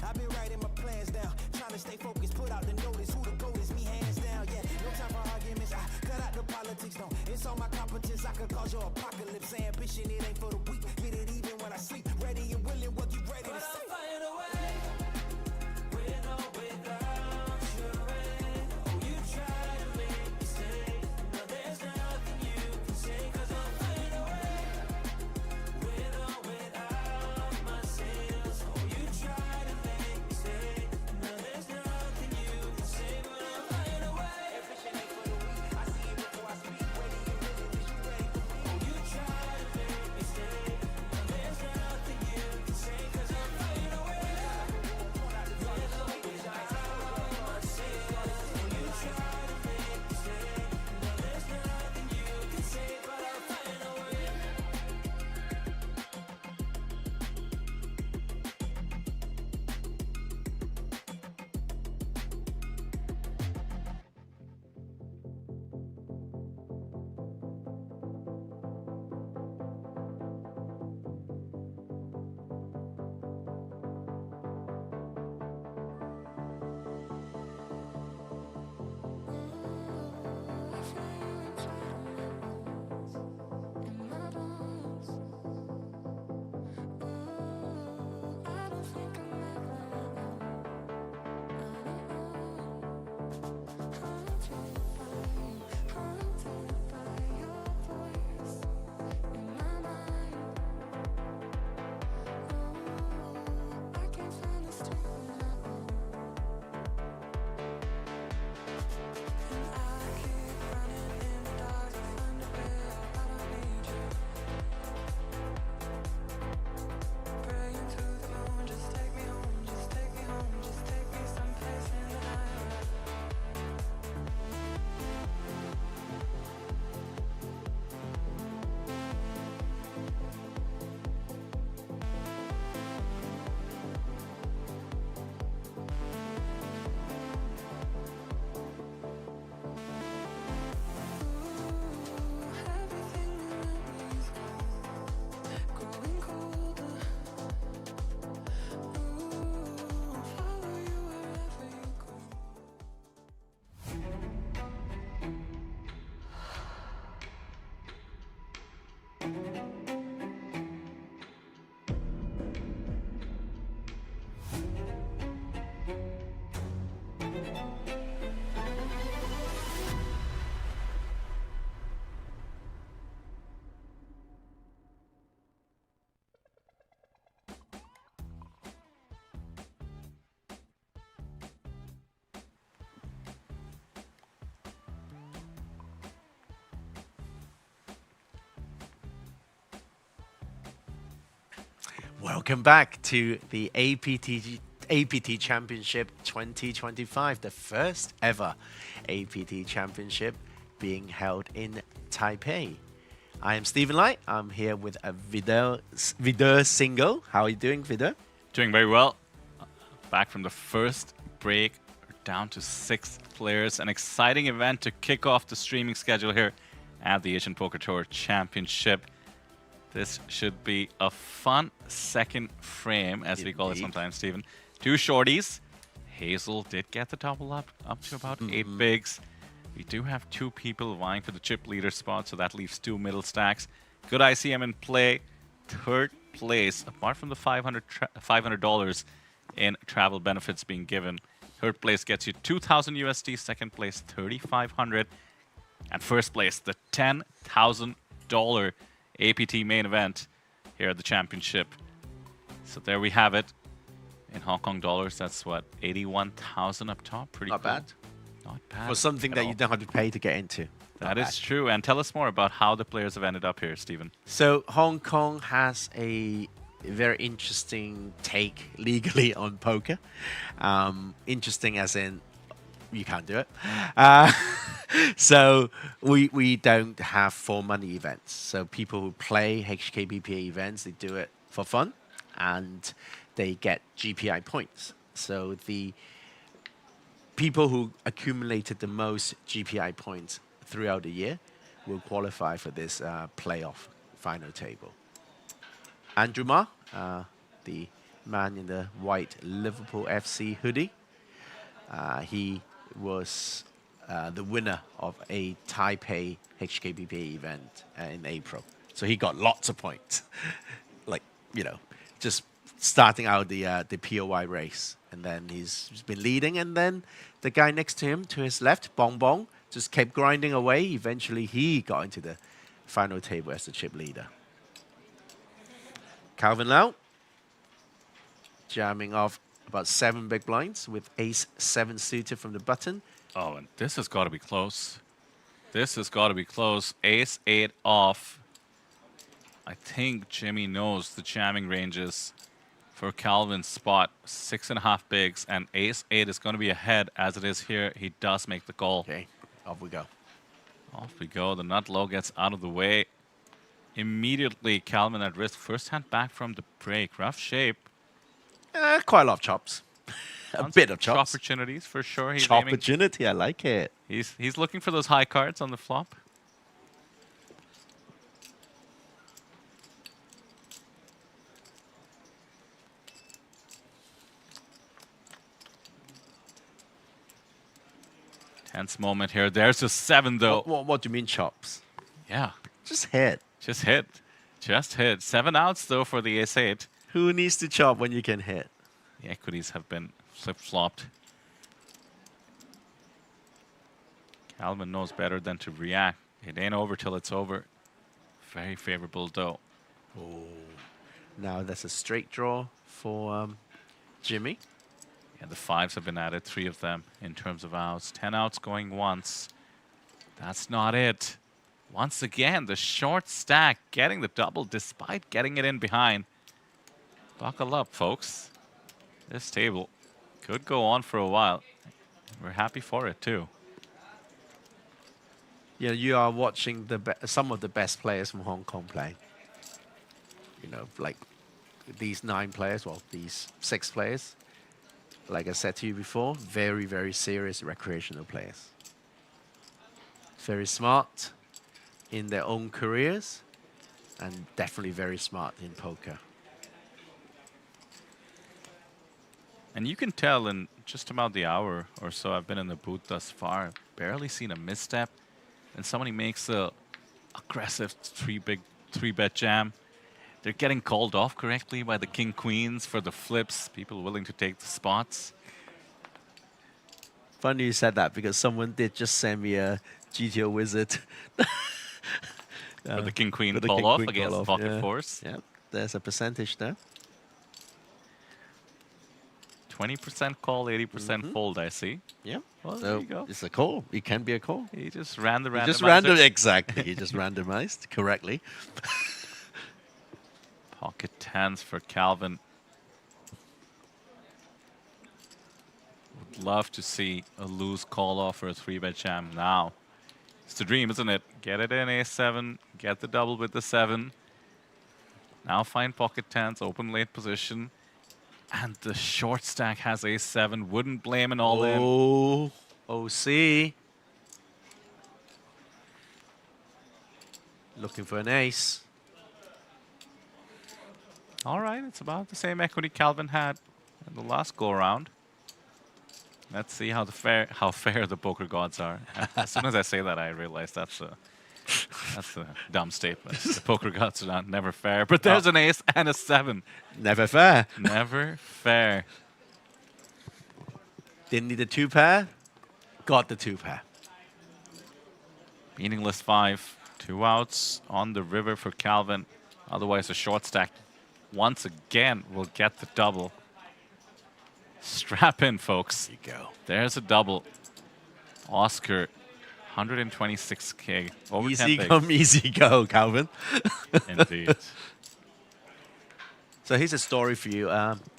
I've been writing my plans down, trying to stay focused, put out the notice. Who the GOAT is, me hands down, yeah. No time for arguments, I cut out the politics, no. It's all my competence, I could cause your apocalypse. Ambition, it ain't for the weak, get it even when I sleep. Ready and willing, what you ready to say? I'm flying away, with or without your end. Oh, you try to make me stay. No, there's nothing you can say, 'cause I'm flying away. With or without my sails, oh, you try to make me stay. No, there's nothing you can say, but I'm flying away. Ambition ain't for the weak, I see it before I speak. Ready and willing, is you ready for me? Oh, you try to make me stay. No, there's nothing you can say, 'cause I'm flying away. With or without my sails, oh, you try to make me stay. No, there's nothing you can say, but I'm flying away. Welcome back to the APT Championship 2025, the first ever APT Championship being held in Taipei. I am Stephen Light. I'm here with a Vidar Singo. How are you doing, Vidar? Doing very well. Back from the first break, down to 6 players. An exciting event to kick off the streaming schedule here at the Asian Poker Tour Championship. This should be a fun second frame, as we call it sometimes, Stephen. 2 shorties. Hazel did get the double up to about 8 bigs. We do have 2 people vying for the chip leader spot, so that leaves 2 middle stacks. Good ICM in play. 3rd place, apart from the $500 in travel benefits being given. 3rd place gets you 2,000 USD. 2nd place, 3,500. And first place, the $10,000 APT main event here at the championship. So there we have it. In Hong Kong dollars, that's what, 81,000 up top? Pretty Not cool. bad. Not bad. For something at that all. you don't have to pay to get into. That is true. And tell us more about how the players have ended up here, Stephen. So Hong Kong has a very interesting take legally on poker. Interesting as in you can't do it. So we don't have for money events. So people who play HKPPA events, they do it for fun and they get GPI points. So the people who accumulated the most GPI points throughout the year will qualify for this playoff final table. Andrew Ma, the man in the white Liverpool FC hoodie, he was the winner of a Taipei HKPPA event in April. So he got lots of points. Like, you know, just starting out the POI race. And then he's been leading. And then the guy next to him, to his left, Bong Bong, just kept grinding away. Eventually, he got into the final table as the chip leader. Calvin Lau, jamming off about 7 big blinds with ace-7 suited from the button. Oh, and this has got to be close. This has got to be close. Ace-8 off. I think Jimmy knows the jamming ranges for Calvin's spot. 6.5 bigs, and ace-8 is going to be ahead as it is here. He does make the call. Okay, off we go. Off we go. The nut low gets out of the way. Immediately, Calvin at risk. First hand back from the break. Rough shape. Quite a lot of chops. A bit of chops. Opportunities for sure. He's Chopportunity, I like it. He's looking for those high cards on the flop. Tense moment here. There's a 7 though. What do you mean chops? Yeah. Just hit. Just hit. Just hit. 7 outs though for the ace-8. Who needs to chop when you can hit? The equities have been flip-flopped. Calvin knows better than to react. It ain't over till it's over. Very favorable though. Oh. Now that's a straight draw for Jimmy. Yeah, the 5s have been added, 3 of them in terms of outs. 10 outs going once. That's not it. Once again, the short stack getting the double despite getting it in behind. Buckle up, folks. This table could go on for a while. We're happy for it, too. Yeah, you are watching some of the best players from Hong Kong play. You know, like these 9 players, well, these 6 players. Like I said to you before, very, very serious recreational players. Very smart in their own careers and definitely very smart in poker. And you can tell in just about the hour or so I've been in the booth thus far, barely seen a misstep. And somebody makes a aggressive 3-bet jam. They're getting called off correctly by the king queens for the flips. People willing to take the spots. Funny you said that because someone did just send me a GTO wizard. For the king queen call off against pocket force. Yeah, there's a percentage there. 20% call, 80% fold, I see. Yeah. Well, so there you go. It's a call. It can be a call. He just ran the randomizer. Exactly. He just randomized correctly. Pocket 10s for Calvin. Would love to see a loose call off for a 3-bet jam now. It's the dream, isn't it? Get it in A7, get the double with the 7. Now find pocket 10s, open late position. And the short stack has A7. Wouldn't blame an all-in. Oh, OC. Looking for an ace. All right, it's about the same equity Calvin had in the last go-around. Let's see how fair the poker gods are. As soon as I say that, I realize that's a dumb statement. The poker gods are never fair. But there's an ace and a 7. Never fair. Never fair. Didn't need a 2-pair. Got the 2-pair. Meaningless 5. 2 outs on the river for Calvin. Otherwise, a short stack once again will get the double. Strap in, folks. There you go. There's a double. Oscar, 126K. Over Easy 10 come, bigs. easy go, Calvin. Indeed. So here's a story for you.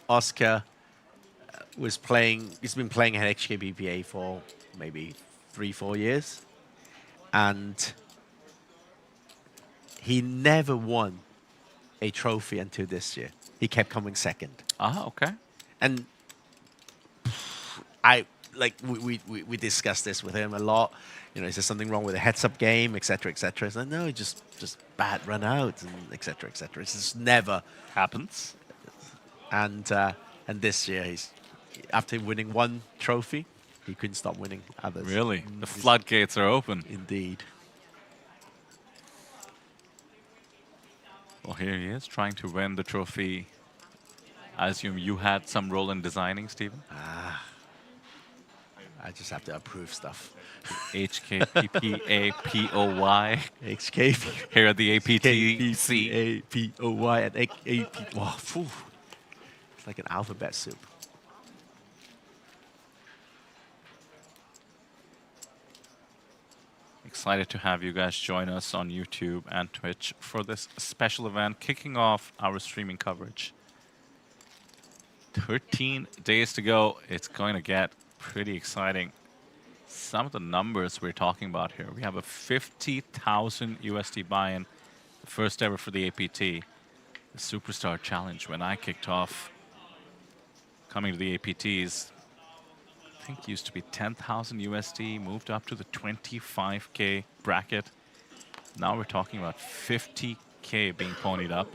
Oscar was playing, he's been playing at HKPPA for maybe 3-4 years. And he never won a trophy until this year. He kept coming second. Ah, okay. And we discussed this with him a lot. You know, is there something wrong with the heads-up game, etc., etc.? So no, just bad run out, and etc., etc. It's just never happens. And this year, he's after winning one trophy, he couldn't stop winning others. Really, the floodgates are open. Indeed. Well, here he is trying to win the trophy. I assume you had some role in designing, Stephen? I just have to approve stuff. HKPPA POY. HKP. Here at the APT. POY and AP. Wow, phew. It's like an alphabet soup. Excited to have you guys join us on YouTube and Twitch for this special event, kicking off our streaming coverage. 13 days to go. It's going to get pretty exciting. Some of the numbers we're talking about here. We have a 50,000 USD buy-in, the first ever for the APT. The Superstar Challenge, when I kicked off coming to the APTs, I think used to be 10,000 USD, moved up to the 25K bracket. Now we're talking about 50K being ponied up.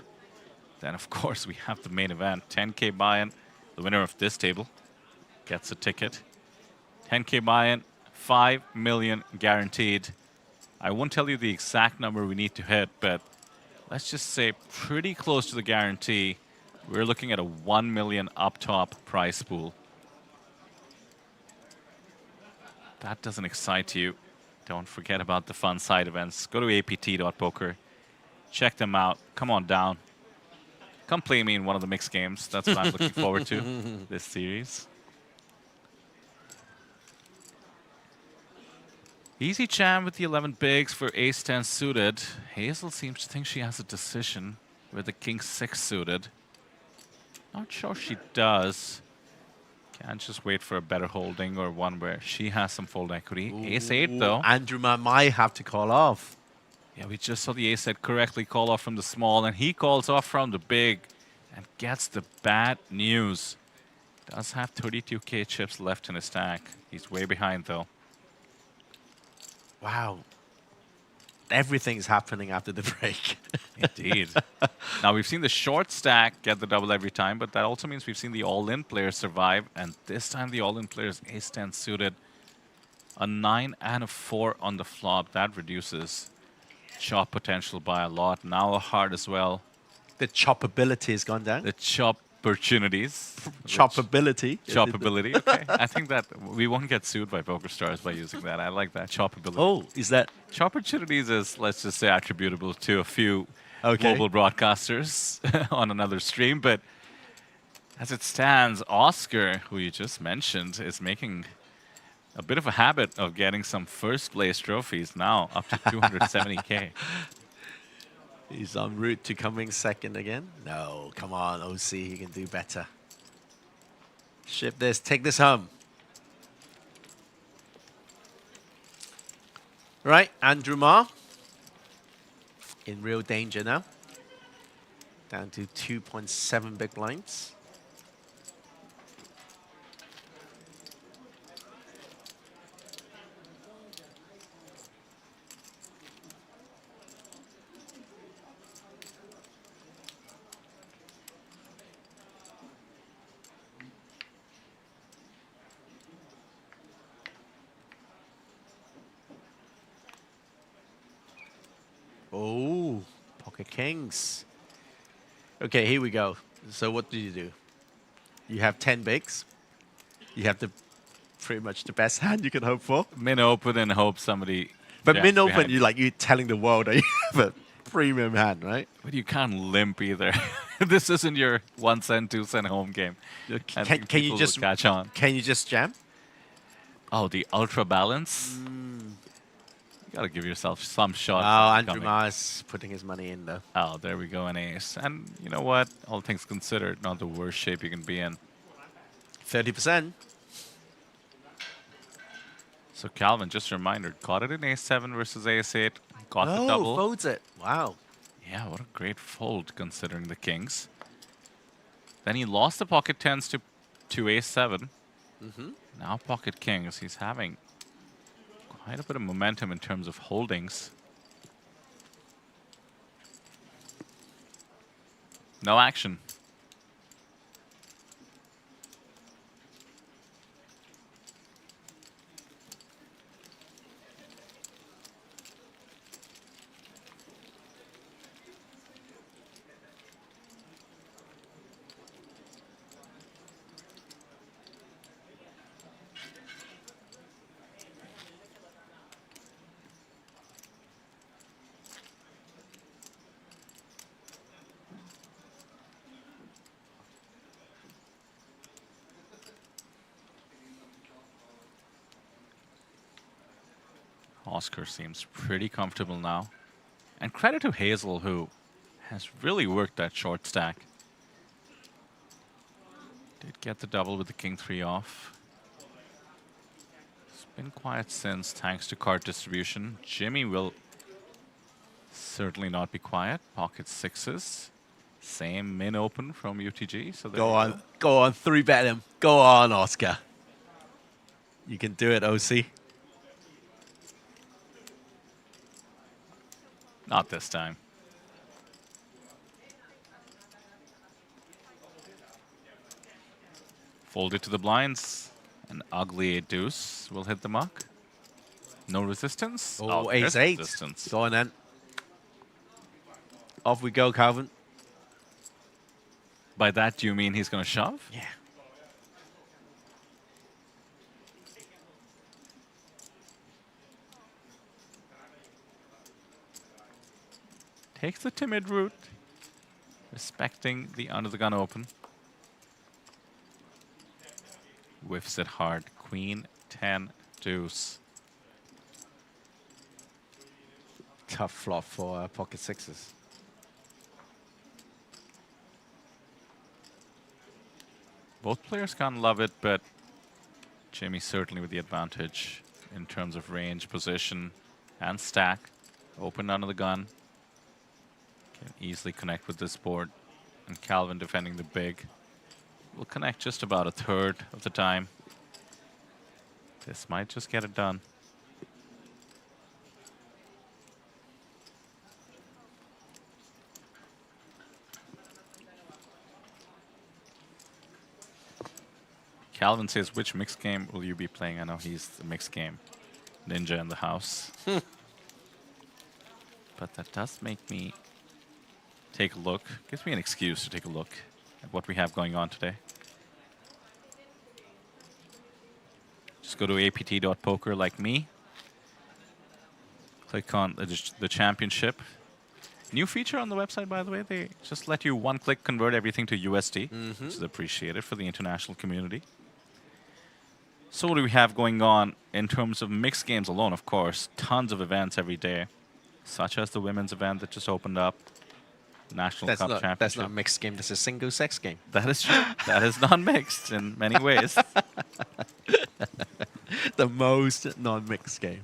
Then, of course, we have the main event, 10K buy-in. The winner of this table gets a ticket. 10K buy-in, 5 million guaranteed. I won't tell you the exact number we need to hit, but let's just say pretty close to the guarantee. We're looking at a 1 million up top prize pool. That doesn't excite you, don't forget about the fun side events. Go to apt.poker, check them out, come on down. Come play me in one of the mixed games. That's what I'm looking forward to this series. Easy jam with the 11 bigs for ace-10 suited. Hazel seems to think she has a decision with the king-6 suited. Not sure she does. Can't just wait for a better holding or one where she has some fold equity. Ace-8 though. Andrew might have to call off. Yeah, we just saw the ace-8 correctly call off from the small, and he calls off from the big and gets the bad news. Does have 32K chips left in his stack. He's way behind though. Wow. Everything's happening after the break. Indeed. Now, we've seen the short stack get the double every time, but that also means we've seen the all-in players survive, and this time the all-in players ace-10 suited. A 9 and a 4 on the flop. That reduces chop potential by a lot. Now a heart as well. The chopability has gone down. The chop opportunities. Chopability. Chopability, okay. I think that we won't get sued by PokerStars by using that. I like that. Chopability. Oh, is that? Chop opportunities is, let's just say, attributable to a few okay. mobile broadcasters on another stream. But as it stands, Oscar, who you just mentioned, is making a bit of a habit of getting some first place trophies now, up to 270K. He's en route to coming second again. No, come on, OC, he can do better. Ship this, take this home. Right, Andrew Ma in real danger now. Down to 2.7 big blinds. Oh, pocket kings. Okay, here we go. So what do? You have 10 bigs. You have the pretty much the best hand you can hope for. Min open and hope somebody But jams min open, behind you're telling the world that you have a premium hand, right? But you can't limp either. This isn't your 1 cent, 2 cent home game. I think Can you people just will catch on? Can you just jam? Oh, the ultra balance. You gotta give yourself some shot. Oh, Andrew Mars putting his money in though. Oh, there we go, an ace. And you know what? All things considered, not the worst shape you can be in. 30%. So Calvin, just a reminder, caught it in ace-7 versus ace-8. Got the double. Folds it. Wow. Yeah, what a great fold considering the kings. Then he lost the pocket tens to ace-7. Now pocket kings. He's having quite a bit of momentum in terms of holdings. No action. Oscar seems pretty comfortable now. And credit to Hazel, who has really worked that short stack. Did get the double with the king 3 off. It's been quiet since, thanks to card distribution. Jimmy will certainly not be quiet. Pocket 6s. Same min open from UTG. So Go on. 3-bet him. Go on, Oscar. You can do it, OC. Not this time. Fold it to the blinds. An ugly deuce will hit the muck. No resistance. Oh, there's ace-8. resistance. Go on then. Off we go, Calvin. By that, do you mean he's going to shove? Yeah. Takes the timid route, respecting the under the gun open. Whiffs it hard. Queen 10 deuce. Tough flop for pocket 6s. Both players can't love it, but Jimmy certainly with the advantage in terms of range, position, and stack. Open under the gun. Can easily connect with this board. And Calvin defending the big. Will connect just about a third of the time. This might just get it done. Calvin says, which mixed game will you be playing? I know he's the mixed game. Ninja in the house. But that does make me take a look. Gives me an excuse to take a look at what we have going on today. Just go to apt.poker like me. Click on the championship. New feature on the website, by the way. They just let you one-click convert everything to USD, which is appreciated for the international community. So what do we have going on in terms of mixed games alone, of course? Tons of events every day, such as the women's event that just opened up. National Cup Championship. That's not a mixed game. That's a single-sex game. That is true. That is non-mixed in many ways. The most non-mixed game.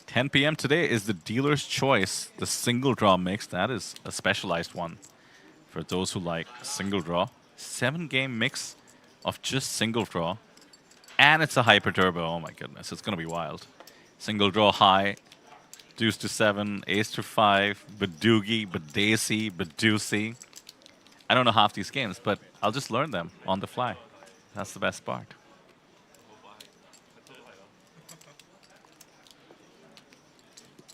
10 p.m. today is the dealer's choice, the single draw mix. That is a specialized one for those who like single draw. 7-game mix of just single draw. And it's a hyper turbo. Oh my goodness, it's going to be wild. Single draw high, deuce to 7, ace to 5, Badoogie, Badacey, Badoocy. I don't know half these games, but I'll just learn them on the fly. That's the best part.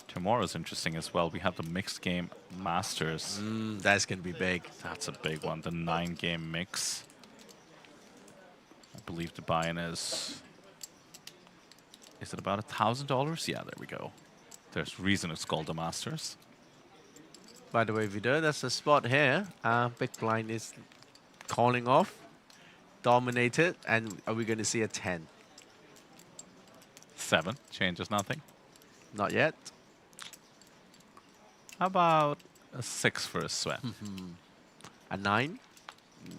Tomorrow's interesting as well. We have the mixed game Masters. That's going to be big. That's a big one. The 9-game mix. I believe the buy-in is it about $1,000? Yeah, there we go. There's reason it's called the Masters. By the way, Vidar, that's a spot here. Big blind is calling off, dominated, and are we going to see a 10? 7 changes nothing. Not yet. How about a 6 for a sweat? A 9?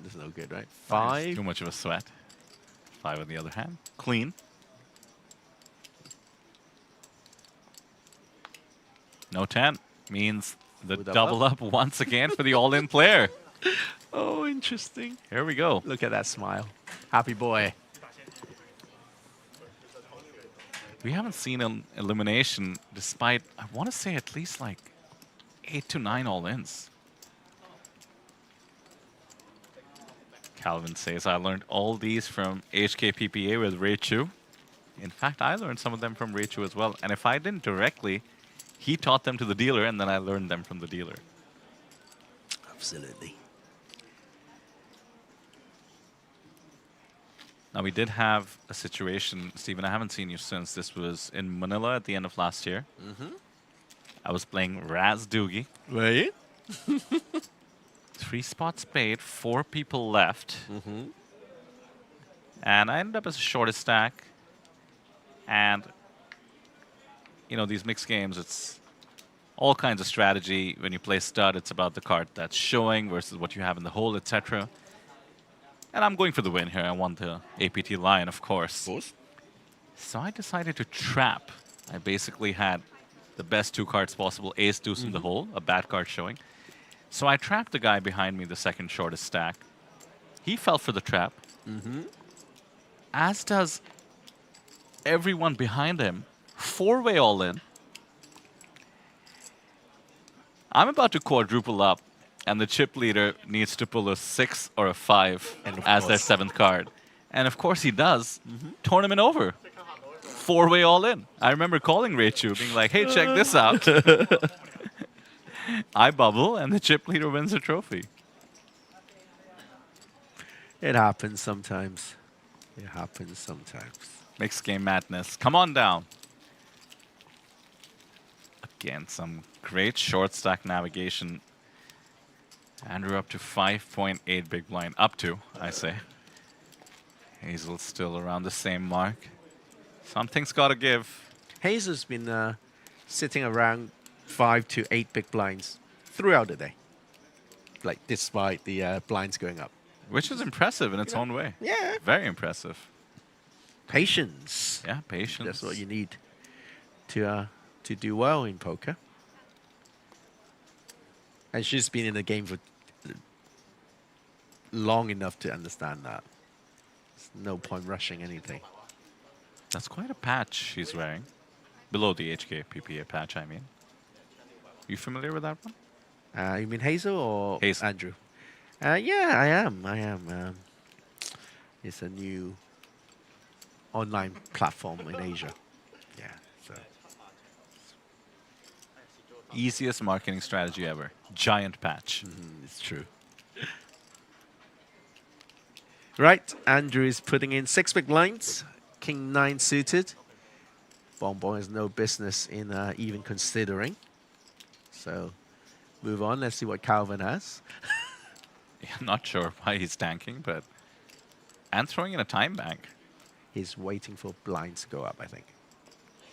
That's no good, right? 5. 5. Too much of a sweat. 5 on the other hand. Clean. No 10 means the double up once again for the all-in player. Oh, interesting. Here we go. Look at that smile. Happy boy. We haven't seen an elimination despite, I want to say, at least like 8 to 9 all-ins. Calvin says, I learned all these from HKPPA with Ray Chu. In fact, I learned some of them from Ray Chu as well. And if I didn't directly, he taught them to the dealer, and then I learned them from the dealer. Absolutely. Now, we did have a situation, Stephen, I haven't seen you since. This was in Manila at the end of last year. I was playing Raz Doogie. Were you? 3 spots paid, 4 people left. And I ended up as the shortest stack. And, you know, these mixed games, it's all kinds of strategy. When you play stud, it's about the card that's showing versus what you have in the hole, etc. And I'm going for the win here. I want the APT Lion, of course. So I decided to trap. I basically had the best 2 cards possible, ace, deuce in the hole, a bad card showing. So I trapped the guy behind me, the second shortest stack. He fell for the trap. As does everyone behind him. 4-way all-in. I'm about to quadruple up, and the chip leader needs to pull a 6 or a 5 as their 7th card. And of course he does. Tournament over. 4-way all-in. I remember calling Raichu, being like, hey, check this out. I bubble, and the chip leader wins the trophy. It happens sometimes. It happens sometimes. Mixed game madness. Come on down. Again, some great short stack navigation. Andrew up to 5.8 big blind. Up to, I say. Hazel still around the same mark. Something's got to give. Hazel's been sitting around 5 to 8 big blinds throughout the day. Like, despite the blinds going up. Which is impressive in its own way. Yeah. Very impressive. Patience. Yeah, patience. That's what you need to do well in poker. And she's been in the game for long enough to understand that. There's no point rushing anything. That's quite a patch she's wearing. Below the HKPPA patch, I mean. You familiar with that one? You mean Hazel or Hazel. Andrew? Yeah, I am. It's a new online platform in Asia. Yeah, so. Easiest marketing strategy ever. Giant patch. It's true. Right, Andrew is putting in 6 big blinds. King 9 suited. Bonbon has no business in even considering. So, move on. Let's see what Calvin has. Yeah, I'm not sure why he's tanking, but... And throwing in a time bank. He's waiting for blinds to go up, I think.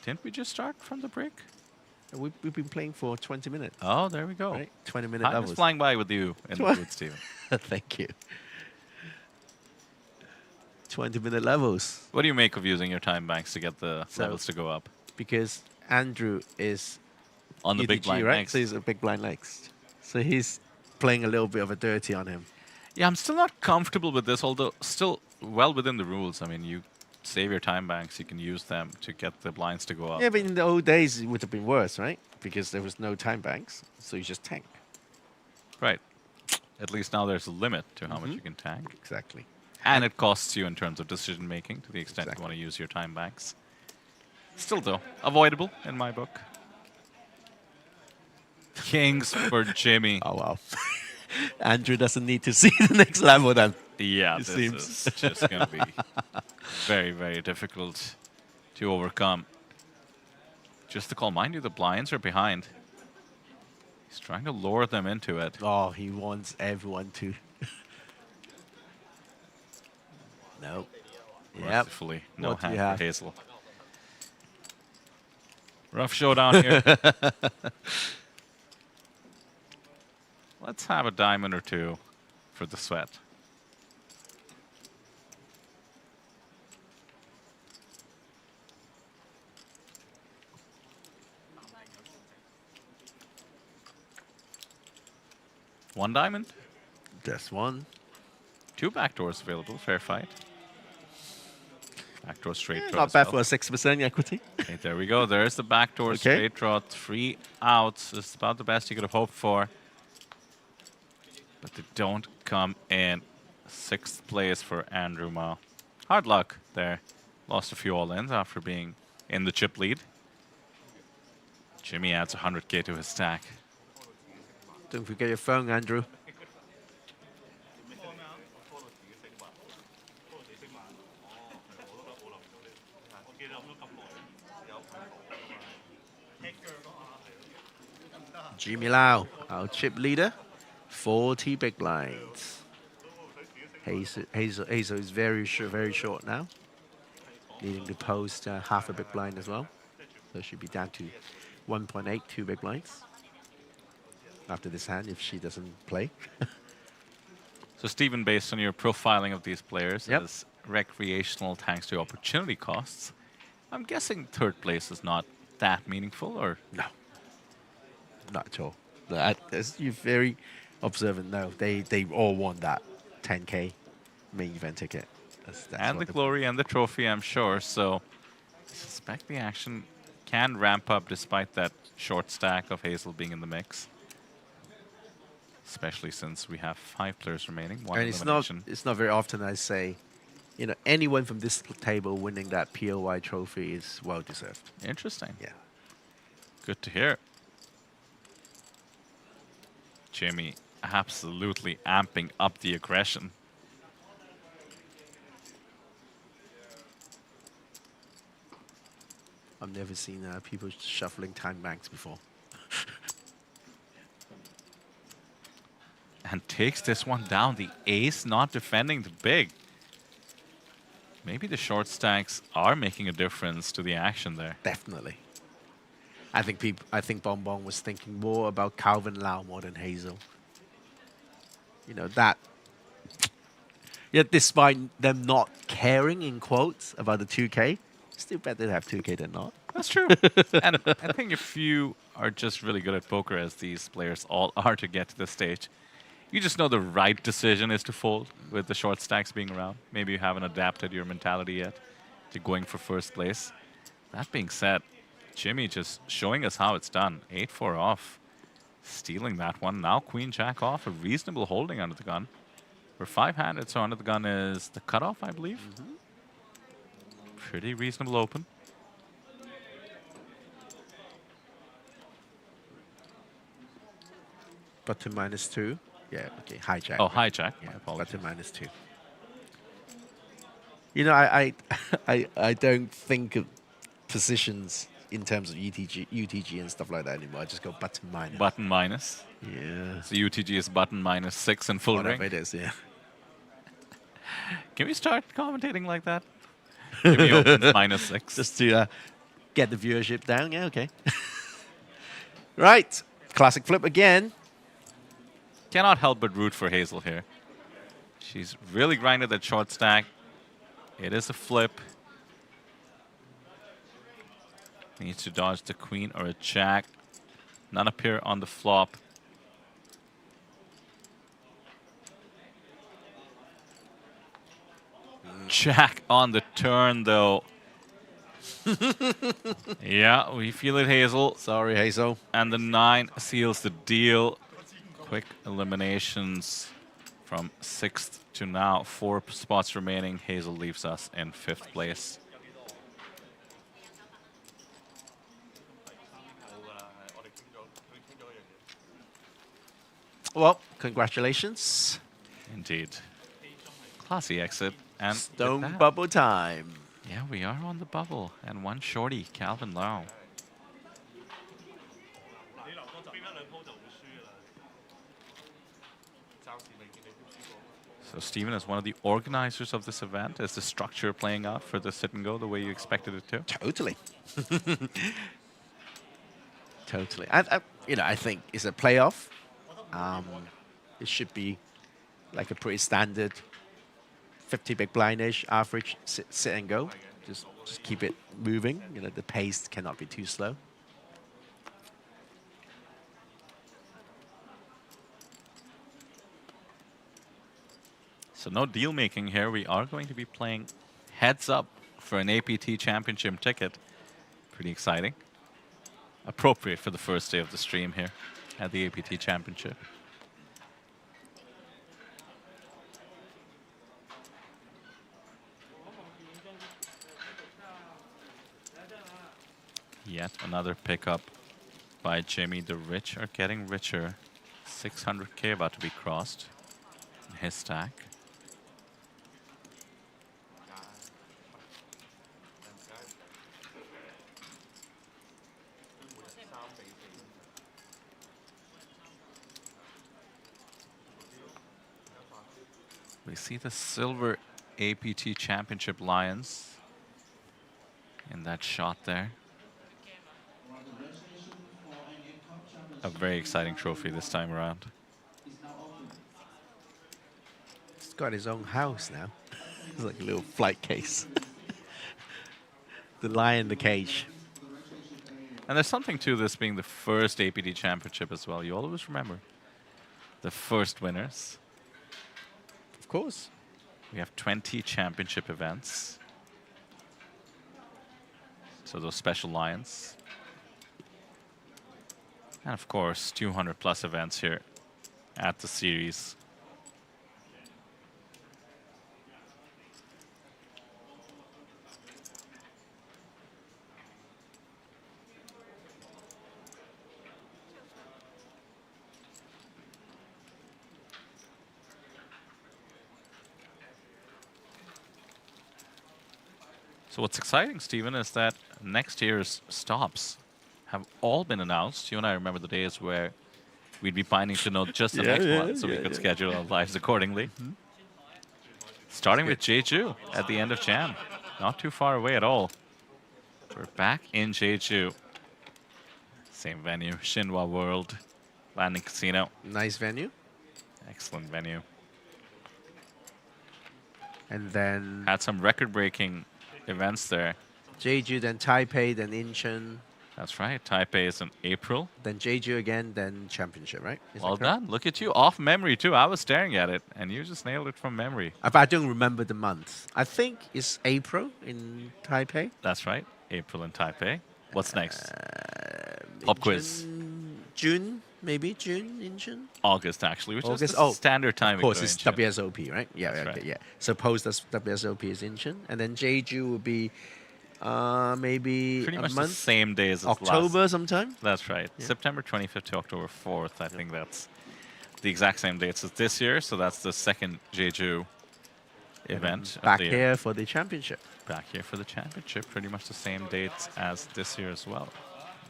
Didn't we just start from the break? We've been playing for 20 minutes. Oh, there we go. Right? 20-minute Time levels. is flying by with you and with Steven. Thank you. 20-minute levels. What do you make of using your time banks to get the levels to go up? Because Andrew is on the UDG, big blind right? next. So he's a big blind next. So he's playing a little bit of a dirty on him. Yeah, I'm still not comfortable with this, although still well within the rules. I mean, you save your time banks, you can use them to get the blinds to go up. Yeah, but in the old days, it would have been worse, right? Because there was no time banks, so you just tank. Right. At least now there's a limit to how much you can tank. Exactly. And it costs you in terms of decision making to the extent you want to use your time banks. Still, though, avoidable in my book. Kings for Jimmy. Oh, wow. Andrew doesn't need to see the next level then. Yeah, it this seems. is just going to be very, very difficult to overcome. Just the call. Mind you, the blinds are behind. He's trying to lure them into it. Oh, he wants everyone to. No. Yep. Mercifully, no What do you hand have? for Hazel. Rough showdown here. Let's have a diamond or two for the sweat. One diamond. Just one. Two backdoors available. Fair fight. Backdoor straight draw. Not as bad well. for a 6% equity. Okay, there we go. There's the backdoor straight draw. 3 outs. This is about the best you could have hoped for. But they don't come in. 6th place for Andrew Ma. Hard luck there. Lost a few all-ins after being in the chip lead. Jimmy adds 100k to his stack. Don't forget your phone, Andrew. Jimmy Lau, our chip leader, 40 big blinds. Hazel is very short now, needing to post half a big blind as well. So she'll be down to 1.8, 2 big blinds after this hand if she doesn't play. So Stephen, based on your profiling of these players as recreational thanks to opportunity costs, I'm guessing 3rd place is not that meaningful, or? No. Not at all. As you're very observant now, they all want that 10k main event ticket. That's And the what glory and the trophy, I'm sure. So I suspect the action can ramp up despite that short stack of Hazel being in the mix. Especially since we have 5 players remaining. One and elimination. it's not very often I say, you know, anyone from this table winning that POI trophy is well deserved. Interesting. Yeah. Good to hear. Jimmy absolutely amping up the aggression. I've never seen people shuffling time banks before. And takes this one down. The ace not defending the big. Maybe the short stacks are making a difference to the action there. Definitely. I think Bonbon was thinking more about Calvin Lau more than Hazel. You know, that. Yeah, despite them not caring, in quotes, about the 2K, still better to have 2K than not. That's true. And I think if you are just really good at poker, as these players all are to get to this stage, you just know the right decision is to fold with the short stacks being around. Maybe you haven't adapted your mentality yet to going for 1st place. That being said, Jimmy just showing us how it's done. 8-4 off. Stealing that one. Now Queen Jack off. A reasonable holding under the gun. We're 5-handed, so under the gun is the cutoff, I believe. Pretty reasonable open. Button -2. Yeah, okay, hijack. Oh, hijack. Yeah, My apologies. button -2. You know, I don't think of positions in terms of UTG and stuff like that anymore. I just go button minus. Button minus. Yeah. So UTG is button -6 and full Whatever ring. it is, yeah. Can we start commentating like that? Jimmy opens -6. Just to get the viewership down. Yeah, okay. Right. Classic flip again. Cannot help but root for Hazel here. She's really grinded that short stack. It is a flip. Needs to dodge the queen or a jack. None appear on the flop. Jack on the turn, though. Yeah, we feel it, Hazel. Sorry, Hazel. And the 9 seals the deal. Quick eliminations from 6th to now. 4 spots remaining. Hazel leaves us in 5th place. Well, congratulations. Indeed. Classy exit. And Stone with that, bubble time. yeah, we are on the bubble. And one shorty, Calvin Lau. So Stephen, as one of the organizers of this event, is the structure playing out for the sit and go the way you expected it to? Totally. Totally. I think it's a playoff. It should be like a pretty standard 50 big blind-ish average sit and go. Just keep it moving. The pace cannot be too slow. So no deal making here. We are going to be playing heads up for an APT Championship ticket. Pretty exciting. Appropriate for the first day of the stream here at the APT Championship. Yet another pickup by Jimmy. The rich are getting richer. 600k about to be crossed in his stack. We see the silver APT Championship Lions in that shot there. A very exciting trophy this time around. He's got his own house now. It's like a little flight case. The lion in the cage. And there's something to this being the first APT Championship as well. You always remember the first winners. Of course. We have 20 championship events. So those special lions. And of course, 200 plus events here at the series. So what's exciting, Stephen, is that next year's stops have all been announced. You and I remember the days where we'd be pining to know just the next one, so we could schedule our lives accordingly. Starting with Jeju at the end of Jan. Not too far away at all. We're back in Jeju. Same venue, Shinhwa World Landing Casino. Nice venue. Excellent venue. And then had some record-breaking events there. Jeju, then Taipei, then Incheon. That's right. Taipei is in April. Then Jeju again, then Championship, right? Well done. Look at you. Off memory, too. I was staring at it, and you just nailed it from memory. I don't remember the month. I think it's April in Taipei. That's right. April in Taipei. What's next? Pop quiz. June, maybe June, Incheon. August, actually, which August. is the standard time. Of course, it's WSOP, right? Yeah, okay, right. yeah. So post WSOP is Incheon, and then Jeju will be maybe pretty a much month. the same days as October sometime. That's right. Yeah. September 25th to October 4th. I think that's the exact same dates as this year. So that's the second Jeju event. Back here for the championship. Back here for the championship. Pretty much the same dates as this year as well.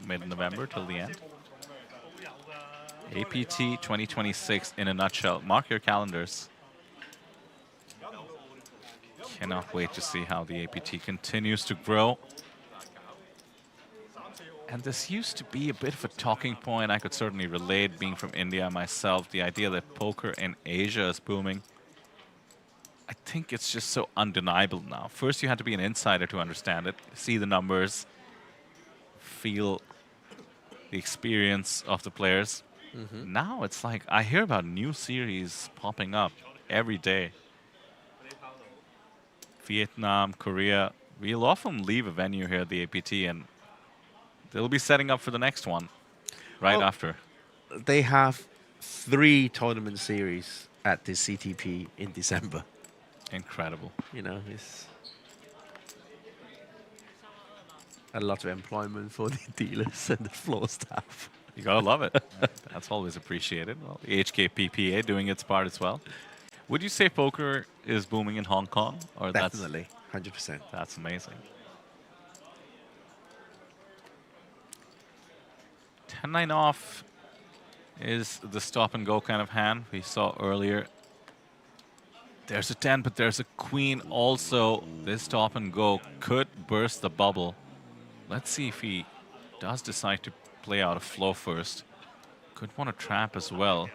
Mid-November till the end. APT 2026 in a nutshell. Mark your calendars. Cannot wait to see how the APT continues to grow. And this used to be a bit of a talking point. I could certainly relate, being from India myself, the idea that poker in Asia is booming. I think it's just so undeniable now. First, you had to be an insider to understand it, see the numbers, feel the experience of the players. Now it's like I hear about new series popping up every day. Vietnam, Korea, we'll often leave a venue here at the APT and they'll be setting up for the next one right after. They have 3 tournament series at the CTP in December. Incredible. You know, it's a lot of employment for the dealers and the floor staff. You gotta love it. That's always appreciated. Well, the HKPPA doing its part as well. Would you say poker is booming in Hong Kong? Or Definitely, 100%. That's amazing. 10-9 off is the stop and go kind of hand we saw earlier There's a 10, but there's a queen also. This stop and go could burst the bubble. Let's see if he does decide to play out a flow first. Could want to trap as well,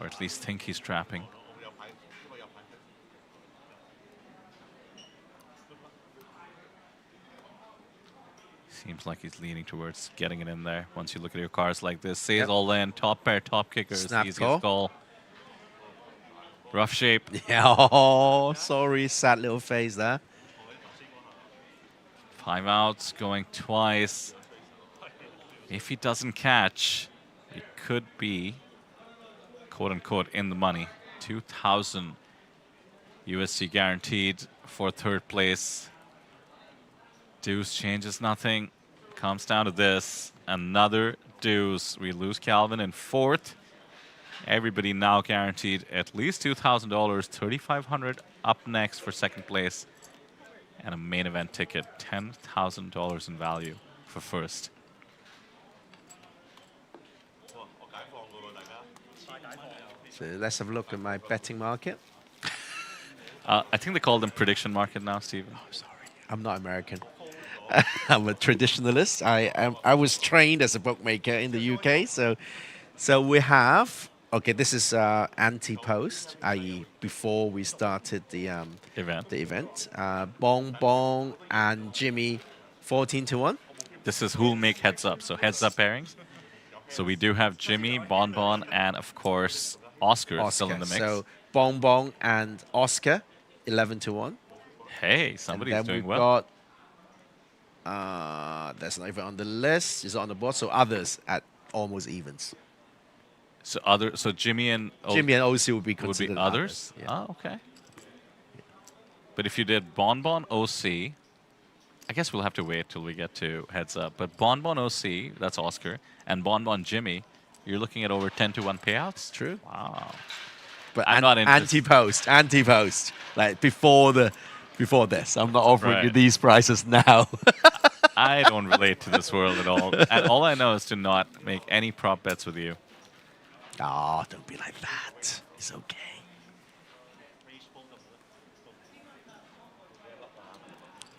or at least think he's trapping. Seems like he's leaning towards getting it in there. Once you look at your cards like this, says all in, top pair, top kickers, Snap easiest call. Rough shape. Yeah, oh, sorry, sad little face there. 5 outs, going twice. If he doesn't catch, it could be, quote-unquote, in the money. 2,000 USD guaranteed for third place. Deuce changes nothing. Comes down to this. Another deuce. We lose Calvin in fourth. Everybody now guaranteed at least $2,000, $3,500 up next for second place, and a main event ticket, $10,000 in value for first. So let's have a look at my betting market. I think they call them prediction market now, Steven. Oh, sorry. I'm not American. I'm a traditionalist. I was trained as a bookmaker in the UK. So we have, okay, this is anti-post, i.e. before we started the event. Bong Bong and Jimmy 14-1. This is who'll make heads up. So heads up pairings. So we do have Jimmy, Bon Bon, and of course Oscar still in the mix. So Bong Bong and Oscar 11-1. Hey, somebody's and then doing we've well. Got, that's not even on the list. It's on the board. So others at almost evens. So Jimmy and OC would be considered others. Yeah. Oh, okay. But if you did Bon Bon OC, I guess we'll have to wait till we get to heads up. But Bon Bon OC, that's Oscar, and Bon Bon Jimmy, you're looking at over 10-1 payouts. True. Wow. But I'm not interested. anti-post. Like before this, I'm not offering you these prices now. I don't relate to this world at all. And all I know is to not make any prop bets with you. Oh, don't be like that. It's okay.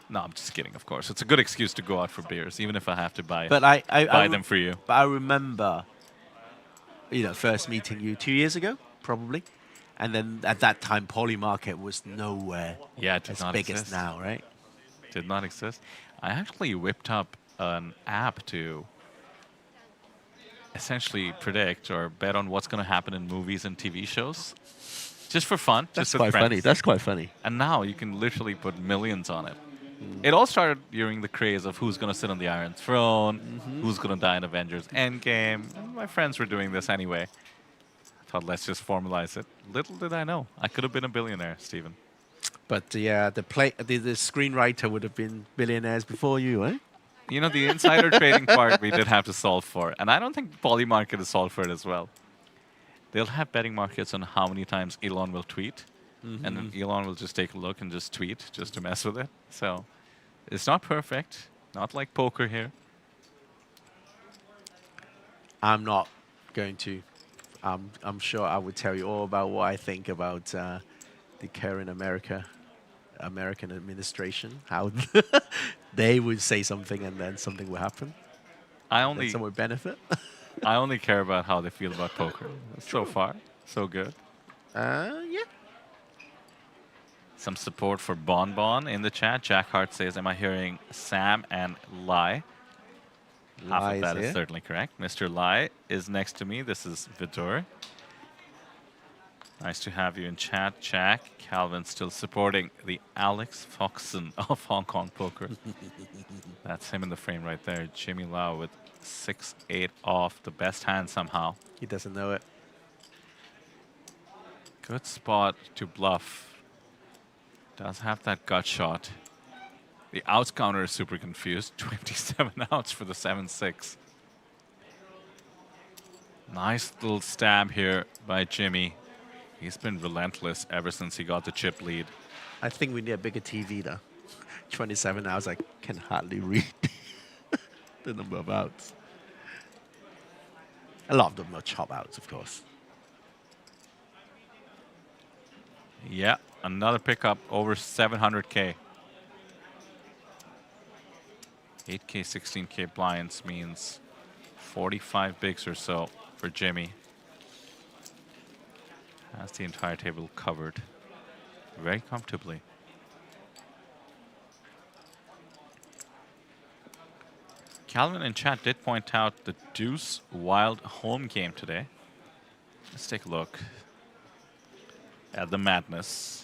No, I'm just kidding, of course. It's a good excuse to go out for beers, even if I have to buy them for you. But I remember, first meeting you 2 years ago, probably. And then at that time, Poly Market was nowhere as big as now, right? Did not exist. I actually whipped up an app to essentially predict or bet on what's going to happen in movies and TV shows. Just for fun. That's just quite funny. That's quite funny. And now you can literally put millions on it. It all started during the craze of who's going to sit on the Iron Throne, who's going to die in Avengers Endgame. My friends were doing this anyway. I thought, let's just formalize it. Little did I know. I could have been a billionaire, Steven. But yeah, the screenwriter would have been billionaires before you, eh? You know, the insider trading part we did have to solve for. And I don't think Poly Market is solved for it as well. They'll have betting markets on how many times Elon will tweet. And then Elon will just take a look and just tweet just to mess with it. So it's not perfect. Not like poker here. I'm not going to. I'm sure I would tell you all about what I think about the current American administration, how they would say something and then something will happen. Some would benefit. I only care about how they feel about poker. So far, so good. Yeah. Some support for Bon Bon in the chat. Jack Hart says, am I hearing Sam and Lai? Half of that is certainly correct. Mr. Lai is next to me. This is Vidur. Nice to have you in chat, Jack. Calvin still supporting the Alex Foxon of Hong Kong Poker. That's him in the frame right there. Jimmy Lau with 6-8 off, the best hand somehow. He doesn't know it. Good spot to bluff. Does have that gut shot. The outs counter is super confused. 27 outs for the 7-6. Nice little stab here by Jimmy. He's been relentless ever since he got the chip lead. I think we need a bigger TV, though. 27 outs, I can hardly read the number of outs. A lot of them are chop outs, of course. Yeah, another pickup over 700K. 8K, 16K blinds means 45 bigs or so for Jimmy. Has the entire table covered very comfortably. Calvin in chat did point out the deuce wild home game today. Let's take a look at the madness.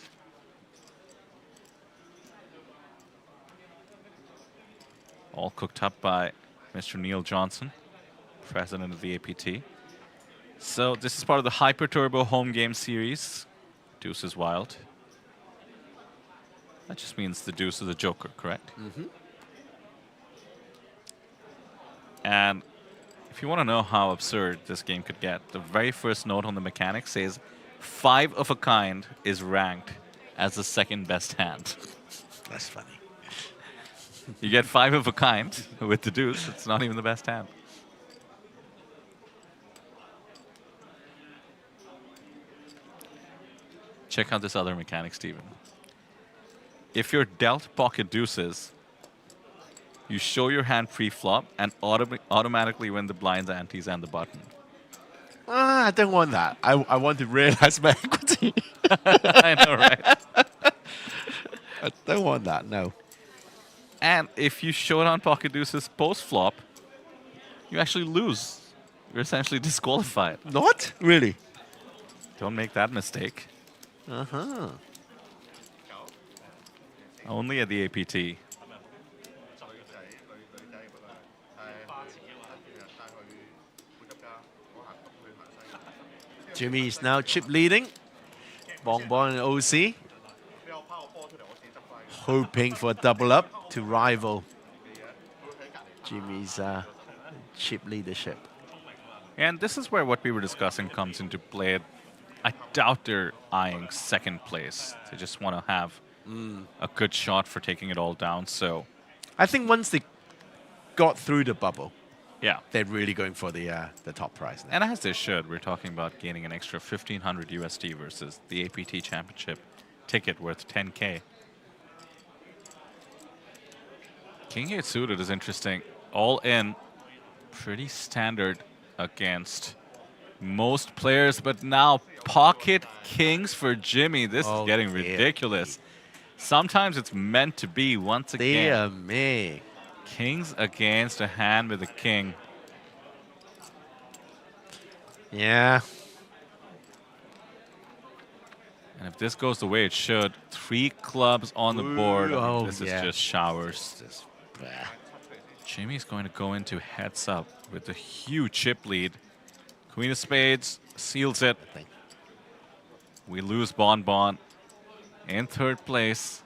All cooked up by Mr. Neil Johnson, president of the APT. So this is part of the Hyper Turbo home game series. Deuce is wild. That just means the deuce is a joker, correct? Mm-hmm. And if you want to know how absurd this game could get, the very first note on the mechanics says 5 of a kind is ranked as the second best hand. That's funny. You get 5 of a kind with the deuce, it's not even the best hand. Check out this other mechanic, Steven. If you're dealt pocket deuces, you show your hand pre-flop and automatically win the blinds, antes, and the button. I don't want that. I want to realize my equity. I know, right? I don't want that, no. And if you show down pocket deuces post-flop, you actually lose. You're essentially disqualified. Not? Really? Don't make that mistake. Uh-huh. Only at the APT. Jimmy is now chip leading. Bonbon and OC. Hoping for a double up to rival Jimmy's chip leadership. And this is where what we were discussing comes into play. I doubt they're eyeing second place. They just want to have a good shot for taking it all down. So I think once they got through the bubble, yeah, they're really going for the top prize now. And as they should, we're talking about gaining an extra 1,500 USD versus the APT Championship ticket worth 10K. King 8 suited is interesting. All in, pretty standard against most players, but now pocket kings for Jimmy. This is getting ridiculous. Sometimes it's meant to be once again. Dear me. Kings against a hand with a king. Yeah. And if this goes the way it should, 3 clubs on the board. I mean, this is yeah. just showers. Jimmy's going to go into heads up with a huge chip lead. Queen of Spades seals it. We lose Bonbon in 3rd place.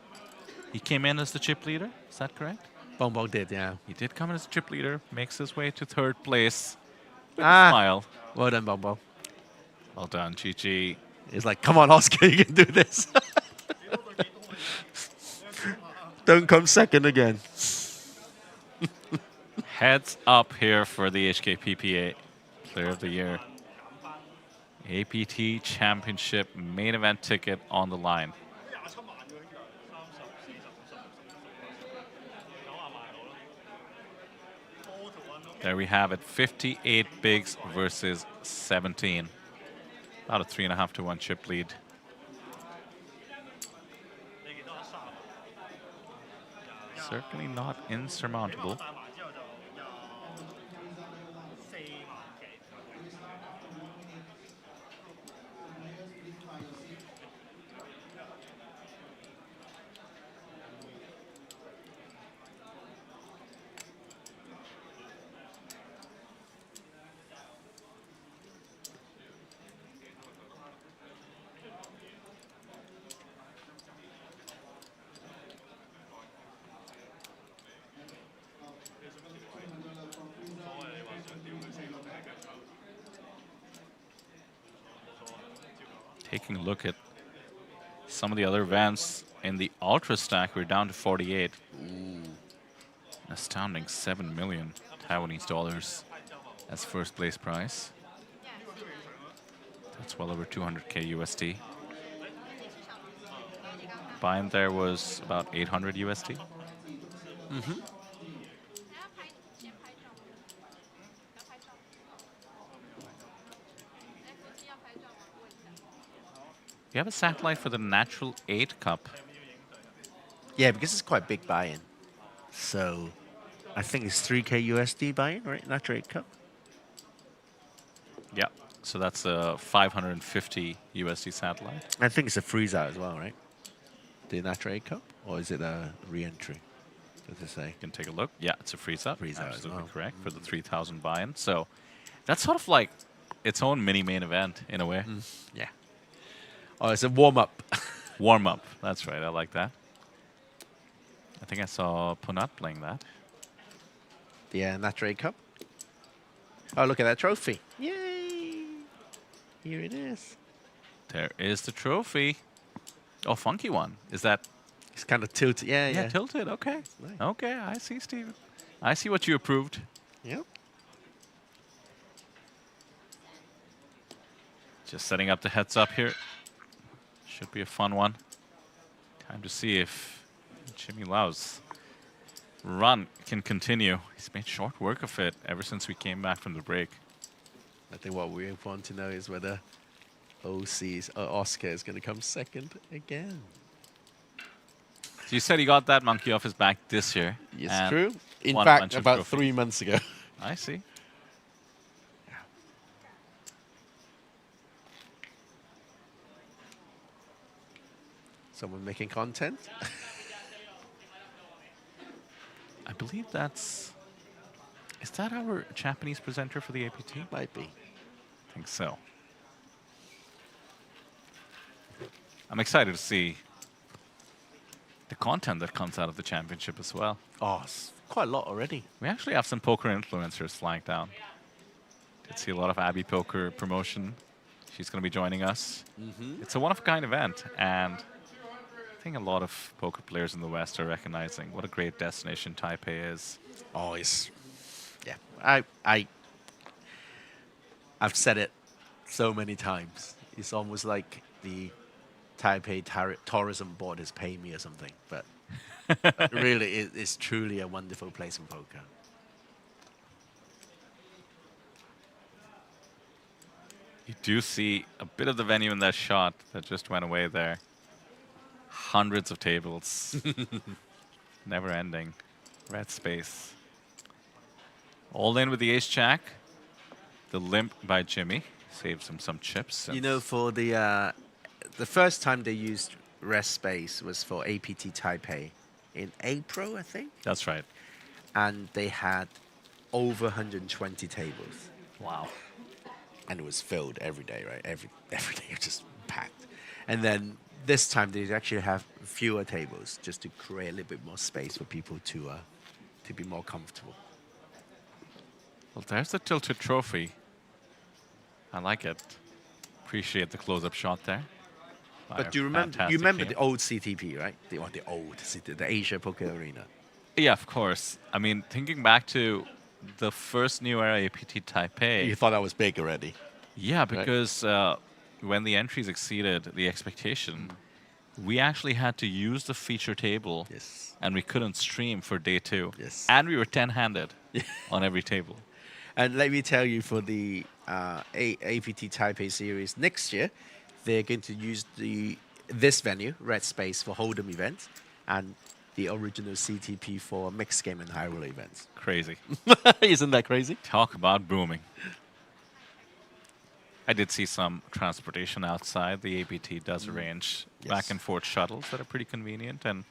He came in as the chip leader, is that correct? Bonbon did, yeah. He did come in as chip leader, makes his way to 3rd place with a smile. Well done, Bonbon. Well done, GG. He's like, come on, Oscar, you can do this. Don't come second again. Heads up here for the HKPPA Player of the Year. APT Championship Main Event ticket on the line. There we have it, 58 bigs versus 17. About a 3.5 to 1 chip lead. Certainly not insurmountable. Taking a look at some of the other events in the Ultra Stack, we're down to 48. An astounding 7 million Taiwanese dollars as first place prize. That's well over 200K USD. buy-in there was about 800 USD. Mm-hmm. You have a satellite for the Natural 8 Cup. Yeah, because it's quite big buy-in. So I think it's 3K USD buy-in, right? Natural 8 Cup. Yeah. So that's a 550 USD satellite. I think it's a freezeout as well, right? The Natural 8 Cup? Or is it a re-entry? Does it say? You can take a look. Yeah, it's a freeze-up. Freeze-up as Absolutely well. correct for the 3,000 buy-in. So that's sort of like its own mini main event in a way. Yeah. Oh, it's a warm-up. Warm-up. That's right. I like that. I think I saw Punat playing that. The Natural 8 Cup. Oh, look at that trophy. Yay! Here it is. There is the trophy. Oh, funky one. Is that... It's kind of tilted. Yeah, Yeah, yeah. tilted. Okay. Nice. Okay, I see, Steve. I see what you approved. Yep. Just setting up the heads up here. Should be a fun one. Time to see if Jimmy Lau's run can continue. He's made short work of it ever since we came back from the break. I think what we want to know is whether Oscar is going to come second again. So you said he got that monkey off his back this year. Yes, and true. In won a fact, bunch of about trophies. 3 months ago. I see. Someone making content. I believe that's... Is that our Japanese presenter for the APT? Might be. I think so. I'm excited to see the content that comes out of the championship as well. Oh, it's quite a lot already. We actually have some poker influencers flying down. Did see a lot of Abby Poker promotion. She's going to be joining us. Mhm. It's a one-of-a-kind event, and I think a lot of poker players in the West are recognizing what a great destination Taipei is. Oh, it's... Yeah. I've said it so many times. It's almost like the Taipei Tourism Board is paying me or something. But really, it's truly a wonderful place in poker. You do see a bit of the venue in that shot that just went away there. Hundreds of tables. Never ending. Red space. All in with the ace-jack. The limp by Jimmy. Saves him some chips. You know, for the first time they used rest space was for APT Taipei in April, I think. That's right. And they had over 120 tables. Wow. And it was filled every day, right? Every day was just packed. And then this time they actually have fewer tables just to create a little bit more space for people to be more comfortable. Well, there's the tilted trophy. I like it. Appreciate the close-up shot there. But do you remember the old CTP, right? The old CTP, the Asia Poker Arena. Yeah, of course. I mean, thinking back to the first New Era APT Taipei. You thought that was big already. Yeah, because when the entries exceeded the expectation, we actually had to use the feature table. Yes. And we couldn't stream for day 2. Yes. And we were 10-handed on every table. And let me tell you, for the APT Taipei series next year, they're going to use this venue, Red Space, for Hold'em events, and the original CTP for mixed game and high roller events. Crazy. Isn't that crazy? Talk about booming. I did see some transportation outside. The APT does arrange back and forth shuttles that are pretty convenient, and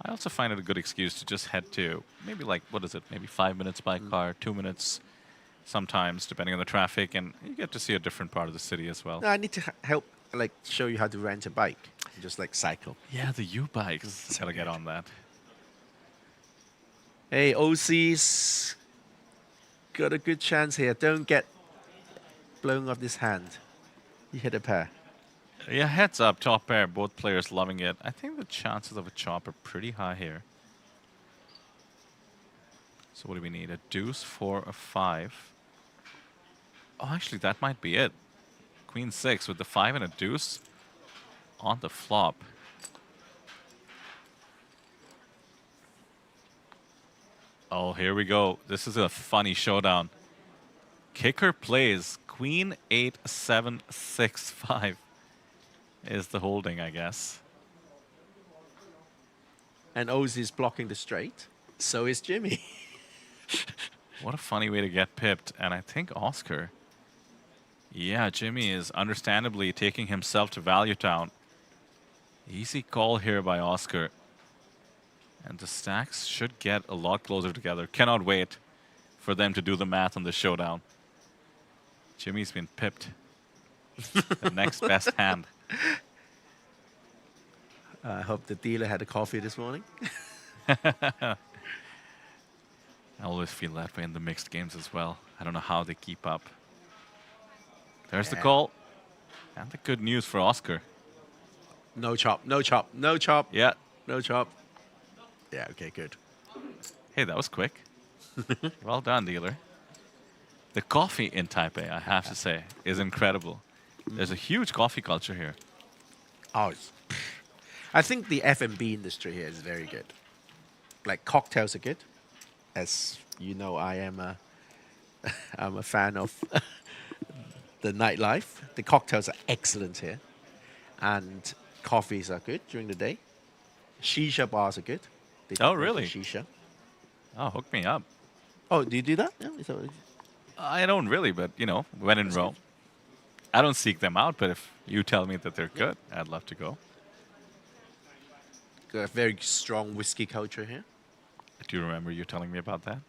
I also find it a good excuse to just head to maybe maybe 5 minutes by car, 2 minutes sometimes, depending on the traffic, and you get to see a different part of the city as well. No, I need to help, show you how to rent a bike, just cycle. Yeah, the U-bikes. Gotta get on that. Hey, OC's got a good chance here. Don't get blown off this hand. You hit a pair. Yeah, heads up, top pair, both players loving it. I think the chances of a chop are pretty high here. So what do we need? A deuce, 4, a 5. Oh, actually, that might be it. Queen 6 with the 5 and a deuce on the flop. Oh, here we go. This is a funny showdown. Kicker plays queen 8-7-6-5 is the holding, I guess. And Oz is blocking the straight. So is Jimmy. What a funny way to get pipped. And I think Oscar. Yeah, Jimmy is understandably taking himself to value town. Easy call here by Oscar. And the stacks should get a lot closer together. Cannot wait for them to do the math on the showdown. Jimmy's been pipped. The next best hand. I hope the dealer had a coffee this morning. I always feel that way in the mixed games as well. I don't know how they keep up. There's the call. And the good news for Oscar. No chop, no chop, no chop. Yeah. No chop. Yeah, okay, good. Hey, that was quick. Well done, dealer. The coffee in Taipei, I have to say, is incredible. There's a huge coffee culture here. Oh, I think the F&B industry here is very good. Like, cocktails are good. As you know, I'm a fan of the nightlife. The cocktails are excellent here. And coffees are good during the day. Shisha bars are good. Oh, really? Shisha. Oh, hook me up. Oh, do you do that? Yeah, I don't really, but, you know, when in Rome. I don't seek them out, but if you tell me that they're good, I'd love to go. Got a very strong whiskey culture here. Do you remember you telling me about that?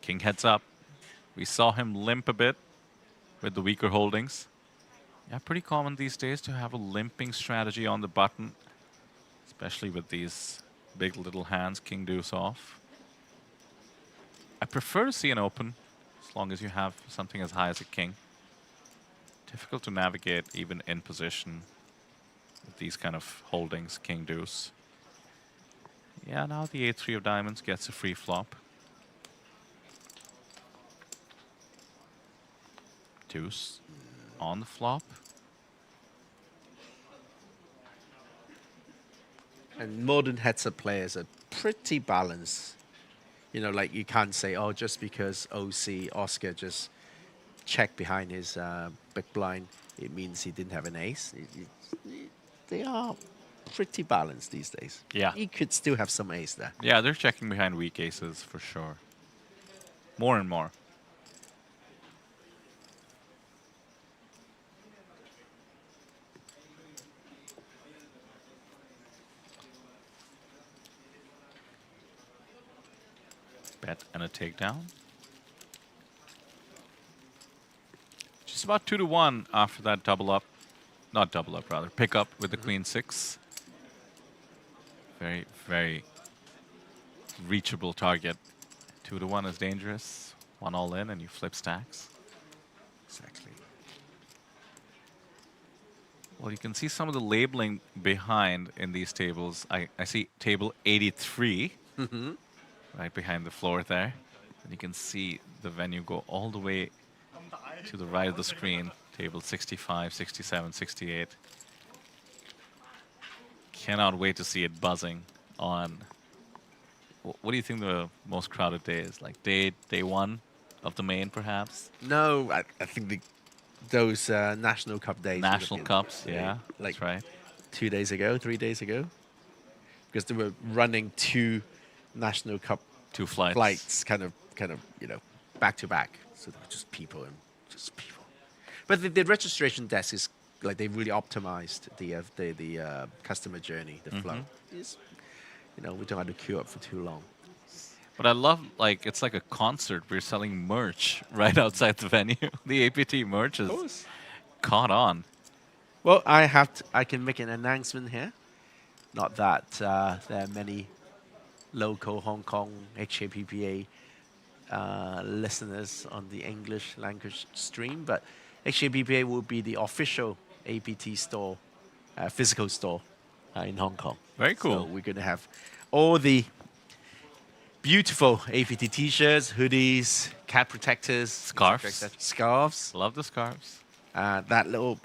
King heads up. We saw him limp a bit with the weaker holdings. Yeah, pretty common these days to have a limping strategy on the button, especially with these big little hands, king deuce off. I prefer to see an open, as long as you have something as high as a king. Difficult to navigate even in position with these kind of holdings, king deuce. Yeah, now the a3 of diamonds gets a free flop. Deuce on the flop. And modern heads-up players are pretty balanced. You know, like you can't say, oh, just because OC, Oscar just checked behind his big blind, it means he didn't have an ace. They are pretty balanced these days. Yeah. He could still have some ace there. Yeah, they're checking behind weak aces for sure. More and more. Bet and a takedown. Just about 2-1 after that double up. Not double up, rather. Pick up with the queen 6. Very, very reachable target. 2-1 is dangerous. 1 all in and you flip stacks. Exactly. Well, you can see some of the labeling behind in these tables. I see table 83. Right behind the floor there. And you can see the venue go all the way to the right of the screen. Table 65, 67, 68. Cannot wait to see it buzzing on. What do you think the most crowded day is? Like day 1 of the main, perhaps? No, I think those National Cup days. National Cups, yeah. Like that's right. 2 days ago, 3 days ago. Because they were running 2 National Cup flights kind of, you know, back to back. So there were just people and just people. But the registration desk is like they really optimized the customer journey, the flow. It's, you know, we don't have to queue up for too long. But I love, like, it's like a concert. We're selling merch right outside the venue. The APT merch is caught on. Well, I can make an announcement here. Not that there are many local Hong Kong HKPPA listeners on the English language stream, but HKPPA will be the official APT store, physical store in Hong Kong. Very cool. So we're going to have all the beautiful APT t-shirts, hoodies, cap protectors, scarves. Scarves. Love the scarves. That little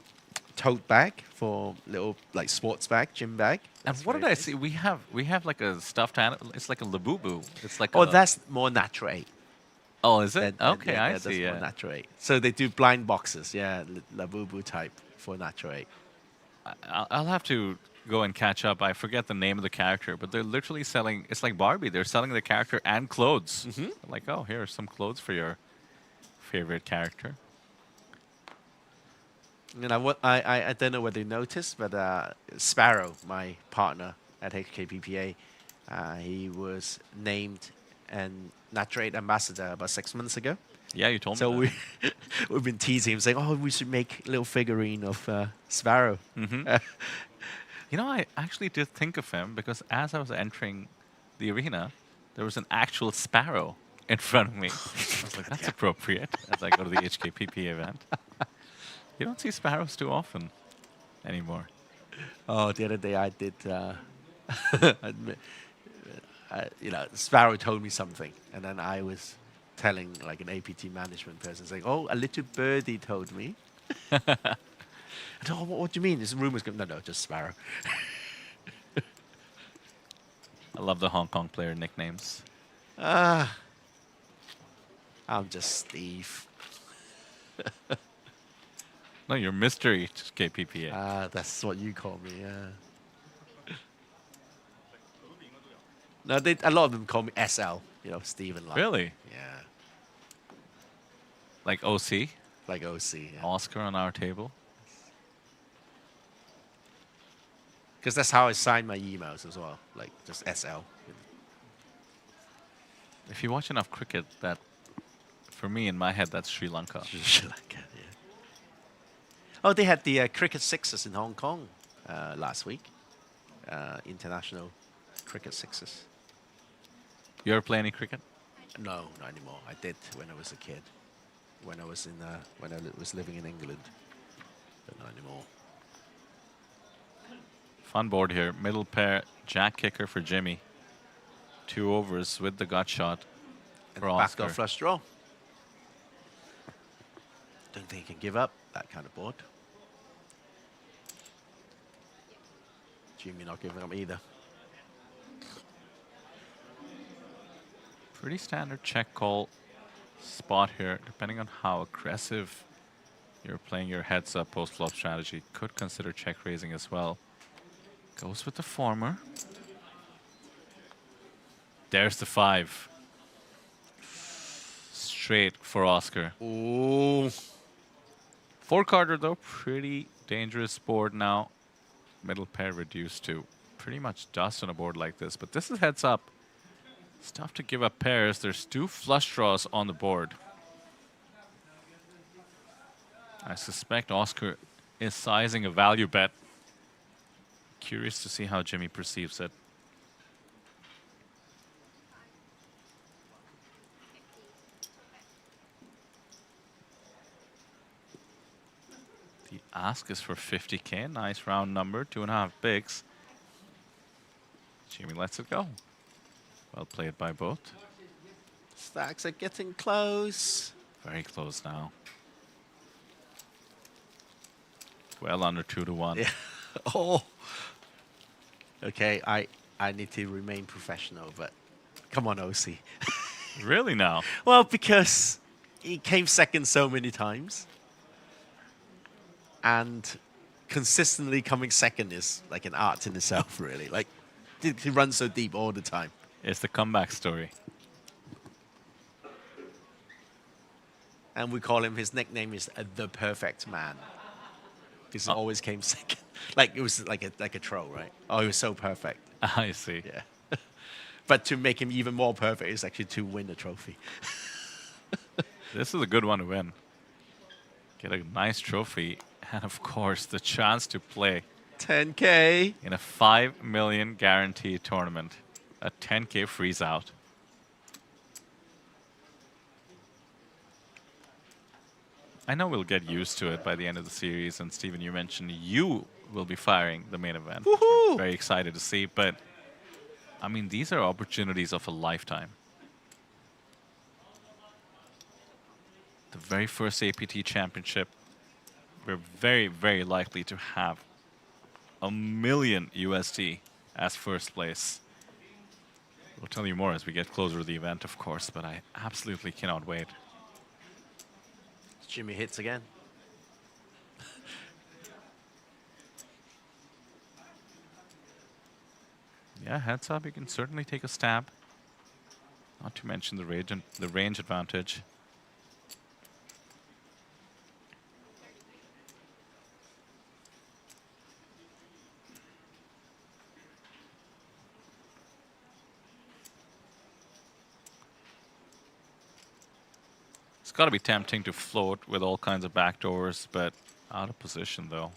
tote bag for little like sports bag, gym bag. And That's what did very I nice. see? We have like a stuffed animal. It's like a labubu. It's like Oh, a, that's more natural aid. Oh, is it? Okay, I that's see. more Yeah. natural aid. So they do blind boxes, yeah, labubu type for natural aid. I'll have to go and catch up. I forget the name of the character, but they're literally selling. It's like Barbie. They're selling the character and clothes. Like, oh, here are some clothes for your favorite character. You know what? I don't know whether you noticed, but Sparrow, my partner at HKPPA, he was named an natural aid ambassador about 6 months ago. Yeah, you told me. So that. we've been teasing him, saying, "Oh, we should make a little figurine of Sparrow." You know, I actually did think of him because as I was entering the arena, there was an actual sparrow in front of me. I was like, that's appropriate as I go to the HKPPA event. You don't see sparrows too often anymore. Oh, the other day I did, you know, Sparrow told me something, and then I was telling like an APT management person, saying, "Oh, a little birdie told me." I don't know, what do you mean? This rumors going? No, just Sparrow. I love the Hong Kong player nicknames. I'm just Steve. No, you're Mr. HKPPA. That's what you call me, yeah. No, a lot of them call me SL, you know, Steven. Like. Really? Yeah. Like OC? Like OC, yeah. Oscar on our table? Because that's how I sign my emails as well, like just SL. If you watch enough cricket, that, for me, in my head, that's Sri Lanka. Sri Lanka, yeah. Oh, they had the cricket sixes in Hong Kong last week. International cricket sixes. You ever play any cricket? No, not anymore. I did when I was a kid. When I was living in England, but not anymore. Fun board here. Middle pair, jack kicker for Jimmy. 2 overs with the gut shot for Oscar. Backdoor flush draw. Don't think he can give up that kind of board. Jimmy not giving up either. Pretty standard check call spot here, depending on how aggressive you're playing your heads up post flop strategy. Could consider check raising as well. Goes with the former. There's the 5. Straight for Oscar. Ooh. 4-carder though, pretty dangerous board now. Middle pair reduced to pretty much dust on a board like this, but this is heads up. It's tough to give up pairs. There's 2 flush draws on the board. I suspect Oscar is sizing a value bet. Curious to see how Jimmy perceives it. The ask is for 50K. Nice round number, 2.5 bigs. Jimmy lets it go. Well played by both. Stacks are getting close. Very close now. Well under 2-1. Yeah. Oh. Okay, I need to remain professional, but come on, OC. Really now? Well, because he came second so many times. And consistently coming second is like an art in itself, really. Like, he runs so deep all the time. It's the comeback story. And we call him, his nickname is the perfect man. Because he always came second. Like, it was like a troll, right? Oh, he was so perfect. I see. Yeah. But to make him even more perfect is actually to win the trophy. This is a good one to win. Get a nice trophy. And of course, the chance to play 10K in a 5 million guaranteed tournament. A 10K freeze out. I know we'll get used to it by the end of the series. And Steven, you mentioned you will be firing the main event. Which we're very excited to see. But, I mean, these are opportunities of a lifetime. The very first APT Championship we're very, very likely to have $1 million USD as first place. We'll tell you more as we get closer to the event, of course, but I absolutely cannot wait. Jimmy hits again. Yeah, heads up, you can certainly take a stab. Not to mention the range advantage. It's got to be tempting to float with all kinds of backdoors, but out of position though.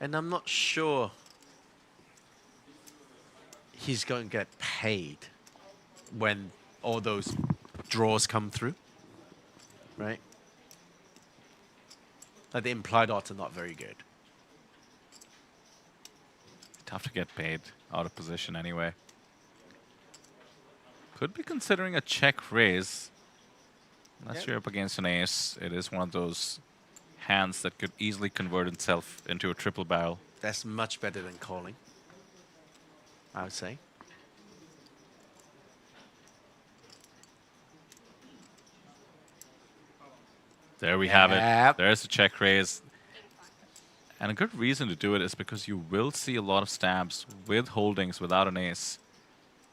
And I'm not sure he's going to get paid when all those draws come through, right? Like the implied odds are not very good. Tough to get paid out of position anyway. Could be considering a check raise. Unless you're up against an ace, it is one of those hands that could easily convert itself into a triple barrel. That's much better than calling, I would say. There we have it. There's a check raise. And a good reason to do it is because you will see a lot of stabs with holdings without an ace.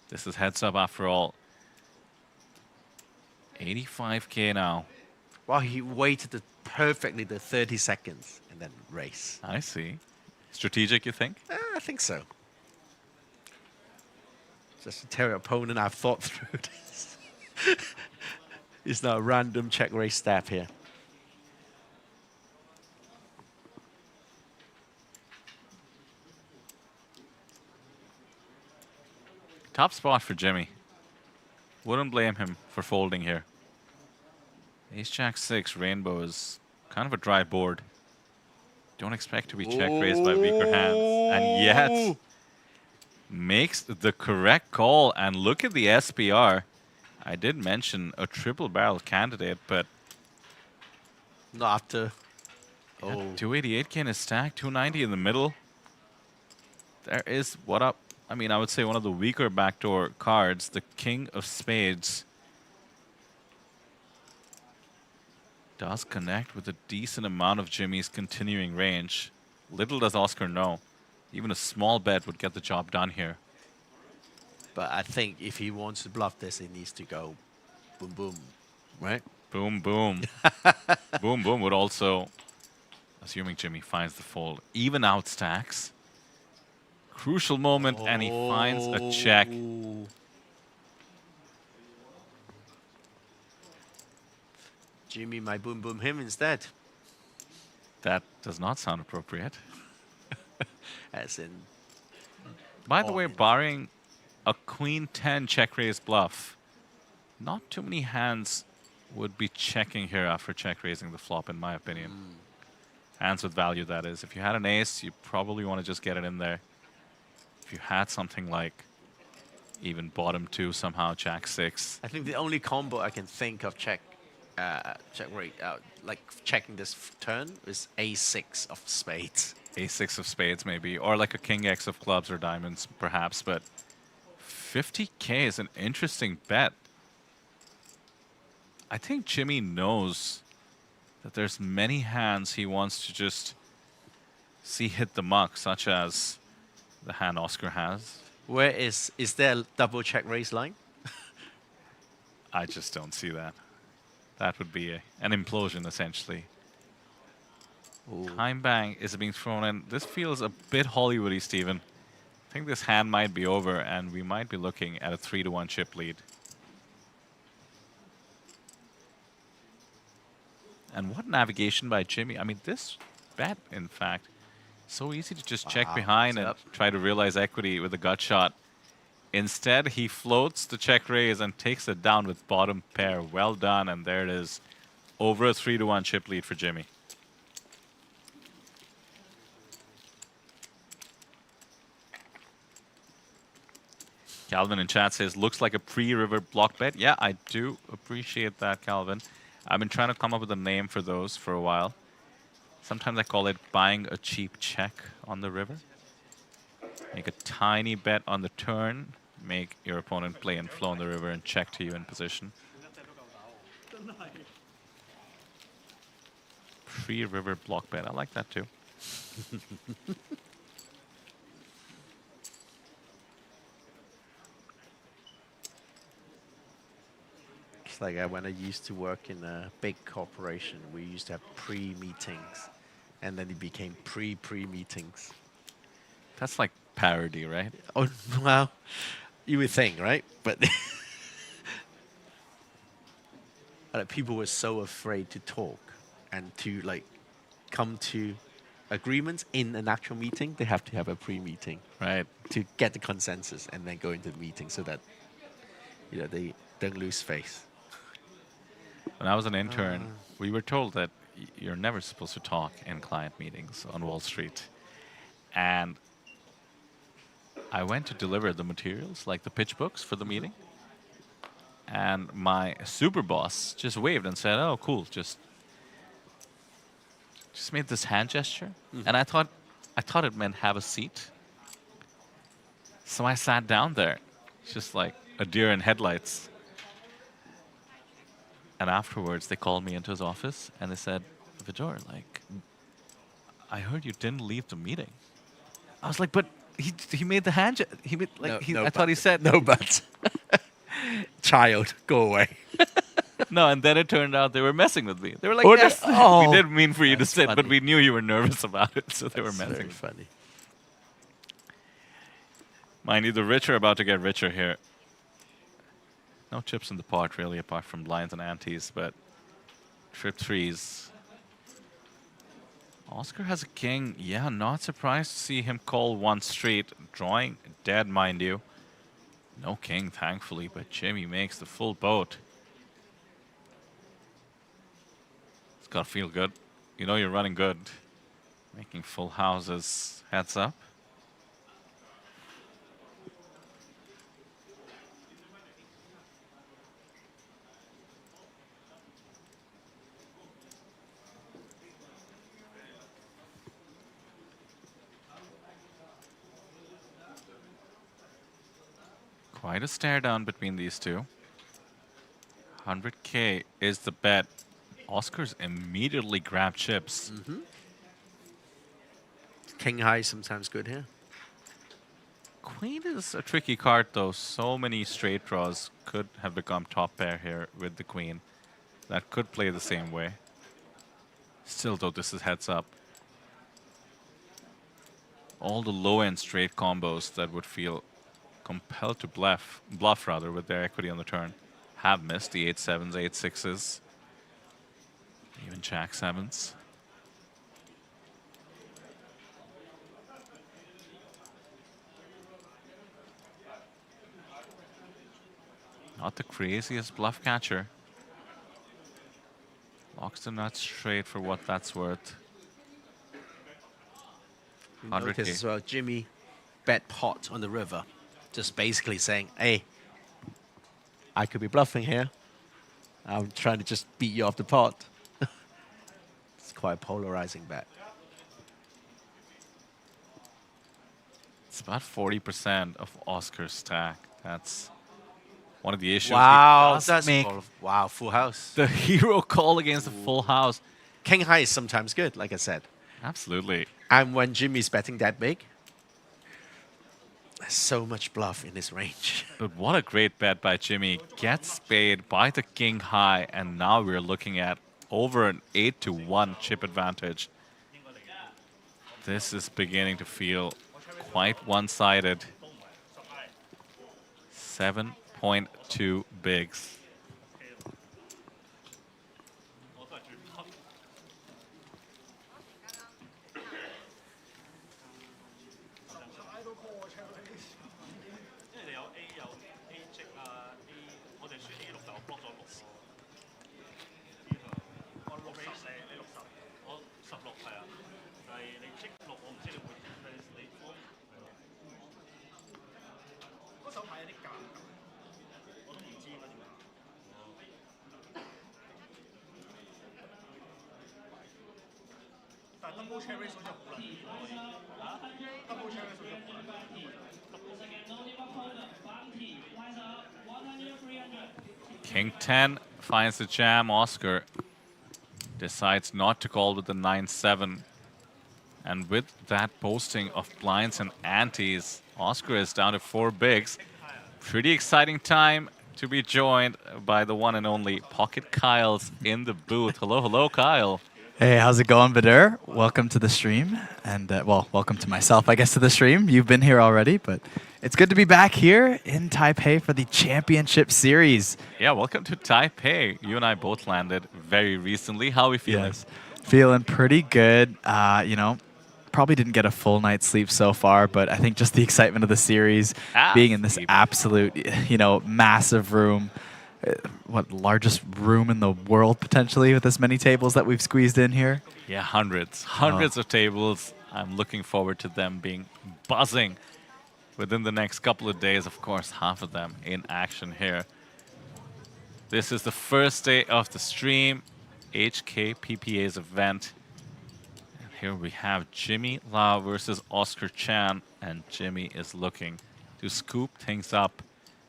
This is heads up after all. 85K now. Well, he waited perfectly the 30 seconds and then race. I see. Strategic, you think? I think so. Just to tell your opponent I've thought through this. It's not a random check raise stab here. Top spot for Jimmy. Wouldn't blame him for folding here. Ace-Jack-6 Rainbow is kind of a dry board. Don't expect to be check raised by weaker hands. And yet, makes the correct call. And look at the SPR. I did mention a triple barrel candidate, but... Not after. Yeah, 288K in his stack, 290 in the middle. There is what up. I mean, I would say one of the weaker backdoor cards, the King of Spades, does connect with a decent amount of Jimmy's continuing range. Little does Oscar know. Even a small bet would get the job done here. But I think if he wants to bluff this, he needs to go boom, boom, right? Boom, boom. Boom, boom would also, assuming Jimmy finds the fold, even out stacks. Crucial moment, and he finds a check. Jimmy might boom boom him instead. That does not sound appropriate. As in... By the way, barring a Queen 10 check raise bluff, not too many hands would be checking here after check raising the flop, in my opinion. Hands with value, that is. If you had an ace, you probably want to just get it in there. If you had something like even bottom two somehow, Jack 6. I think the only combo I can think of check rate, like checking this turn is A6 of spades. A6 of spades maybe, or like a King X of clubs or diamonds perhaps, but 50K is an interesting bet. I think Jimmy knows that there's many hands he wants to just see hit the muck, such as the hand Oscar has. Where is there a double check raise line? I just don't see that. That would be an implosion, essentially. Time bang is being thrown in. This feels a bit Hollywoody, Steven. I think this hand might be over, and we might be looking at a 3-1 chip lead. And what navigation by Jimmy. I mean, this bet, in fact, so easy to just check behind and try to realize equity with a gut shot. Instead, he floats the check raise and takes it down with bottom pair. Well done, and there it is. Over a 3-1 chip lead for Jimmy. Calvin in chat says, looks like a pre-river block bet. Yeah, I do appreciate that, Calvin. I've been trying to come up with a name for those for a while. Sometimes I call it buying a cheap check on the river. Make a tiny bet on the turn. Make your opponent play and flow on the river and check to you in position. Pre-river block bet. I like that too. It's like when I used to work in a big corporation, we used to have pre-meetings, and then it became pre-meetings. That's like parody, right? Oh, well, you would think, right? But people were so afraid to talk and to like come to agreements in an actual meeting. They have to have a pre-meeting, right, to get the consensus and then go into the meeting so that they don't lose face. When I was an intern, we were told that you're never supposed to talk in client meetings on Wall Street. And I went to deliver the materials, like the pitch books for the meeting. And my super boss just waved and said, oh, cool, just made this hand gesture. And I thought it meant have a seat. So I sat down there, just like a deer in headlights. And afterwards, they called me into his office, and they said, Vidor, like, I heard you didn't leave the meeting. I was like, but he made the hand he made, like, I thought he said... No, but... Child, go away. No, and then it turned out they were messing with me. They were like, Oh, yes, no. we didn't mean for you to sit, funny. but we knew you were nervous about it, so they were That's messing. very funny. Mind you, the rich are about to get richer here. No chips in the pot, really, apart from blinds and antes, but trip threes. Oscar has a king. Yeah, not surprised to see him call one straight. Drawing dead, mind you. No king, thankfully, but Jimmy makes the full boat. It's got to feel good. You know you're running good. Making full houses. Heads up. Quite a stare down between these two. 100K is the bet. Oscar's immediately grabbed chips. King high sometimes good here. Queen is a tricky card, though. So many straight draws could have become top pair here with the queen. That could play the same way. Still, though, this is heads up. All the low-end straight combos that would feel compelled to bluff rather with their equity on the turn have missed. The 8-7s, 8-6s, even Jack-7s. Not the craziest bluff catcher. Locks the nuts straight for what that's worth. You notice as well, Jimmy bet pot on the river. Just basically saying, hey, I could be bluffing here. I'm trying to just beat you off the pot. It's quite a polarizing bet. It's about 40% of Oscar's stack. That's one of the issues. Wow, He does that's make wow, full house. the hero call against the full house. King high is sometimes good, like I said. Absolutely. And when Jimmy's betting that big, there's so much bluff in this range. But what a great bet by Jimmy. Gets spade by the king high, and now we're looking at over an 8-1 chip advantage. This is beginning to feel quite one-sided. 7.2 bigs. King 10 finds the jam. Oscar decides not to call with the 9-7. And with that posting of blinds and antes, Oscar is down to 4 bigs. Pretty exciting time to be joined by the one and only Pocket Kyle's in the booth. Hello, hello, Kyle. Hey, how's it going, Bader? Welcome to the stream. And, well, welcome to myself, I guess, to the stream. You've been here already, but it's good to be back here in Taipei for the Championship Series. Yeah, welcome to Taipei. You and I both landed very recently. How are we feeling? Yes, feeling pretty good. You know, probably didn't get a full night's sleep so far, but I think just the excitement of the series, being in this absolute, you know, massive room, what, largest room in the world potentially with this many tables that we've squeezed in here? Yeah, hundreds of tables. I'm looking forward to them being buzzing within the next couple of days. Of course, half of them in action here. This is the first day of the stream, HKPPA's event. And here we have Jimmy Lau versus Oscar Chan, and Jimmy is looking to scoop things up.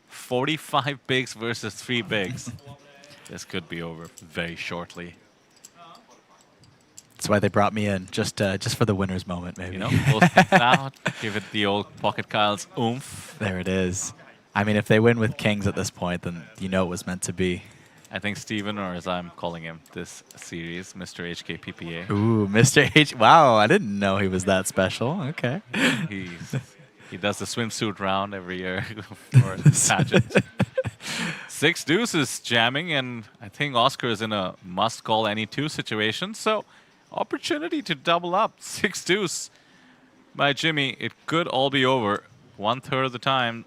45 bigs versus 3 bigs. This could be over very shortly. That's why they brought me in, just for the winner's moment, maybe. You know, close things out, give it the old Pocket Kyle's oomph. There it is. I mean, if they win with kings at this point, then you know it was meant to be. I think Steven, or as I'm calling him this series, Mr. HKPPA. Ooh, Mr. H. Wow, I didn't know he was that special. Okay. He does the swimsuit round every year for pageant. 6 deuces jamming, and I think Oscar is in a must-call any 2 situation. So, opportunity to double up. 6 deuce by Jimmy. It could all be over 1/3 of the time.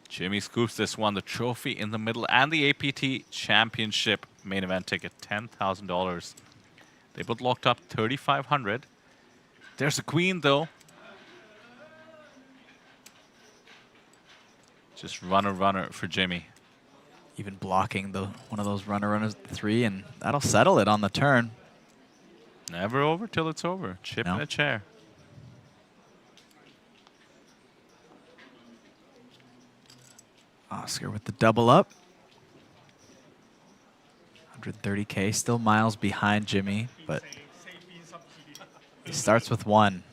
Jimmy scoops this one, the trophy in the middle, and the APT Championship Main Event ticket, $10,000. They both locked up 3,500. There's a queen, though. Just runner for Jimmy. Even blocking one of those runners 3, and that'll settle it on the turn. Never over till it's over. Chip in a chair. Oscar with the double up. 130K, still miles behind Jimmy, but he starts with 1.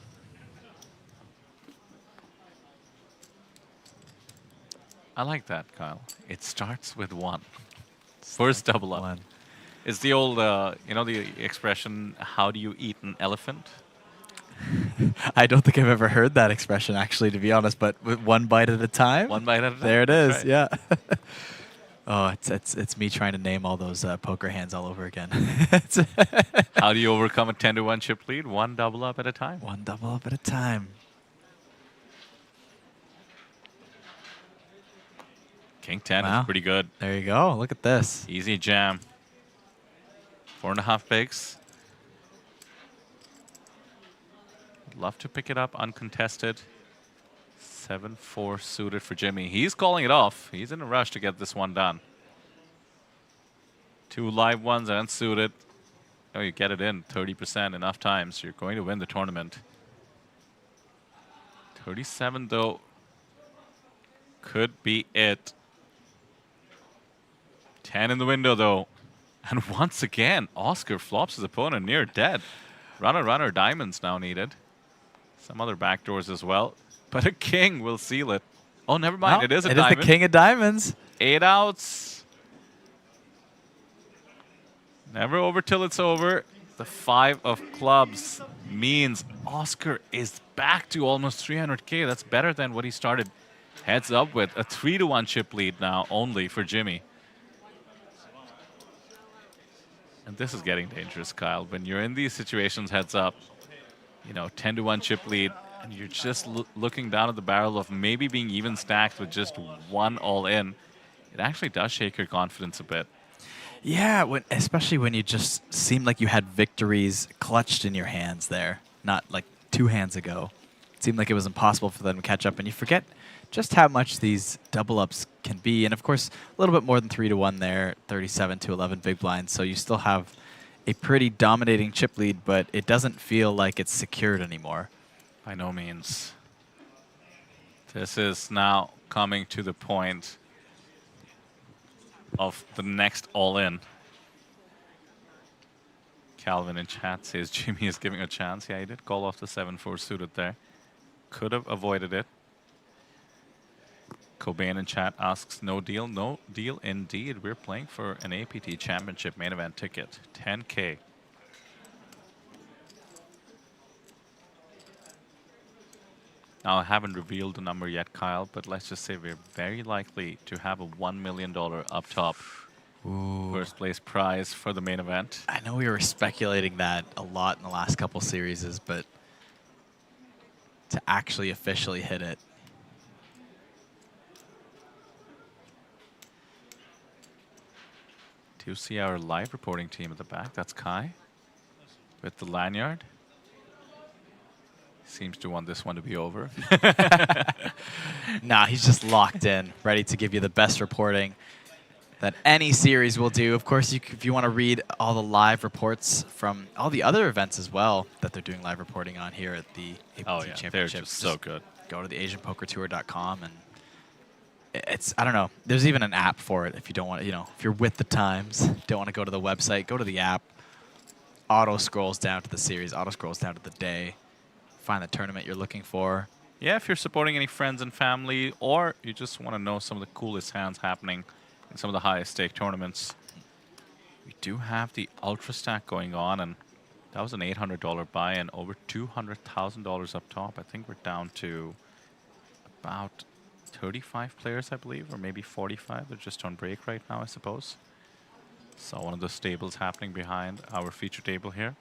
I like that, Kyle. It starts with 1. First double up. It's the old, you know, the expression, how do you eat an elephant? I don't think I've ever heard that expression, actually, to be honest, but with 1 bite at a time? 1 bite at a time. There it is, right. yeah. Oh, it's me trying to name all those poker hands all over again. How do you overcome a 10-1 chip lead? 1 double up at a time. 1 double up at a time. King 10 is pretty good. There you go. Look at this. Easy jam. 4.5 bigs. Love to pick it up uncontested. 7-4 suited for Jimmy. He's calling it off. He's in a rush to get this one done. 2 live ones unsuited. Oh, you get it in 30% enough times. You're going to win the tournament. 37 though could be it. 10 in the window though. And once again, Oscar flops his opponent near dead. Runner, diamonds now needed. Some other backdoors as well. But a king will seal it. Oh, never mind. No, it is a it diamond. It is the king of diamonds. 8 outs. Never over till it's over. The 5 of clubs means Oscar is back to almost 300K. That's better than what he started heads up with. A 3-1 chip lead now only for Jimmy. And this is getting dangerous, Kyle. When you're in these situations heads up, you know, 10-1 chip lead, and you're just looking down at the barrel of maybe being even stacked with just 1 all-in, it actually does shake your confidence a bit. Yeah, especially when you just seemed like you had victories clutched in your hands there, not like 2 hands ago. It seemed like it was impossible for them to catch up, and you forget just how much these double-ups can be. And, of course, a little bit more than 3-1 there, 37-11 big blinds, so you still have a pretty dominating chip lead, but it doesn't feel like it's secured anymore. By no means. This is now coming to the point of the next all-in. Calvin in chat says Jimmy is giving a chance. Yeah, he did call off the 7-4 suited there. Could have avoided it. Cobain in chat asks, no deal? No deal indeed. We're playing for an APT Championship Main Event ticket. 10K. Now, I haven't revealed the number yet, Kyle, but let's just say we're very likely to have a $1 million up top. Ooh. First place prize for the main event. I know we were speculating that a lot in the last couple series, but to actually officially hit it. Do you see our live reporting team at the back? That's Kai with the lanyard. Seems to want this one to be over. Nah, he's just locked in, ready to give you the best reporting that any series will do. Of course, if you want to read all the live reports from all the other events as well that they're doing live reporting on here at the APT Championship. They're just so good. Go to the AsianPokerTour.com and it's, I don't know, there's even an app for it if you don't want to, if you're with the times, don't want to go to the website, go to the app, auto scrolls down to the series, auto scrolls down to the day, find the tournament you're looking for. Yeah, if you're supporting any friends and family, or you just want to know some of the coolest hands happening in some of the highest stake tournaments, we do have the Ultra Stack going on, and that was an $800 buy and over $200,000 up top. I think we're down to about 35 players, I believe, or maybe 45. They're just on break right now, I suppose. So one of the stables happening behind our feature table here.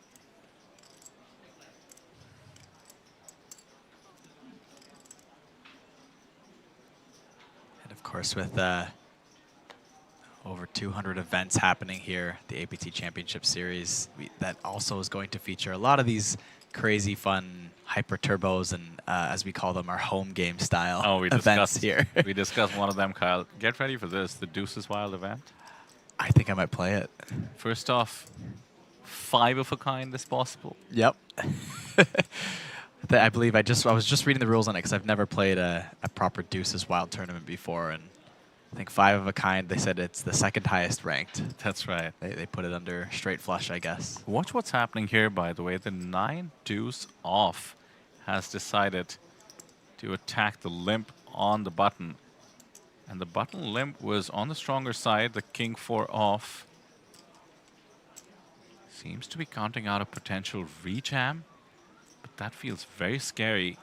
And of course, with over 200 events happening here, the APT Championship Series, that also is going to feature a lot of these crazy fun hyper turbos and as we call them, our home game style events here. We discussed one of them, Kyle. Get ready for this, the Deuces Wild event. I think I might play it. First off, 5 of a kind is possible. Yep. I believe I was just reading the rules on it because I've never played a proper Deuces Wild tournament before, and I think 5 of a kind, they said it's the second highest ranked. That's right. They put it under straight flush, I guess. Watch what's happening here, by the way. The 9 deuce off has decided to attack the limp on the button. And the button limp was on the stronger side. The king 4 off seems to be counting out a potential rejam, but that feels very scary.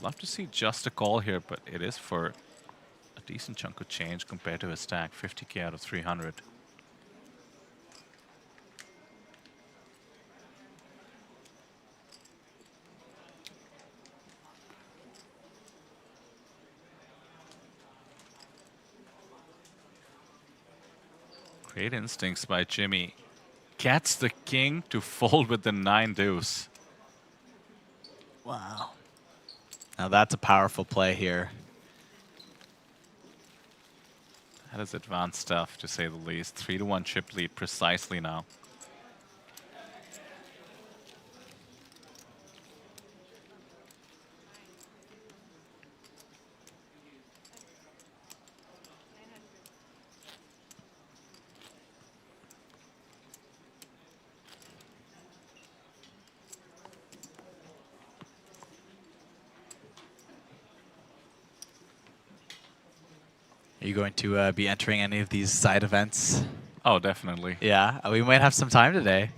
Love to see just a call here, but it is for a decent chunk of change compared to his stack, 50K out of 300. Great instincts by Jimmy. Gets the king to fold with the 9 deuce. Wow. Now that's a powerful play here. That is advanced stuff, to say the least. 3-1 chip lead precisely now. Are you going to be entering any of these side events? Oh, definitely. Yeah, we might have some time today,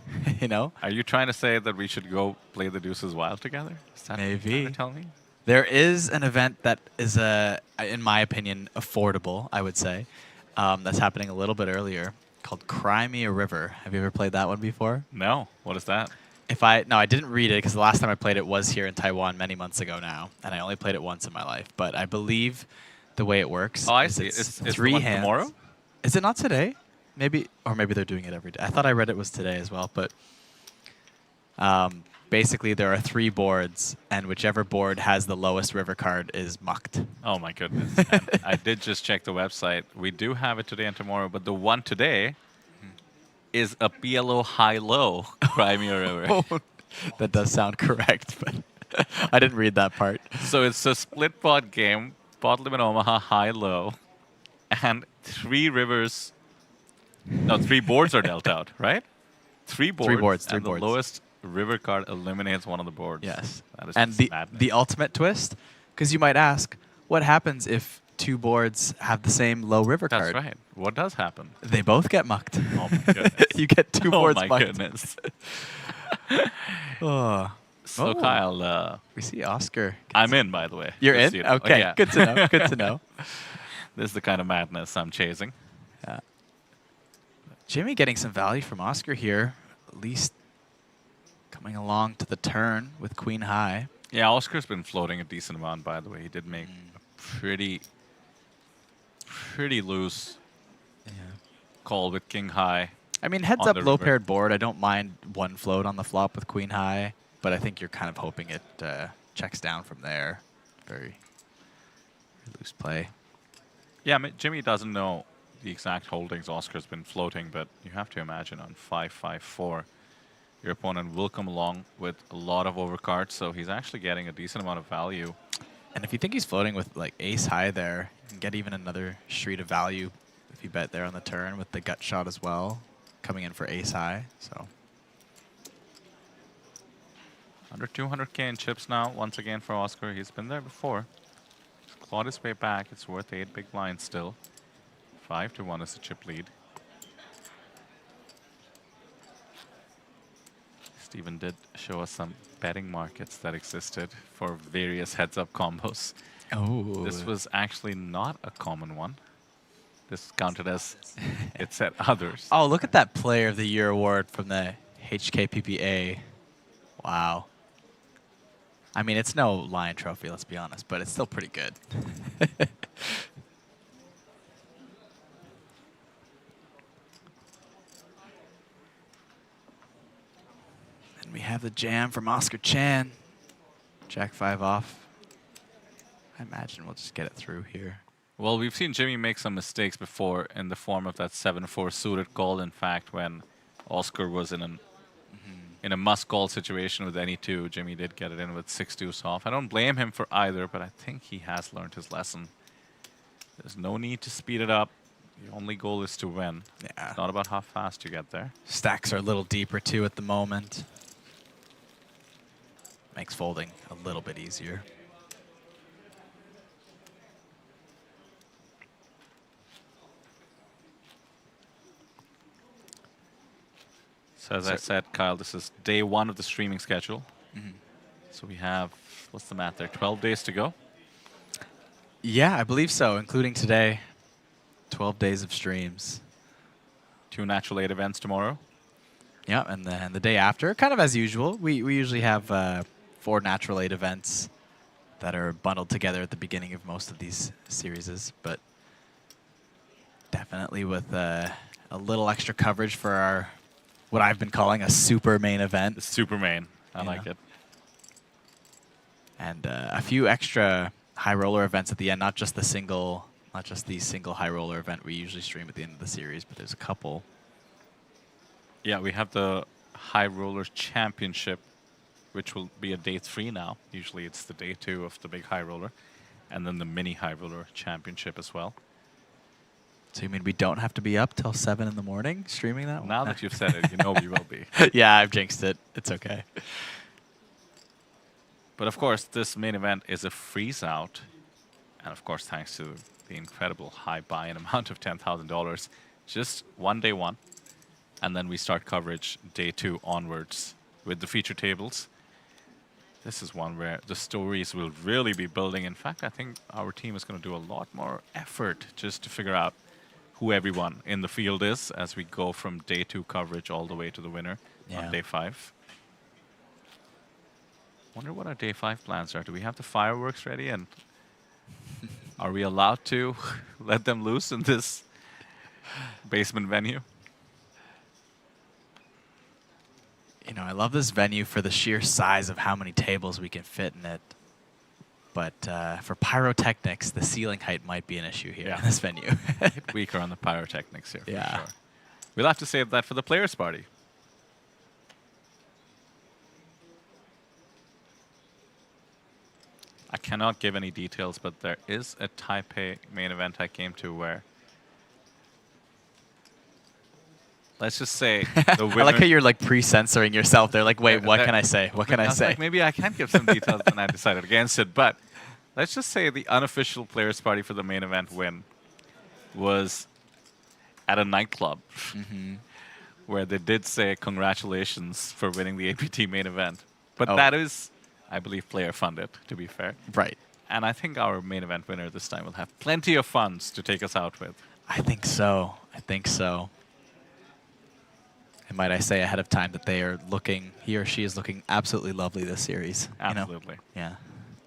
Are you trying to say that we should go play the Deuces Wild together? Is that maybe. what you're trying to tell me? There is an event that is, in my opinion, affordable, I would say. That's happening a little bit earlier, called Cry Me a River. Have you ever played that one before? No. What is that? No, I didn't read it because the last time I played it was here in Taiwan many months ago now, and I only played it once in my life. But I believe the way it works. Oh, I see. It's 3 hands. Tomorrow? Is it not today? Maybe, or maybe they're doing it every day. I thought I read it was today as well, but basically there are 3 boards, and whichever board has the lowest river card is mucked. Oh my goodness. I did just check the website. We do have it today and tomorrow, but the one today is a PLO high-low Crimea River. Oh, that does sound correct, but I didn't read that part. So it's a split pot game, pot limit Omaha high-low, and 3 rivers. No, 3 boards are dealt out, right? 3 boards. 3 boards. 3 and boards. The lowest river card eliminates one of the boards. Yes. That is And just the madness. ultimate twist, because you might ask, what happens if 2 boards have the same low river That's card? right. What does happen? They both get mucked. Oh my goodness. You get 2 boards Oh my mucked. goodness. Oh. So Oh. Kyle, we see Oscar. I'm in, by the way. You're Just in? so you know. Okay, Yeah. good to know. Good to know. This is the kind of madness I'm chasing. Yeah. Jimmy getting some value from Oscar here, at least coming along to the turn with Queen High. Yeah, Oscar's been floating a decent amount, by the way. He did make a pretty loose call with King High. I mean, heads on up, the low river. paired board. I don't mind 1 float on the flop with Queen High, but I think you're kind of hoping it checks down from there. Very loose play. Yeah, Jimmy doesn't know the exact holdings Oscar's been floating, but you have to imagine on 5-5-4, your opponent will come along with a lot of overcards, so he's actually getting a decent amount of value. And if you think he's floating with like ace high there, you can get even another street of value if you bet there on the turn with the gut shot as well, coming in for ace high. So Under 200k in chips now, once again for Oscar. He's been there before. He's clawed his way back. It's worth 8 big blinds still. 5-1 is the chip lead. Steven did show us some betting markets that existed for various heads-up combos. Oh. This was actually not a common one. This counted as it said others. Oh, look at that Player of the Year award from the HKPPA. Wow. I mean, it's no Lion Trophy, let's be honest, but it's still pretty good. And we have the jam from Oscar Chan. Jack 5 off. I imagine we'll just get it through here. Well, we've seen Jimmy make some mistakes before in the form of that 7-4 suited call. In fact, when Oscar was in a must-call situation with any 2, Jimmy did get it in with 6 deuce off. I don't blame him for either, but I think he has learned his lesson. There's no need to speed it up. The only goal is to win. Yeah. It's not about how fast you get there. Stacks are a little deeper too at the moment. Makes folding a little bit easier. So as I said, Kyle, this is day 1 of the streaming schedule. So we have, what's the math there, 12 days to go? Yeah, I believe so, including today. 12 days of streams. 2 natural 8 events tomorrow. Yeah, and then the day after, kind of as usual, we usually have 4 natural 8 events that are bundled together at the beginning of most of these series, but definitely with a little extra coverage for our, what I've been calling a super main event. Super main, I like it. And a few extra high roller events at the end, not just the single high roller event we usually stream at the end of the series, but there's a couple. Yeah, we have the High Roller Championship, which will be a day 3 now. Usually it's the day 2 of the big High Roller. And then the Mini High Roller Championship as well. So you mean we don't have to be up till 7 in the morning streaming that one? Now that you've said it, you know we will be. Yeah, I've jinxed it. It's okay. But of course, this main event is a freeze-out. And of course, thanks to the incredible high buy-in amount of $10,000. Just one day 1. And then we start coverage day 2 onwards with the feature tables. This is one where the stories will really be building. In fact, I think our team is going to do a lot more effort just to figure out who everyone in the field is as we go from day 2 coverage all the way to the winner on day 5. Wonder what our day 5 plans are. Do we have the fireworks ready? And are we allowed to let them loose in this basement venue? You know, I love this venue for the sheer size of how many tables we can fit in it. But for pyrotechnics, the ceiling height might be an issue here in this venue. Weaker on the pyrotechnics here, for sure. We'll have to save that for the players' party. I cannot give any details, but there is a Taipei main event I came to where, let's just say, the winner. I like how you're like pre-censoring yourself. They're like, wait, what can I say? What can I say? Like, maybe I can give some details, and I decided against it. But let's just say the unofficial players' party for the main event win was at a nightclub, where they did say congratulations for winning the APT main event. But that is, I believe, player funded, to be fair. Right. And I think our main event winner this time will have plenty of funds to take us out with. I think so. I think so. And might I say ahead of time that they are looking, he or she is looking absolutely lovely this series. Absolutely. You know? Yeah.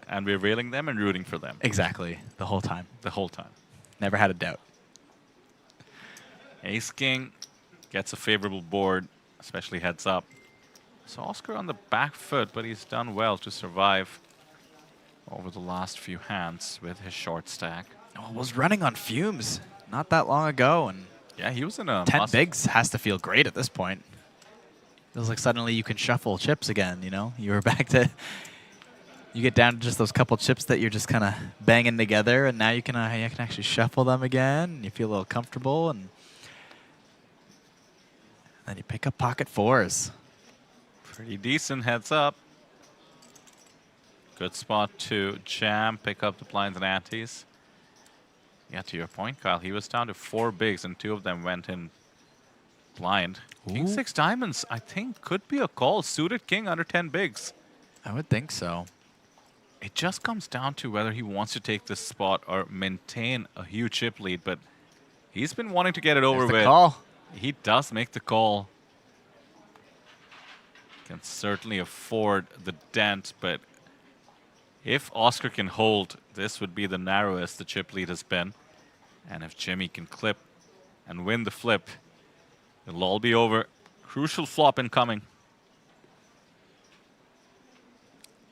And we're railing them and rooting for them. Exactly. The whole time. The whole time. Never had a doubt. Ace King gets a favorable board, especially heads up. So Oscar on the back foot, but he's done well to survive over the last few hands with his short stack. Oh, was running on fumes not that long ago, and yeah, he was in a 10 bigs has to feel great at this point. Feels like suddenly you can shuffle chips again. You know, you were back to. You get down to just those couple chips that you're just kind of banging together, and now you can actually shuffle them again. And you feel a little comfortable, and then you pick up pocket fours. Pretty decent heads up. Good spot to jam, pick up the blinds and antes. Yeah, to your point, Kyle, he was down to 4 bigs, and 2 of them went in blind. King 6 diamonds, I think, could be a call. Suited king under 10 bigs. I would think so. It just comes down to whether he wants to take this spot or maintain a huge chip lead, but he's been wanting to get it over There's the with. Call. He does make the call. Can certainly afford the dent, but if Oscar can hold, this would be the narrowest the chip lead has been. And if Jimmy can clip and win the flip, it'll all be over. Crucial flop incoming.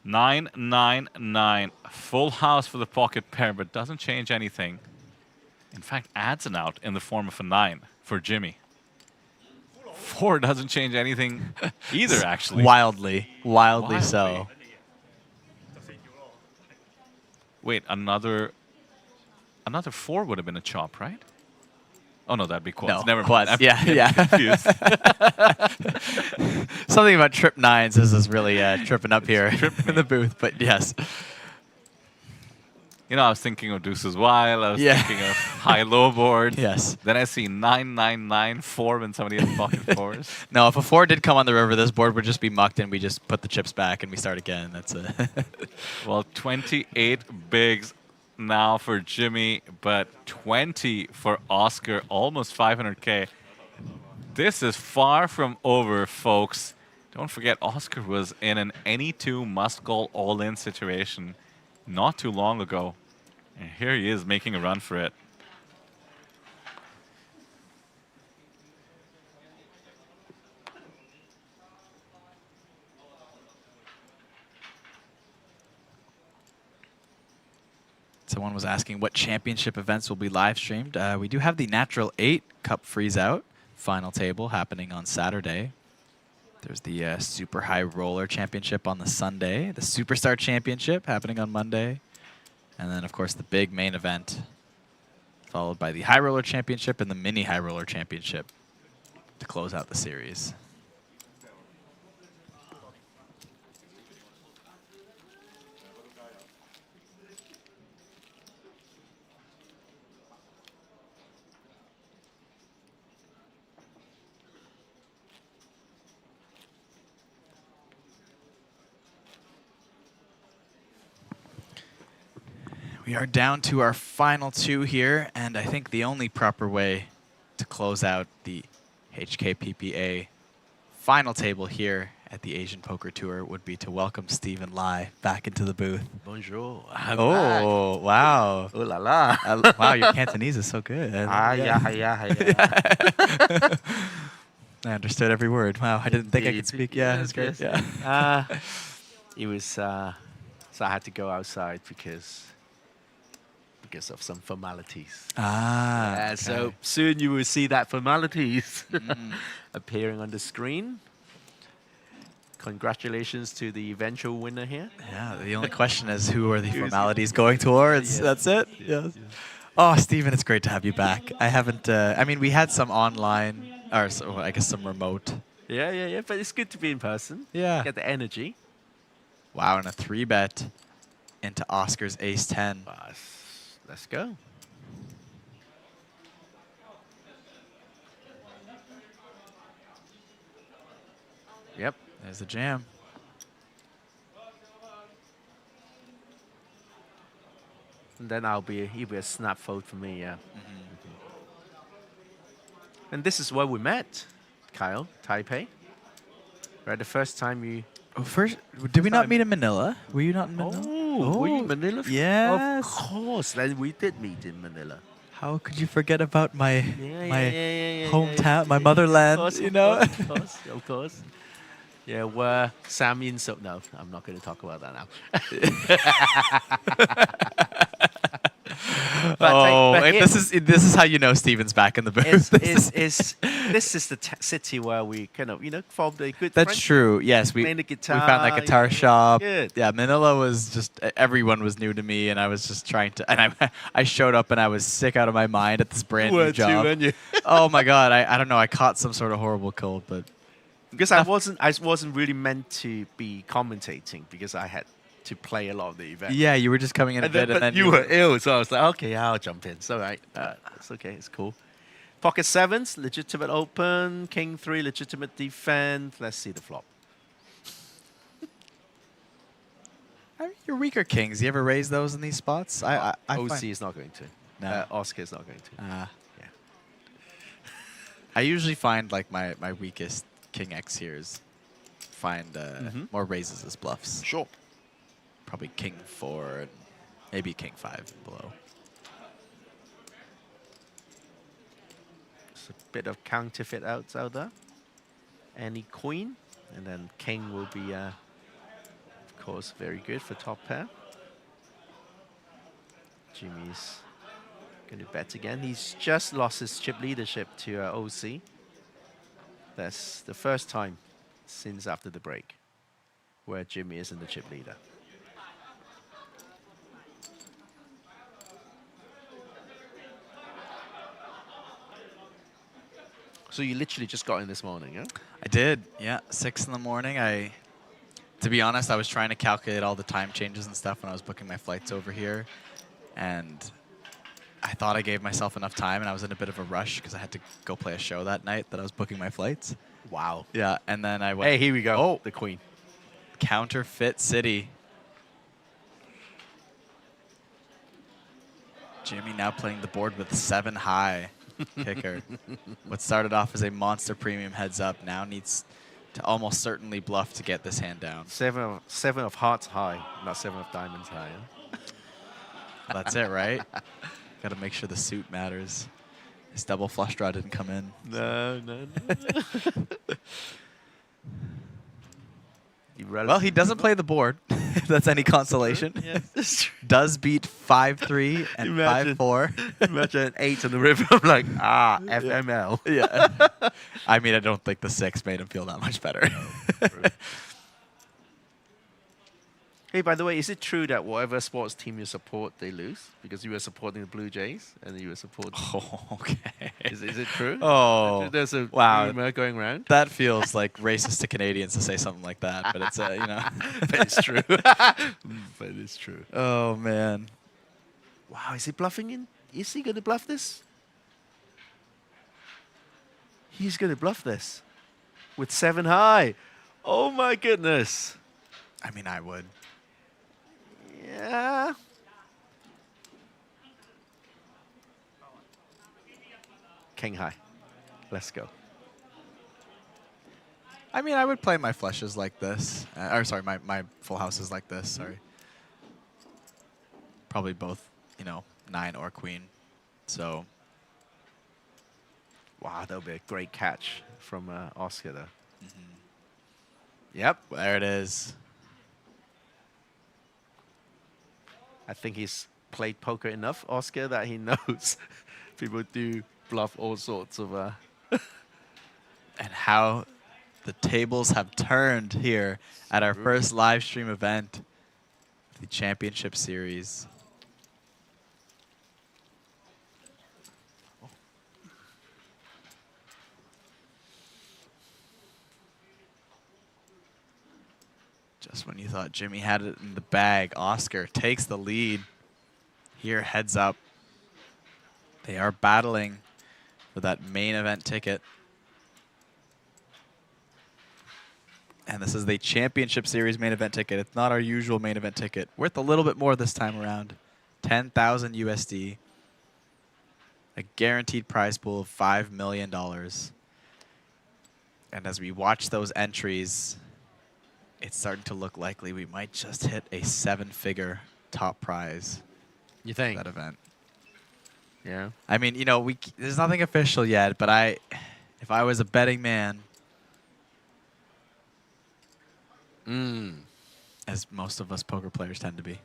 9-9-9. Full house for the pocket pair, but doesn't change anything. In fact, adds an out in the form of a 9 for Jimmy. 4 doesn't change anything either, actually. Wildly so. Wait, another 4 would have been a chop, right? Oh no, that'd be quads. No, Never quads. mind. Yeah. Confused. Something about trip 9s is really tripping up here in the booth, but yes. You know, I was thinking of deuces wild. I was thinking of high-low boards. Yes. Then I see 9-9-9-4 when somebody has pocket 4s. No, if a 4 did come on the river, this board would just be mucked, and we just put the chips back and we start again. That's it. Well, 28 bigs now for Jimmy, but 20 for Oscar, almost 500K. This is far from over, folks. Don't forget, Oscar was in an any 2 must-call all-in situation not too long ago. And here he is making a run for it. Someone was asking what championship events will be live streamed. We do have the Natural 8 Cup Freezeout final table happening on Saturday. There's the Super High Roller Championship on the Sunday, the Superstar Championship happening on Monday, and then, of course, the big main event, followed by the High Roller Championship and the Mini High Roller Championship to close out the series. We are down to our final 2 here, and I think the only proper way to close out the HKPPA final table here at the Asian Poker Tour would be to welcome Stephen Lai back into the booth. Bonjour. Oh, wow. Oh la la. Wow, your Cantonese is so good. Yeah. I understood every word. Wow, I didn't think I could speak. Yeah, that's great. Yeah. It was, so I had to go outside because because of some formalities. Ah, Yeah, so okay. soon you will see that formalities appearing on the screen. Congratulations to the eventual winner here. Yeah, the only question is who are the Who's formalities going towards? Yeah. That's it? Yes. Oh, Steven, it's great to have you back. I haven't, I mean, we had some online, or so, I guess some remote. Yeah, but it's good to be in person. Yeah. Get the energy. Wow, and a 3-bet into Oscar's ace-10. Let's go. Yep. There's the jam. And then it'll be a snap fold for me, yeah. And this is where we met, Kyle, Taipei. Right, the first time you... Oh, first, did we not meet in Manila? Were you not in Manila? Oh, were you in Manila? Yes. Of course, then we did meet in Manila. How could you forget about my yeah, hometown, my motherland, Of course, you of know? course, of course. Yeah, where Sam Inso... No, I'm not going to talk about that now. This is how you know Steven's back in the booth. This is the city where we kind of, formed a good That's friendship. true. Yes, we Playing the guitar, found that guitar shop. Good. Yeah, Manila was just everyone was new to me, and I was just trying to. And I showed up, and I was sick out of my mind at this brand new job. weren't you? Oh my god, I don't know. I caught some sort of horrible cold, but because I wasn't really meant to be commentating because I had to play a lot of the event. yeah, you were just coming in a bit, But and then you were ill, so I was like, okay, I'll jump in. It's all right. It's okay. It's cool. Pocket sevens, legitimate open. King 3, legitimate defend. Let's see the flop. I mean, your weaker kings. You ever raise those in these spots? I OC find- is not going to. No. Oscar is not going to. Yeah. Yeah. I usually find like my weakest king X here is find more raises as bluffs. Sure. Probably king 4 and maybe king 5 below. It's a bit of counterfeit outs out there. Any queen, and then king will be, of course, very good for top pair. Jimmy's going to bet again. He's just lost his chip leadership to OC. That's the first time since after the break where Jimmy isn't the chip leader. So you literally just got in this morning, yeah? I did, yeah. 6 in the morning. To be honest, I was trying to calculate all the time changes and stuff when I was booking my flights over here. And I thought I gave myself enough time, and I was in a bit of a rush because I had to go play a show that night that I was booking my flights. Wow. Yeah, and then I went... Hey, here we go. Oh, the queen. Counterfeit City. Jimmy now playing the board with 7 high kicker. What started off as a monster premium heads up now needs to almost certainly bluff to get this hand down. 7 of hearts high, not 7 of diamonds high. Huh? That's it, right? Got to make sure the suit matters. His double flush draw didn't come in. No. Well, he doesn't play the board, if that's any consolation. Yeah, that's true. Does beat 5-3 and 5-4. Imagine an 8 on the river. I'm like, FML. Yeah. I mean, I don't think the 6 made him feel that much better. Hey, by the way, is it true that whatever sports team you support, they lose? Because you were supporting the Blue Jays and you were supporting... Oh, okay. Is it true? Oh, There's a rumor going around. That feels like racist to Canadians to say something like that, but it's, But it's true. But it's true. Oh, man. Wow, is he bluffing in? Is he going to bluff this? He's going to bluff this with 7 high. Oh, my goodness. I mean, I would. Yeah. King high. Let's go. I mean, I would play my flushes like this. Or sorry, my full houses like this. Sorry. Probably both, 9 or queen. So. Wow, that'll be a great catch from Oscar there. Yep. There it is. I think he's played poker enough, Oscar, that he knows people do bluff all sorts of. And how the tables have turned here at our first live stream event, the Championship Series. Just when you thought Jimmy had it in the bag, Oscar takes the lead. Here, heads up. They are battling for that main event ticket. And this is the Championship Series main event ticket. It's not our usual main event ticket. Worth a little bit more this time around. 10,000 USD. A guaranteed prize pool of $5 million. And as we watch those entries, it's starting to look likely we might just hit a 7-figure top prize. You think? For that event. Yeah. I mean, you know, there's nothing official yet, but if I was a betting man, as most of us poker players tend to be.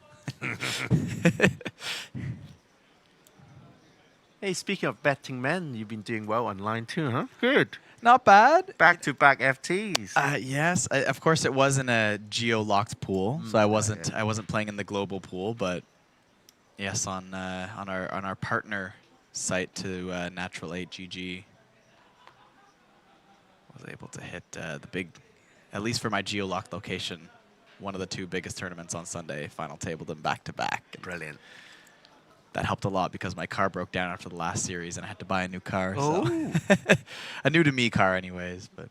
Hey, speaking of betting men, you've been doing well online too, huh? Good. Not bad. Back-to-back FTs. Yes, of course it was in a geo-locked pool, so I wasn't playing in the global pool, but yes, on our partner site to Natural 8 GG, was able to hit the big, at least for my geo-locked location, one of the 2 biggest tournaments on Sunday. Final tabled them back-to-back. Brilliant. That helped a lot because my car broke down after the last series and I had to buy a new car. Oh. So a new-to-me car anyways. But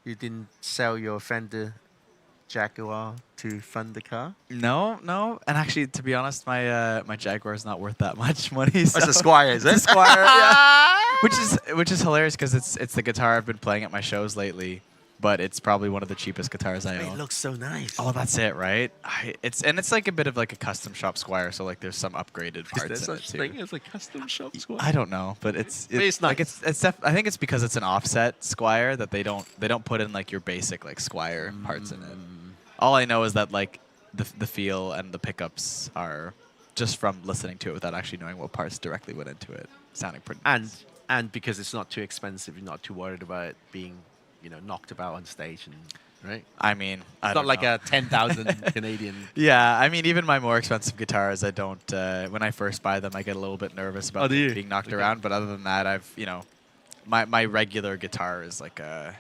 you didn't sell your Fender Jaguar to fund the car? No. And actually, to be honest, my my Jaguar is not worth that much money. So it's a Squire, is it? It's a Squire, yeah. Which is hilarious because it's the guitar I've been playing at my shows lately. But it's probably one of the cheapest guitars I own. It looks so nice. Oh, that's it, right? It's like a bit of like a custom shop Squire, so like there's some upgraded parts. Is there in such it thing too. as a custom shop Squire? I don't know, but it's nice. Like I think it's because it's an offset Squire that they don't put in like your basic like Squire parts in it. All I know is that like the feel and the pickups are just from listening to it without actually knowing what parts directly went into it, sounding pretty nice. And because it's not too expensive, you're not too worried about it being, knocked about on stage, right? I mean, it's not like a 10,000 Canadian. Yeah, I mean, even my more expensive guitars, I don't. When I first buy them, I get a little bit nervous about being knocked around. But other than that, I've my regular guitar is like a.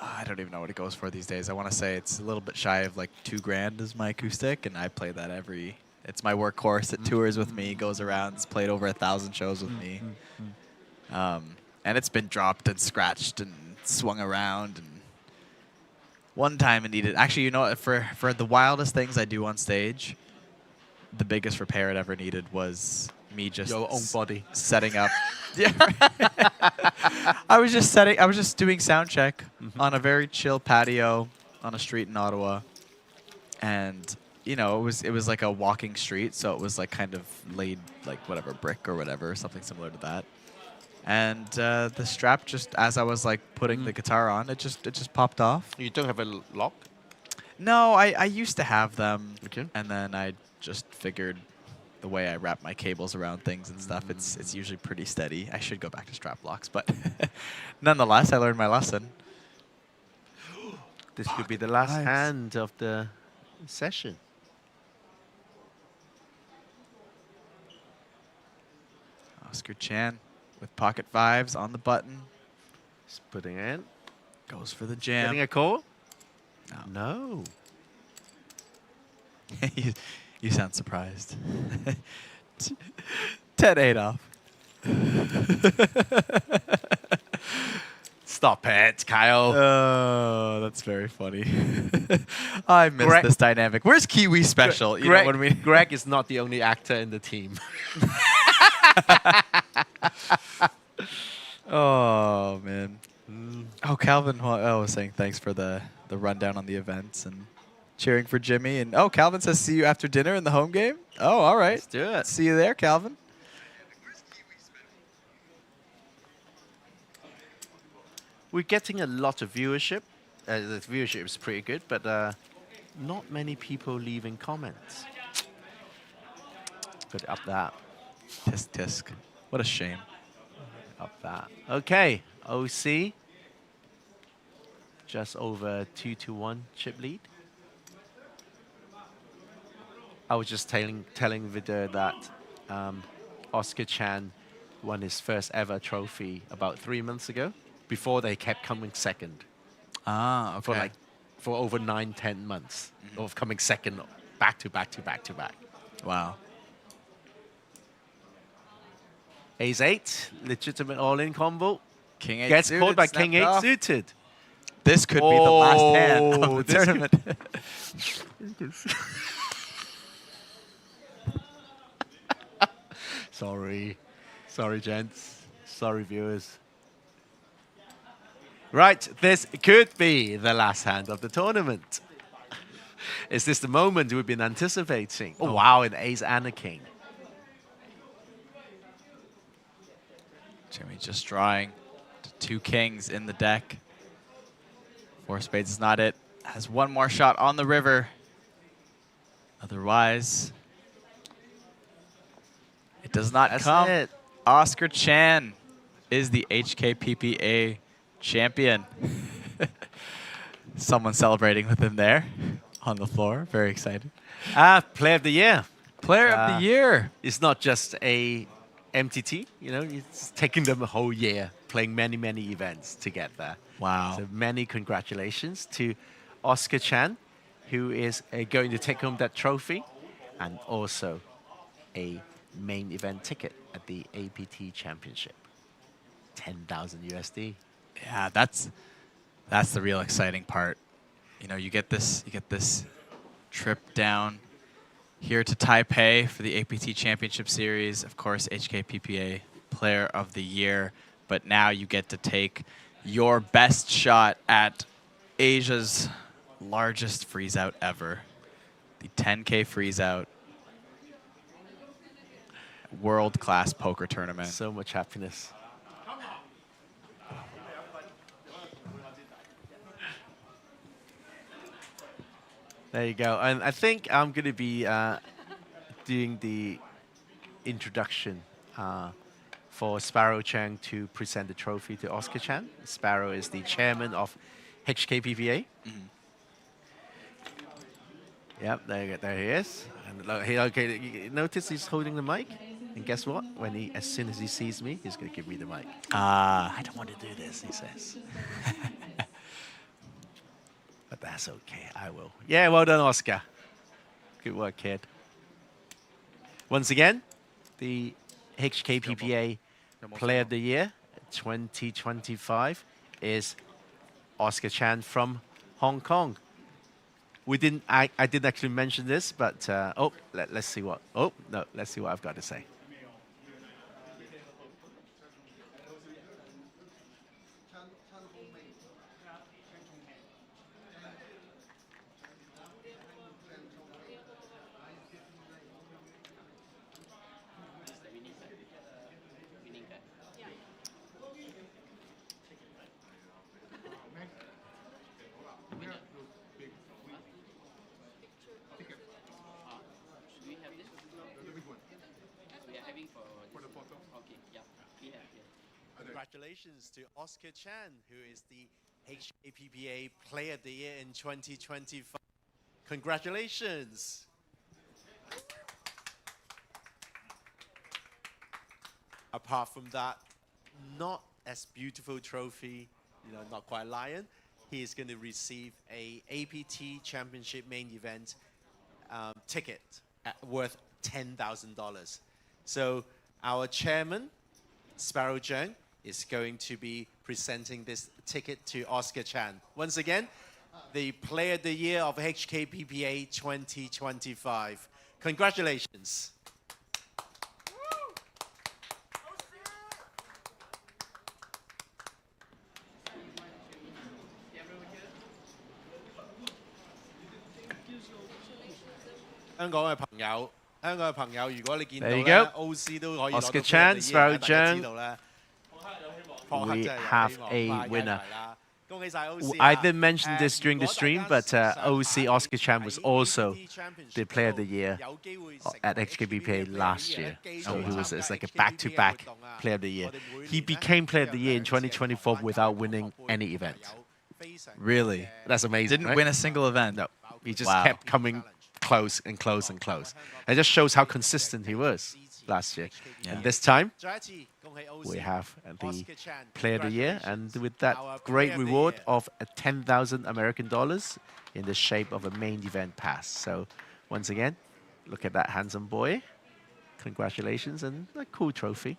I don't even know what it goes for these days. I want to say it's a little bit shy of like $2,000 is my acoustic, and I play that every. It's my workhorse. It tours with me, goes around. It's played over 1,000 shows with me, and it's been dropped and scratched and swung around. And one time it needed. Actually, for the wildest things I do on stage, the biggest repair it ever needed was me just your own body setting up. Yeah. I was just doing sound check on a very chill patio on a street in Ottawa, and it was like a walking street, so it was like kind of laid like whatever brick or whatever, something similar to that. And the strap just as I was like putting the guitar on, it just popped off. You don't have a lock? No, I used to have them, and then I just figured the way I wrap my cables around things and stuff, it's usually pretty steady. I should go back to strap locks, but nonetheless, I learned my lesson. This could be the last hand of the session. Oscar Chan with pocket fives on the button. Just putting in. Goes for the jam. Getting a call? No. You sound surprised. 10-8 off. Stop it, Kyle. Oh, that's very funny. I miss this dynamic. Where's Kiwi Special? You know what I mean? Greg is not the only actor in the team. Oh, man. Oh, Calvin was saying thanks for the rundown on the events and cheering for Jimmy. And oh, Calvin says see you after dinner in the home game. Oh, all right. Let's do it. See you there, Calvin. We're getting a lot of viewership. The viewership is pretty good, but not many people leaving comments. Got to up that. Tisk tisk. What a shame. Up that. Okay, OC. Just over 2-1 chip lead. I was just telling Vidar that Oscar Chan won his first ever trophy about 3 months ago. Before they kept coming second. Ah, okay. For over 9-10 months of coming second back to back to back to back. Wow. Ace 8, legitimate all-in combo. King 8 gets suited, called by snapped King 8 off. suited. This could be the last hand of the this tournament. Sorry. Sorry, gents. Sorry, viewers. Right, this could be the last hand of the tournament. Is this the moment we've been anticipating? Oh, wow, an ace and a king. Jimmy just drawing 2 kings in the deck. 4 spades is not it. Has one more shot on the river. Otherwise, it does not come. It. Oscar Chan is the HKPPA champion. Someone celebrating with him there on the floor. Very excited. Player of the year. Player of the year. It's not just a MTT, you know, it's taking them a whole year, playing many, many events to get there. Wow. So many congratulations to Oscar Chan, who is going to take home that trophy and also a main event ticket at the APT Championship. 10,000 USD. Yeah, that's the real exciting part. You know, you get this trip down here to Taipei for the APT Championship Series. Of course, HKPPA Player of the Year. But now you get to take your best shot at Asia's largest freeze-out ever. The 10K freeze-out. World-class poker tournament. So much happiness. There you go. And I think I'm going to be doing the introduction for Sparrow Chang to present the trophy to Oscar Chan. Sparrow is the chairman of HKPPA. Yep, there he is. And look, okay, notice he's holding the mic. And guess what? As soon as he sees me, he's going to give me the mic. I don't want to do this, he says. But that's okay, I will. Yeah, well done, Oscar. Good work, kid. Once again, the HKPPA Player of the Year 2025 is Oscar Chan from Hong Kong. I didn't actually mention this, but let's see what. Oh no, let's see what I've got to say. Congratulations to Oscar Chan, who is the HKPPA Player of the Year in 2025. Congratulations. Apart from that, not as beautiful trophy, not quite lion, he is going to receive a APT Championship Main Event ticket worth $10,000. So our chairman, Sparrow Zheng, is going to be presenting this ticket to Oscar Chan. Once again, the Player of the Year of HKPPA 2025. Congratulations. There you go. Oscar Chan, Sparrow Zheng. We have a winner. I didn't mention this during the stream, but OC Oscar Chan was also the Player of the Year at HKPPA last year. So he was it's like a back-to-back Player of the Year. He became Player of the Year in 2024 without winning any event. Really? That's amazing. Didn't right? win a single event. No, he just kept coming close and close and close. It just shows how consistent he was last year. And this time, we have the Player of the Year, and with that great reward of $10,000 American in the shape of a main event pass. So once again, look at that handsome boy. Congratulations, and a cool trophy.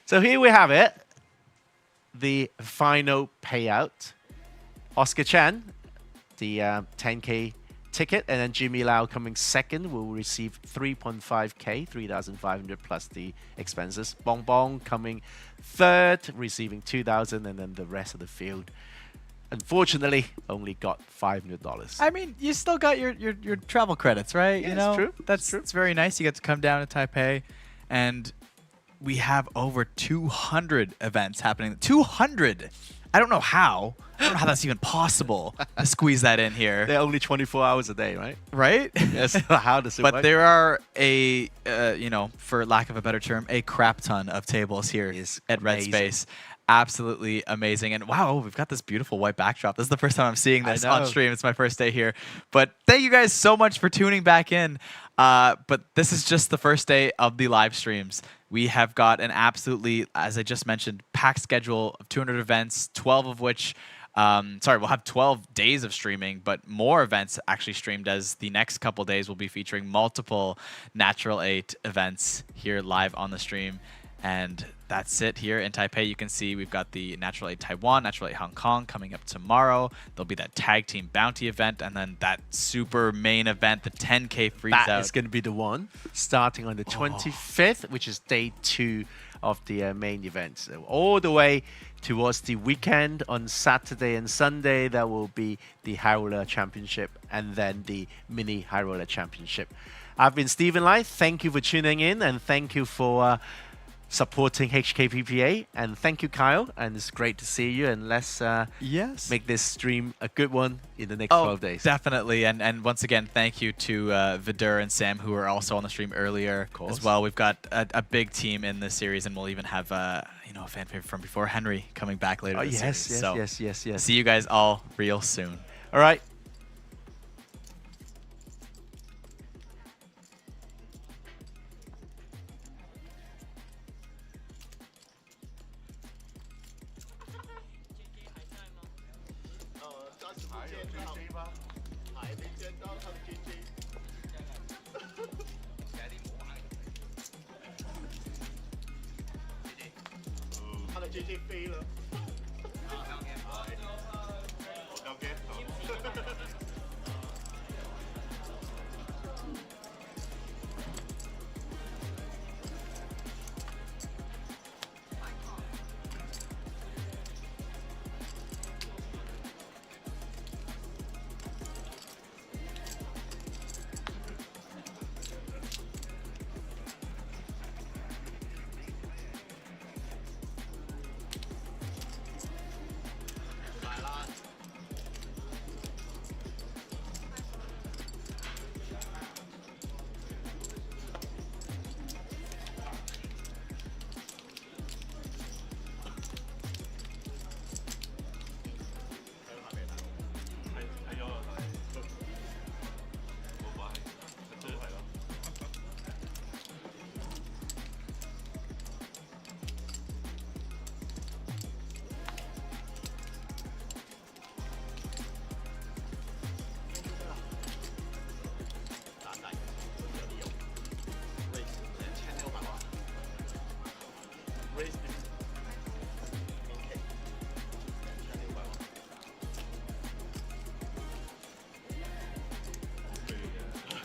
So here we have it. The final payout. Oscar Chan, the 10K ticket, and then Jimmy Lau coming second will receive 3.5K, 3,500 plus the expenses. Bong Bong coming third, receiving 2,000, and then the rest of the field, unfortunately, only got $500. I mean, you still got your travel credits, right? Yeah, you know, it's true. That's very nice. You get to come down to Taipei, and we have over 200 events happening. 200! I don't know how. I don't know how that's even possible to squeeze that in here. They're only 24 hours a day, right? Right? Yes. How does it work? But there are a, you know, for lack of a better term, a crap ton of tables here at Red Space. Absolutely amazing. And wow, we've got this beautiful white backdrop. This is the first time I'm seeing this on stream. It's my first day here. But thank you guys so much for tuning back in. But this is just the first day of the live streams. We have got an absolutely, as I just mentioned, packed schedule of 200 events, 12 of which, we'll have 12 days of streaming, but more events actually streamed, as the next couple days will be featuring multiple Natural 8 events here live on the stream. And that's it here in Taipei. You can see we've got the Natural 8 Taiwan, Natural 8 Hong Kong coming up tomorrow. There'll be that tag team bounty event, and then that super main event, the 10K freezeout. That is going to be the one starting on the 25th, which is day 2 of the main event. So all the way towards the weekend on Saturday and Sunday, that will be the High Roller Championship and then the Mini High Roller Championship. I've been Stephen Lai. Thank you for tuning in, and thank you for supporting HKPPA, and thank you, Kyle, and it's great to see you, and let's make this stream a good one in the next 12 days. Definitely, and once again, thank you to Vidur and Sam, who were also on the stream earlier as well. We've got a big team in this series, and we'll even have you know, a fan favorite from before, Henry, coming back later this series. Yes. See you guys all real soon. All right. JJ 飛啦。有嘅。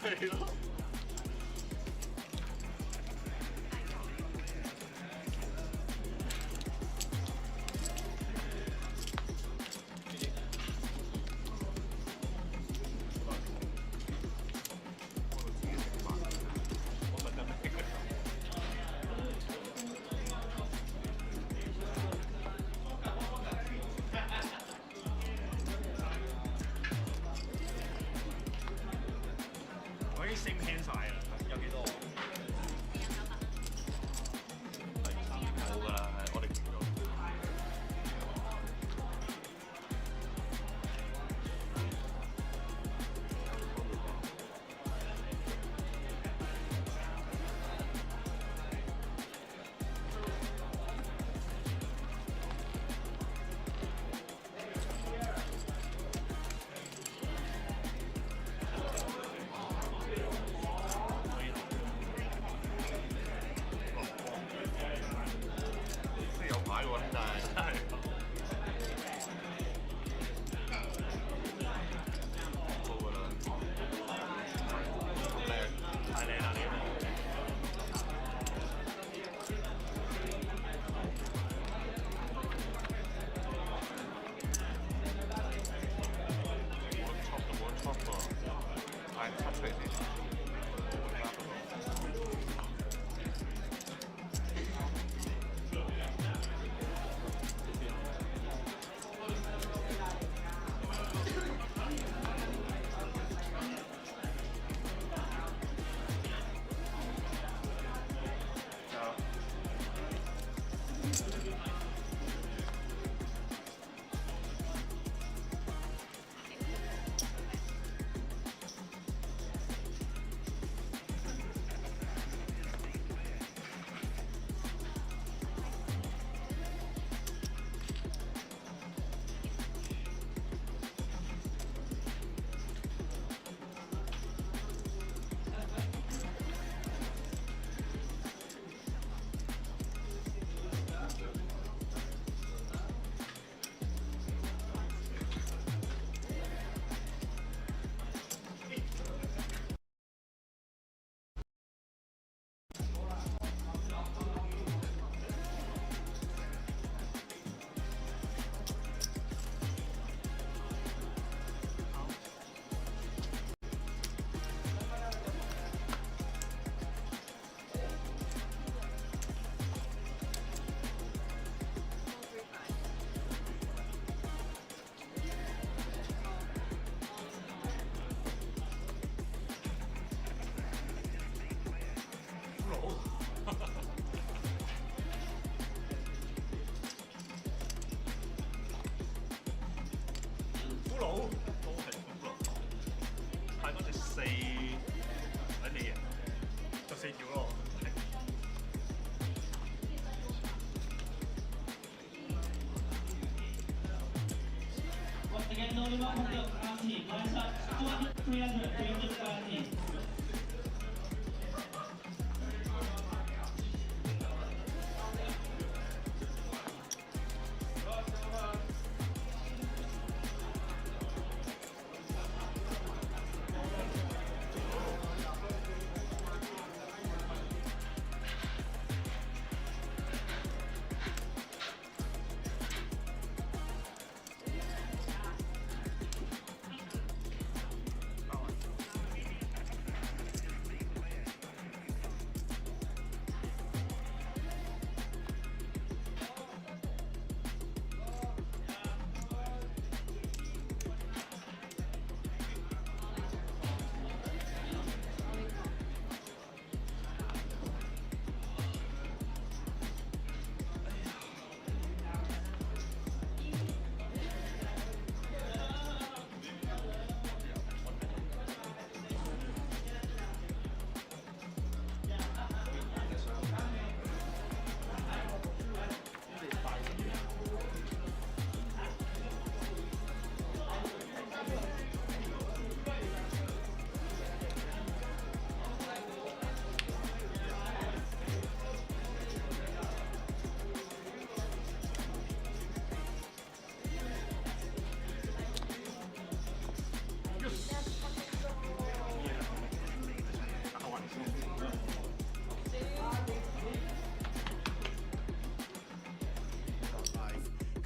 係咯。升輕晒啦，有幾多？冇㗎啦，係我哋。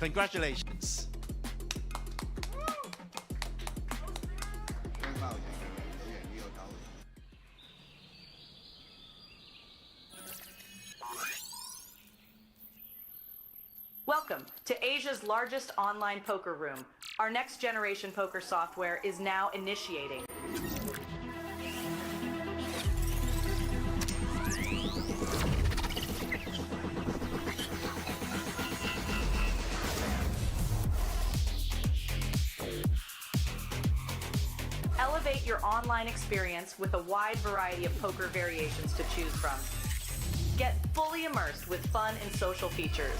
Congratulations. Welcome to Asia's largest online poker room. Our next generation poker software is now initiating. Elevate your online experience with a wide variety of poker variations to choose from. Get fully immersed with fun and social features.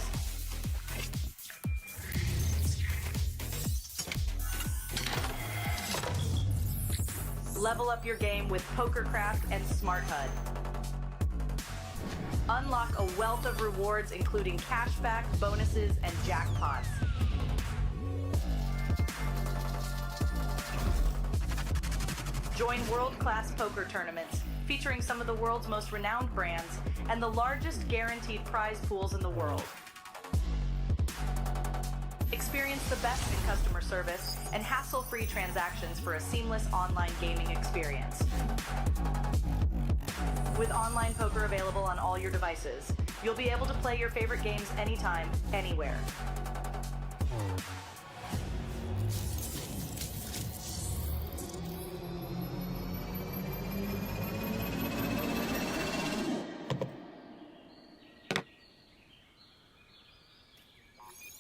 Level up your game with PokerCraft and Smart HUD. Unlock a wealth of rewards including cashback, bonuses, and jackpots. Join world-class poker tournaments featuring some of the world's most renowned brands and the largest guaranteed prize pools in the world. Experience the best in customer service and hassle-free transactions for a seamless online gaming experience. With online poker available on all your devices, you'll be able to play your favorite games anytime, anywhere.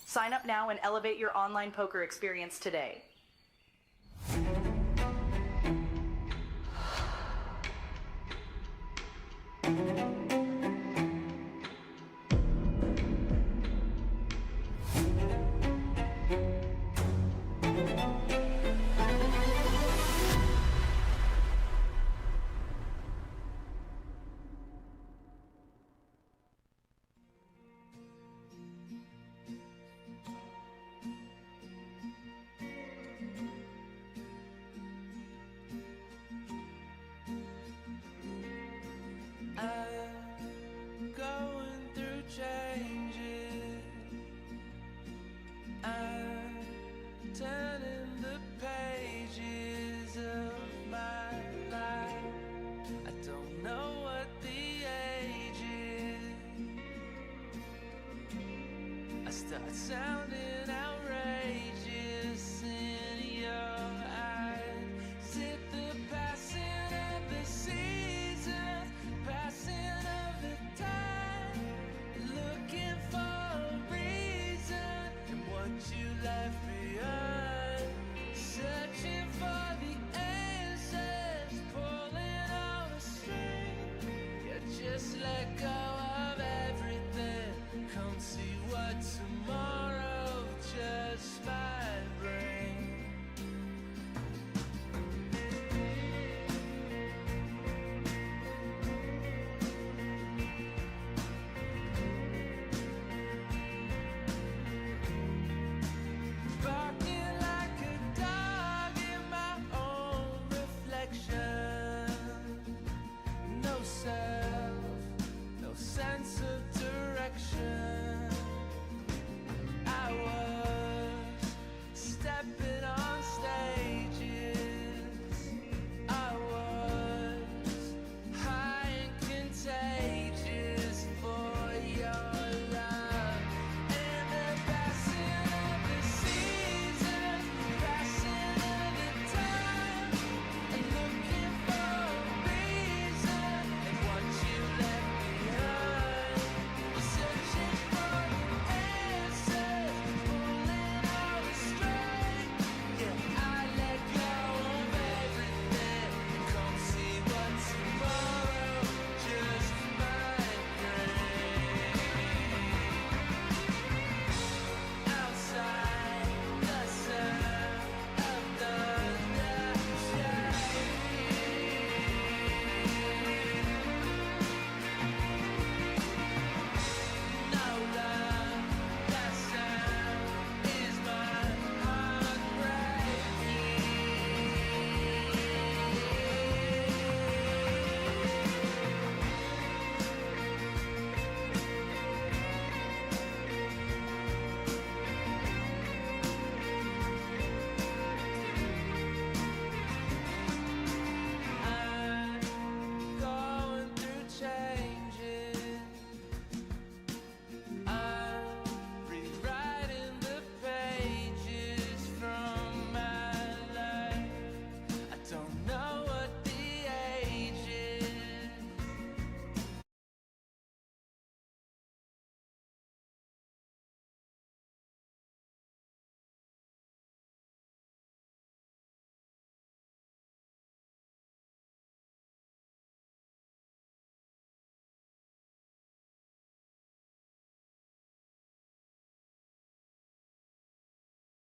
Sign up now and elevate your online poker experience today. I'm going through changes. I'm turning the pages of my life. I don't know what the age is. I start sounding